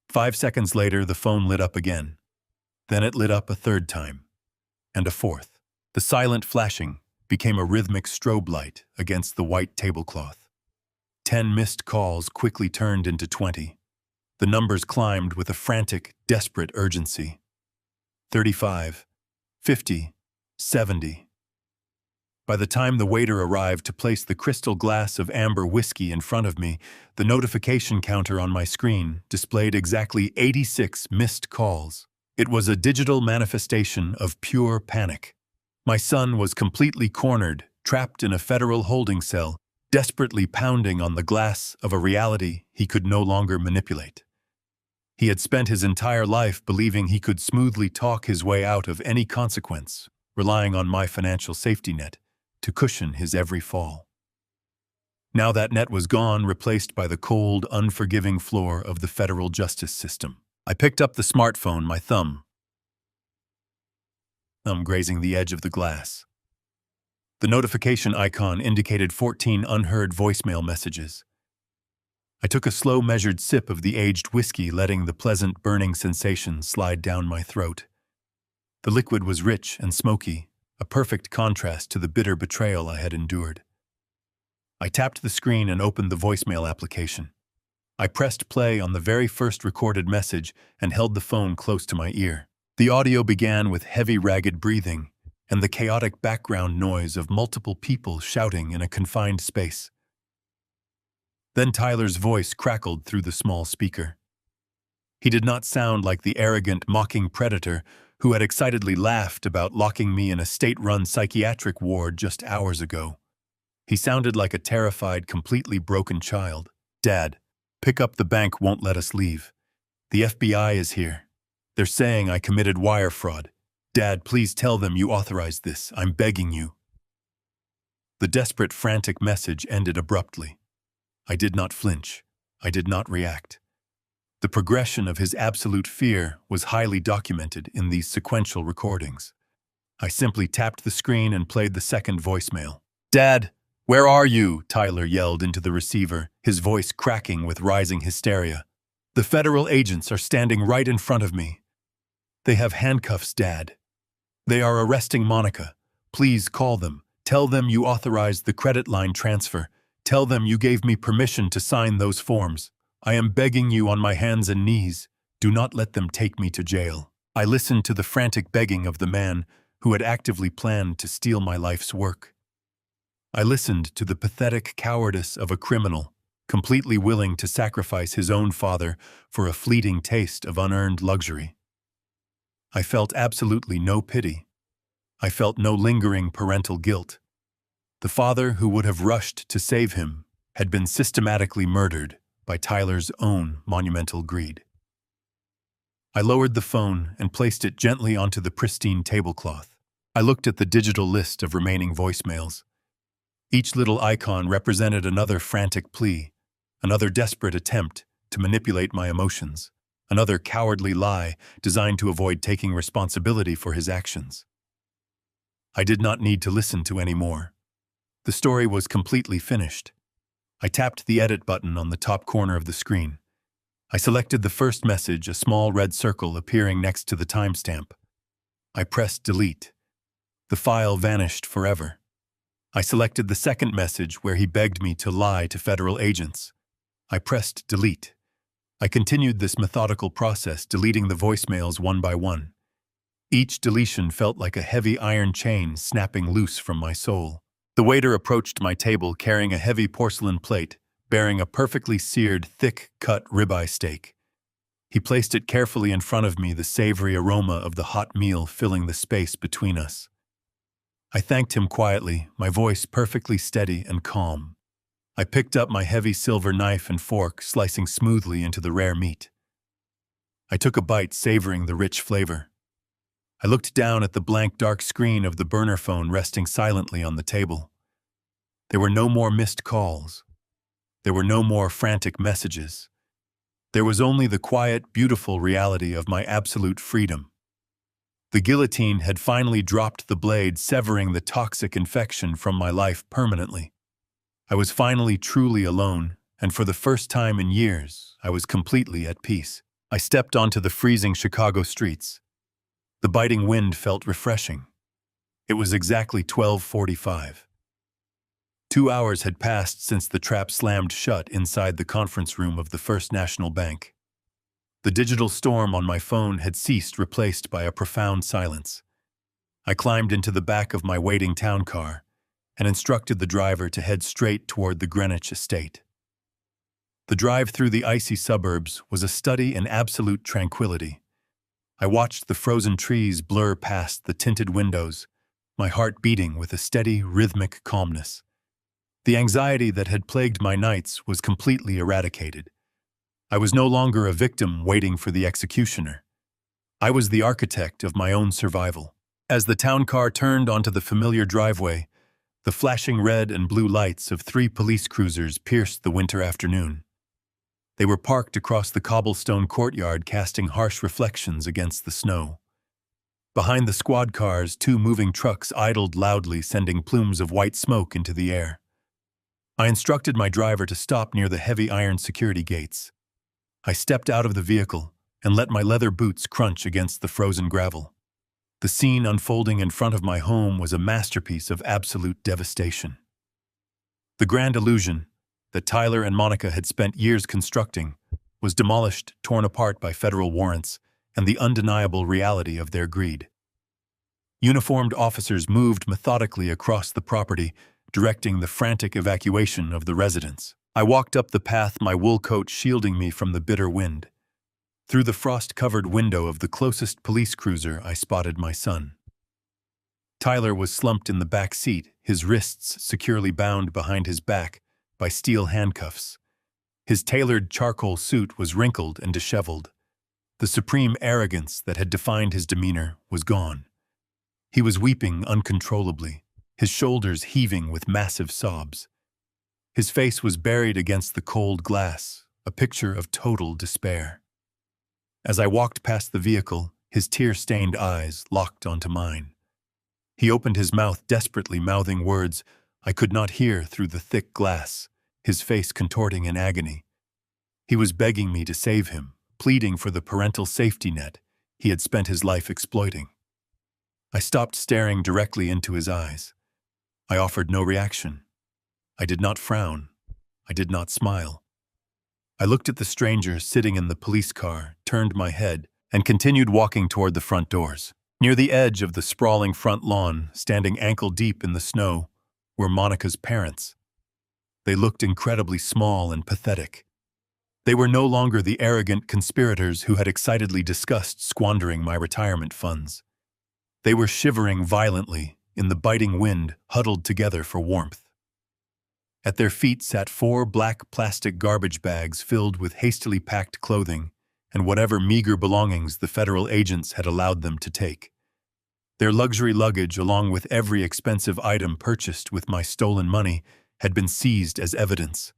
5 seconds later, the phone lit up again. Then it lit up a third time, and a fourth. The silent flashing became a rhythmic strobe light against the white tablecloth. 10 missed calls quickly turned into 20. The numbers climbed with a frantic, desperate urgency. 35, 50, 70. By the time the waiter arrived to place the crystal glass of amber whiskey in front of me, the notification counter on my screen displayed exactly 86 missed calls. It was a digital manifestation of pure panic. My son was completely cornered, trapped in a federal holding cell, desperately pounding on the glass of a reality he could no longer manipulate. He had spent his entire life believing he could smoothly talk his way out of any consequence, relying on my financial safety net to cushion his every fall. Now that net was gone, replaced by the cold, unforgiving floor of the federal justice system. I picked up the smartphone, my thumb grazing the edge of the glass. The notification icon indicated 14 unheard voicemail messages. I took a slow, measured sip of the aged whiskey, letting the pleasant, burning sensation slide down my throat. The liquid was rich and smoky, a perfect contrast to the bitter betrayal I had endured. I tapped the screen and opened the voicemail application. I pressed play on the very first recorded message and held the phone close to my ear. The audio began with heavy, ragged breathing and the chaotic background noise of multiple people shouting in a confined space. Then Tyler's voice crackled through the small speaker. He did not sound like the arrogant, mocking predator who had excitedly laughed about locking me in a state-run psychiatric ward just hours ago. He sounded like a terrified, completely broken child. "Dad, pick up, the bank won't let us leave. The FBI is here. They're saying I committed wire fraud. Dad, please tell them you authorized this. I'm begging you." The desperate, frantic message ended abruptly. I did not flinch. I did not react. The progression of his absolute fear was highly documented in these sequential recordings. I simply tapped the screen and played the second voicemail. "Dad, where are you?" Tyler yelled into the receiver, his voice cracking with rising hysteria. "The federal agents are standing right in front of me. They have handcuffs, Dad. They are arresting Monica. Please call them. Tell them you authorized the credit line transfer. Tell them you gave me permission to sign those forms. I am begging you on my hands and knees. Do not let them take me to jail." I listened to the frantic begging of the man who had actively planned to steal my life's work. I listened to the pathetic cowardice of a criminal, completely willing to sacrifice his own father for a fleeting taste of unearned luxury. I felt absolutely no pity. I felt no lingering parental guilt. The father who would have rushed to save him had been systematically murdered by Tyler's own monumental greed. I lowered the phone and placed it gently onto the pristine tablecloth. I looked at the digital list of remaining voicemails. Each little icon represented another frantic plea, another desperate attempt to manipulate my emotions, another cowardly lie designed to avoid taking responsibility for his actions. I did not need to listen to any more. The story was completely finished. I tapped the edit button on the top corner of the screen. I selected the first message, a small red circle appearing next to the timestamp. I pressed delete. The file vanished forever. I selected the second message where he begged me to lie to federal agents. I pressed delete. I continued this methodical process, deleting the voicemails one by one. Each deletion felt like a heavy iron chain snapping loose from my soul. The waiter approached my table carrying a heavy porcelain plate bearing a perfectly seared, thick-cut ribeye steak. He placed it carefully in front of me, the savory aroma of the hot meal filling the space between us. I thanked him quietly, my voice perfectly steady and calm. I picked up my heavy silver knife and fork, slicing smoothly into the rare meat. I took a bite, savoring the rich flavor. I looked down at the blank dark screen of the burner phone resting silently on the table. There were no more missed calls. There were no more frantic messages. There was only the quiet, beautiful reality of my absolute freedom. The guillotine had finally dropped the blade, severing the toxic infection from my life permanently. I was finally truly alone, and for the first time in years, I was completely at peace. I stepped onto the freezing Chicago streets. The biting wind felt refreshing. It was exactly 12:45. 2 hours had passed since the trap slammed shut inside the conference room of the First National Bank. The digital storm on my phone had ceased, replaced by a profound silence. I climbed into the back of my waiting town car and instructed the driver to head straight toward the Greenwich estate. The drive through the icy suburbs was a study in absolute tranquility. I watched the frozen trees blur past the tinted windows, my heart beating with a steady, rhythmic calmness. The anxiety that had plagued my nights was completely eradicated. I was no longer a victim waiting for the executioner. I was the architect of my own survival. As the town car turned onto the familiar driveway, the flashing red and blue lights of 3 police cruisers pierced the winter afternoon. They were parked across the cobblestone courtyard, casting harsh reflections against the snow. Behind the squad cars, 2 moving trucks idled loudly, sending plumes of white smoke into the air. I instructed my driver to stop near the heavy iron security gates. I stepped out of the vehicle and let my leather boots crunch against the frozen gravel. The scene unfolding in front of my home was a masterpiece of absolute devastation. The grand illusion that Tyler and Monica had spent years constructing was demolished, torn apart by federal warrants and the undeniable reality of their greed. Uniformed officers moved methodically across the property, directing the frantic evacuation of the residents. I walked up the path, my wool coat shielding me from the bitter wind. Through the frost-covered window of the closest police cruiser, I spotted my son. Tyler was slumped in the back seat, his wrists securely bound behind his back by steel handcuffs. His tailored charcoal suit was wrinkled and disheveled. The supreme arrogance that had defined his demeanor was gone. He was weeping uncontrollably, his shoulders heaving with massive sobs. His face was buried against the cold glass, a picture of total despair. As I walked past the vehicle, his tear-stained eyes locked onto mine. He opened his mouth desperately, mouthing words I could not hear through the thick glass, his face contorting in agony. He was begging me to save him, pleading for the parental safety net he had spent his life exploiting. I stopped, staring directly into his eyes. I offered no reaction. I did not frown. I did not smile. I looked at the stranger sitting in the police car, turned my head, and continued walking toward the front doors. Near the edge of the sprawling front lawn, standing ankle-deep in the snow, were Monica's parents. They looked incredibly small and pathetic. They were no longer the arrogant conspirators who had excitedly discussed squandering my retirement funds. They were shivering violently in the biting wind, huddled together for warmth. At their feet sat 4 black plastic garbage bags filled with hastily packed clothing and whatever meager belongings the federal agents had allowed them to take. Their luxury luggage, along with every expensive item purchased with my stolen money, had been seized as evidence.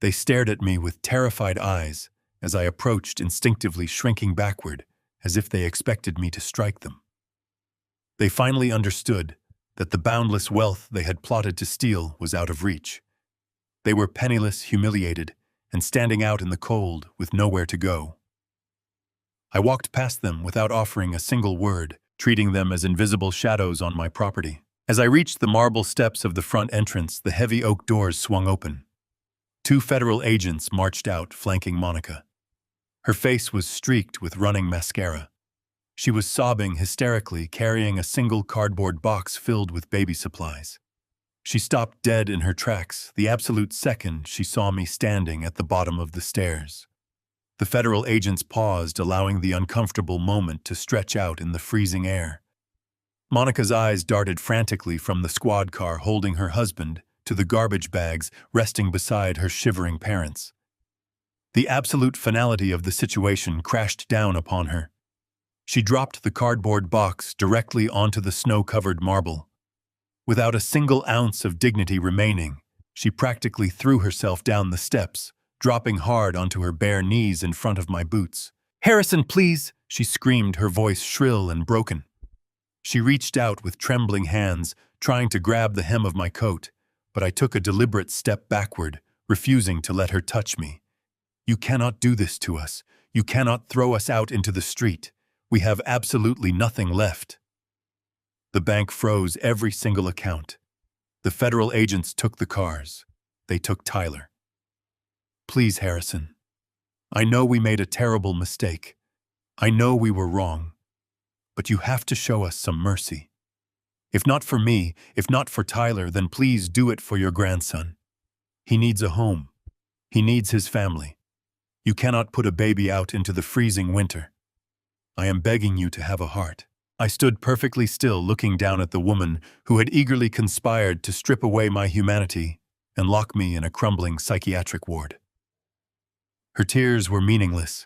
They stared at me with terrified eyes as I approached, instinctively shrinking backward, as if they expected me to strike them. They finally understood that the boundless wealth they had plotted to steal was out of reach. They were penniless, humiliated, and standing out in the cold with nowhere to go. I walked past them without offering a single word, treating them as invisible shadows on my property. As I reached the marble steps of the front entrance, the heavy oak doors swung open. 2 federal agents marched out, flanking Monica. Her face was streaked with running mascara. She was sobbing hysterically, carrying a single cardboard box filled with baby supplies. She stopped dead in her tracks the absolute second she saw me standing at the bottom of the stairs. The federal agents paused, allowing the uncomfortable moment to stretch out in the freezing air. Monica's eyes darted frantically from the squad car holding her husband to the garbage bags resting beside her shivering parents. The absolute finality of the situation crashed down upon her. She dropped the cardboard box directly onto the snow-covered marble. Without a single ounce of dignity remaining, she practically threw herself down the steps, dropping hard onto her bare knees in front of my boots. "Harrison, please!" she screamed, her voice shrill and broken. She reached out with trembling hands, trying to grab the hem of my coat, but I took a deliberate step backward, refusing to let her touch me. "You cannot do this to us. You cannot throw us out into the street. We have absolutely nothing left." The bank froze every single account. The federal agents took the cars. They took Tyler. "Please, Harrison. I know we made a terrible mistake. I know we were wrong. But you have to show us some mercy. If not for me, if not for Tyler, then please do it for your grandson. He needs a home. He needs his family. You cannot put a baby out into the freezing winter. I am begging you to have a heart." I stood perfectly still, looking down at the woman who had eagerly conspired to strip away my humanity and lock me in a crumbling psychiatric ward. Her tears were meaningless.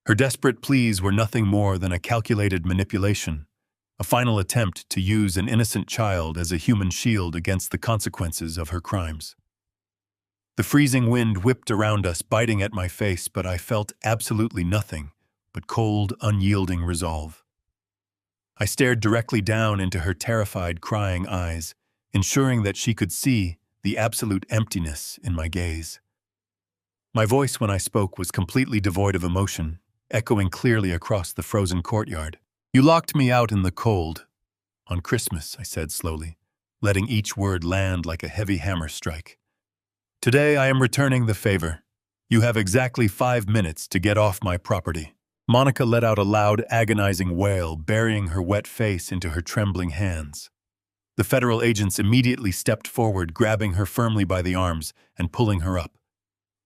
Her desperate pleas were nothing more than a calculated manipulation, a final attempt to use an innocent child as a human shield against the consequences of her crimes. The freezing wind whipped around us, biting at my face, but I felt absolutely nothing but cold, unyielding resolve. I stared directly down into her terrified, crying eyes, ensuring that she could see the absolute emptiness in my gaze. My voice when I spoke was completely devoid of emotion, echoing clearly across the frozen courtyard. "You locked me out in the cold. On Christmas," I said slowly, letting each word land like a heavy hammer strike. "Today I am returning the favor. You have exactly 5 minutes to get off my property." Monica let out a loud, agonizing wail, burying her wet face into her trembling hands. The federal agents immediately stepped forward, grabbing her firmly by the arms and pulling her up.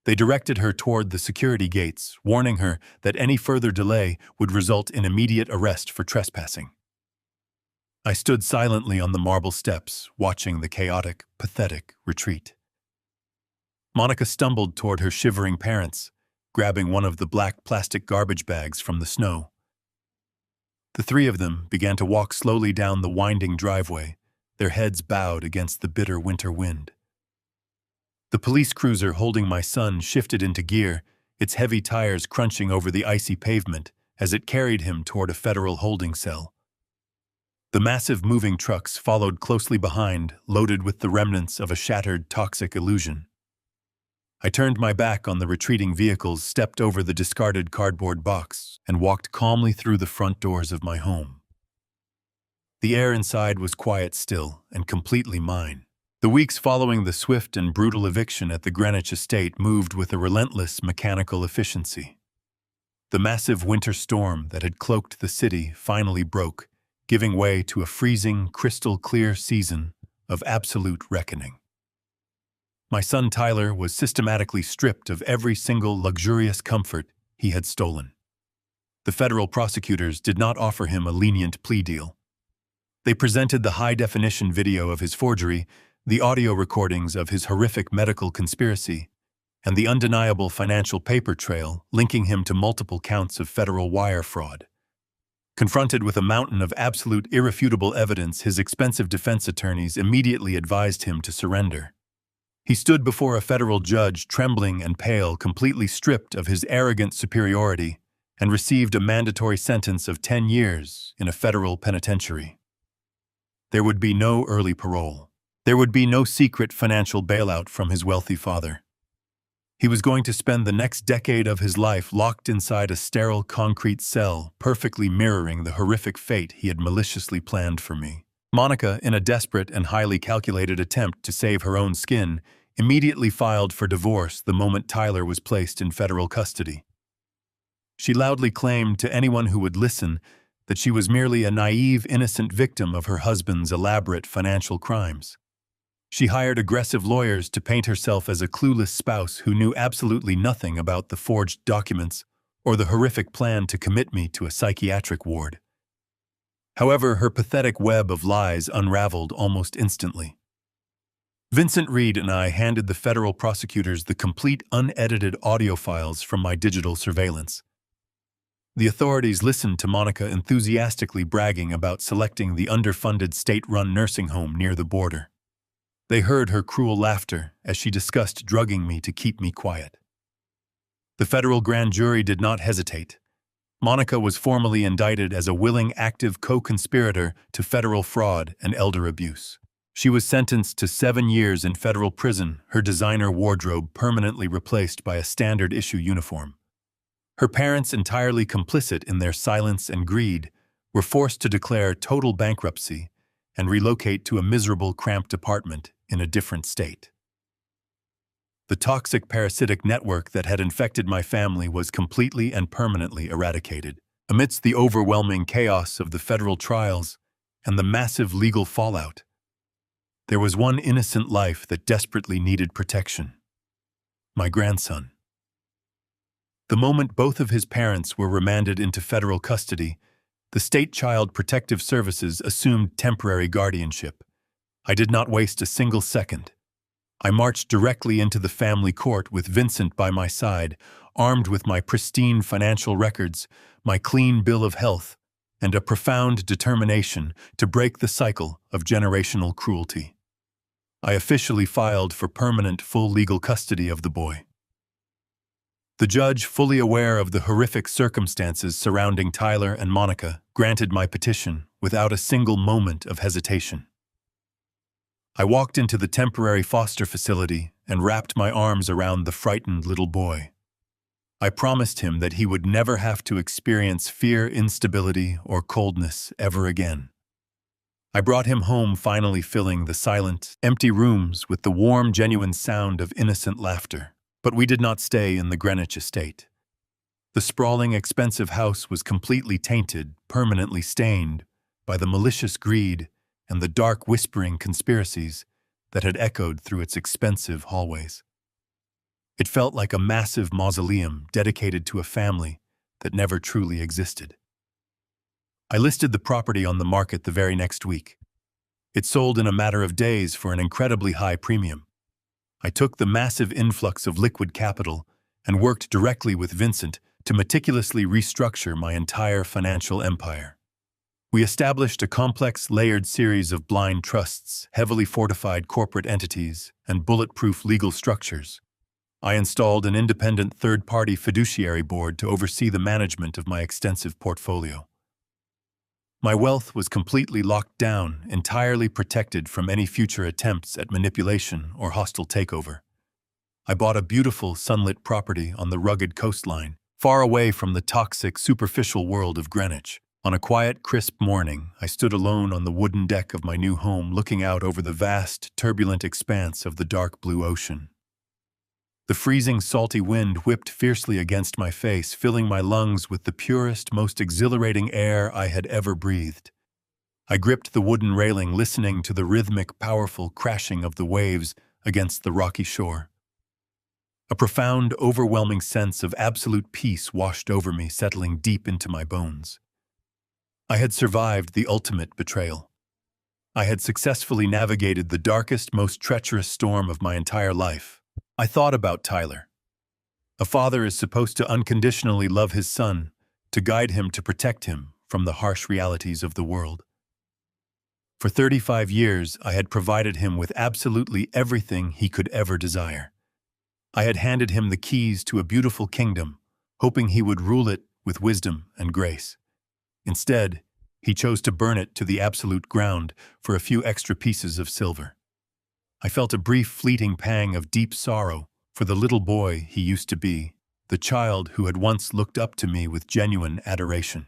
They directed her toward the security gates, warning her that any further delay would result in immediate arrest for trespassing. I stood silently on the marble steps, watching the chaotic, pathetic retreat. Monica stumbled toward her shivering parents, grabbing one of the black plastic garbage bags from the snow. The three of them began to walk slowly down the winding driveway, their heads bowed against the bitter winter wind. The police cruiser holding my son shifted into gear, its heavy tires crunching over the icy pavement as it carried him toward a federal holding cell. The massive moving trucks followed closely behind, loaded with the remnants of a shattered, toxic illusion. I turned my back on the retreating vehicles, stepped over the discarded cardboard box, and walked calmly through the front doors of my home. The air inside was quiet still and completely mine. The weeks following the swift and brutal eviction at the Greenwich estate moved with a relentless mechanical efficiency. The massive winter storm that had cloaked the city finally broke, giving way to a freezing, crystal-clear season of absolute reckoning. My son Tyler was systematically stripped of every single luxurious comfort he had stolen. The federal prosecutors did not offer him a lenient plea deal. They presented the high-definition video of his forgery, the audio recordings of his horrific medical conspiracy, and the undeniable financial paper trail linking him to multiple counts of federal wire fraud. Confronted with a mountain of absolute irrefutable evidence, his expensive defense attorneys immediately advised him to surrender. He stood before a federal judge, trembling and pale, completely stripped of his arrogant superiority, and received a mandatory sentence of 10 years in a federal penitentiary. There would be no early parole. There would be no secret financial bailout from his wealthy father. He was going to spend the next decade of his life locked inside a sterile concrete cell, perfectly mirroring the horrific fate he had maliciously planned for me. Monica, in a desperate and highly calculated attempt to save her own skin, immediately filed for divorce the moment Tyler was placed in federal custody. She loudly claimed to anyone who would listen that she was merely a naive, innocent victim of her husband's elaborate financial crimes. She hired aggressive lawyers to paint herself as a clueless spouse who knew absolutely nothing about the forged documents or the horrific plan to commit me to a psychiatric ward. However, her pathetic web of lies unraveled almost instantly. Vincent Reed and I handed the federal prosecutors the complete unedited audio files from my digital surveillance. The authorities listened to Monica enthusiastically bragging about selecting the underfunded state-run nursing home near the border. They heard her cruel laughter as she discussed drugging me to keep me quiet. The federal grand jury did not hesitate. Monica was formally indicted as a willing, active co-conspirator to federal fraud and elder abuse. She was sentenced to 7 years in federal prison, her designer wardrobe permanently replaced by a standard-issue uniform. Her parents, entirely complicit in their silence and greed, were forced to declare total bankruptcy and relocate to a miserable, cramped apartment in a different state. The toxic parasitic network that had infected my family was completely and permanently eradicated. Amidst the overwhelming chaos of the federal trials and the massive legal fallout, there was one innocent life that desperately needed protection: my grandson. The moment both of his parents were remanded into federal custody, the State Child Protective Services assumed temporary guardianship. I did not waste a single second. I marched directly into the family court with Vincent by my side, armed with my pristine financial records, my clean bill of health, and a profound determination to break the cycle of generational cruelty. I officially filed for permanent full legal custody of the boy. The judge, fully aware of the horrific circumstances surrounding Tyler and Monica, granted my petition without a single moment of hesitation. I walked into the temporary foster facility and wrapped my arms around the frightened little boy. I promised him that he would never have to experience fear, instability, or coldness ever again. I brought him home, finally filling the silent, empty rooms with the warm, genuine sound of innocent laughter. But we did not stay in the Greenwich estate. The sprawling, expensive house was completely tainted, permanently stained, by the malicious greed and the dark, whispering conspiracies that had echoed through its expensive hallways. It felt like a massive mausoleum dedicated to a family that never truly existed. I listed the property on the market the very next week. It sold in a matter of days for an incredibly high premium. I took the massive influx of liquid capital and worked directly with Vincent to meticulously restructure my entire financial empire. We established a complex, layered series of blind trusts, heavily fortified corporate entities, and bulletproof legal structures. I installed an independent third-party fiduciary board to oversee the management of my extensive portfolio. My wealth was completely locked down, entirely protected from any future attempts at manipulation or hostile takeover. I bought a beautiful, sunlit property on the rugged coastline, far away from the toxic, superficial world of Greenwich. On a quiet, crisp morning, I stood alone on the wooden deck of my new home, looking out over the vast, turbulent expanse of the dark blue ocean. The freezing, salty wind whipped fiercely against my face, filling my lungs with the purest, most exhilarating air I had ever breathed. I gripped the wooden railing, listening to the rhythmic, powerful crashing of the waves against the rocky shore. A profound, overwhelming sense of absolute peace washed over me, settling deep into my bones. I had survived the ultimate betrayal. I had successfully navigated the darkest, most treacherous storm of my entire life. I thought about Tyler. A father is supposed to unconditionally love his son, to guide him, to protect him from the harsh realities of the world. For 35 years, I had provided him with absolutely everything he could ever desire. I had handed him the keys to a beautiful kingdom, hoping he would rule it with wisdom and grace. Instead, he chose to burn it to the absolute ground for a few extra pieces of silver. I felt a brief, fleeting pang of deep sorrow for the little boy he used to be, the child who had once looked up to me with genuine adoration.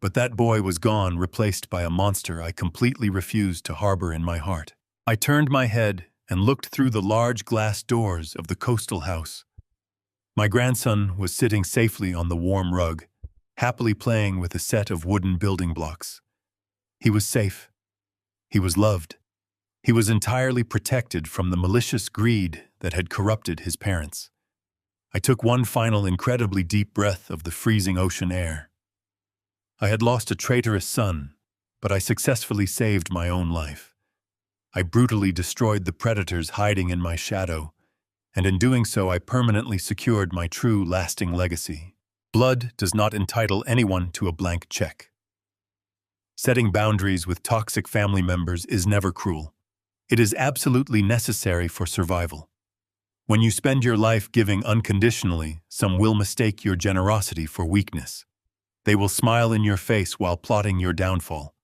But that boy was gone, replaced by a monster I completely refused to harbor in my heart. I turned my head and looked through the large glass doors of the coastal house. My grandson was sitting safely on the warm rug, happily playing with a set of wooden building blocks. He was safe. He was loved. He was entirely protected from the malicious greed that had corrupted his parents. I took one final incredibly deep breath of the freezing ocean air. I had lost a traitorous son, but I successfully saved my own life. I brutally destroyed the predators hiding in my shadow, and in doing so I permanently secured my true, lasting legacy. Blood does not entitle anyone to a blank check. Setting boundaries with toxic family members is never cruel. It is absolutely necessary for survival. When you spend your life giving unconditionally, some will mistake your generosity for weakness. They will smile in your face while plotting your downfall.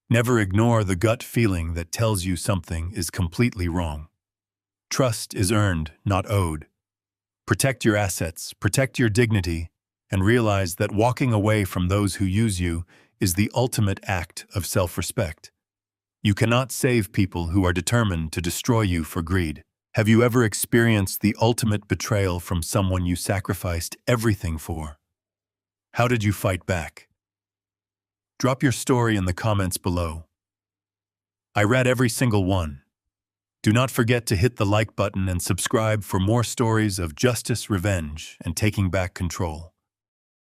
Never ignore the gut feeling that tells you something is completely wrong. Trust is earned, not owed. Protect your assets, protect your dignity, and realize that walking away from those who use you is the ultimate act of self-respect. You cannot save people who are determined to destroy you for greed. Have you ever experienced the ultimate betrayal from someone you sacrificed everything for? How did you fight back? Drop your story in the comments below. I read every single one. Do not forget to hit the like button and subscribe for more stories of justice, revenge, and taking back control.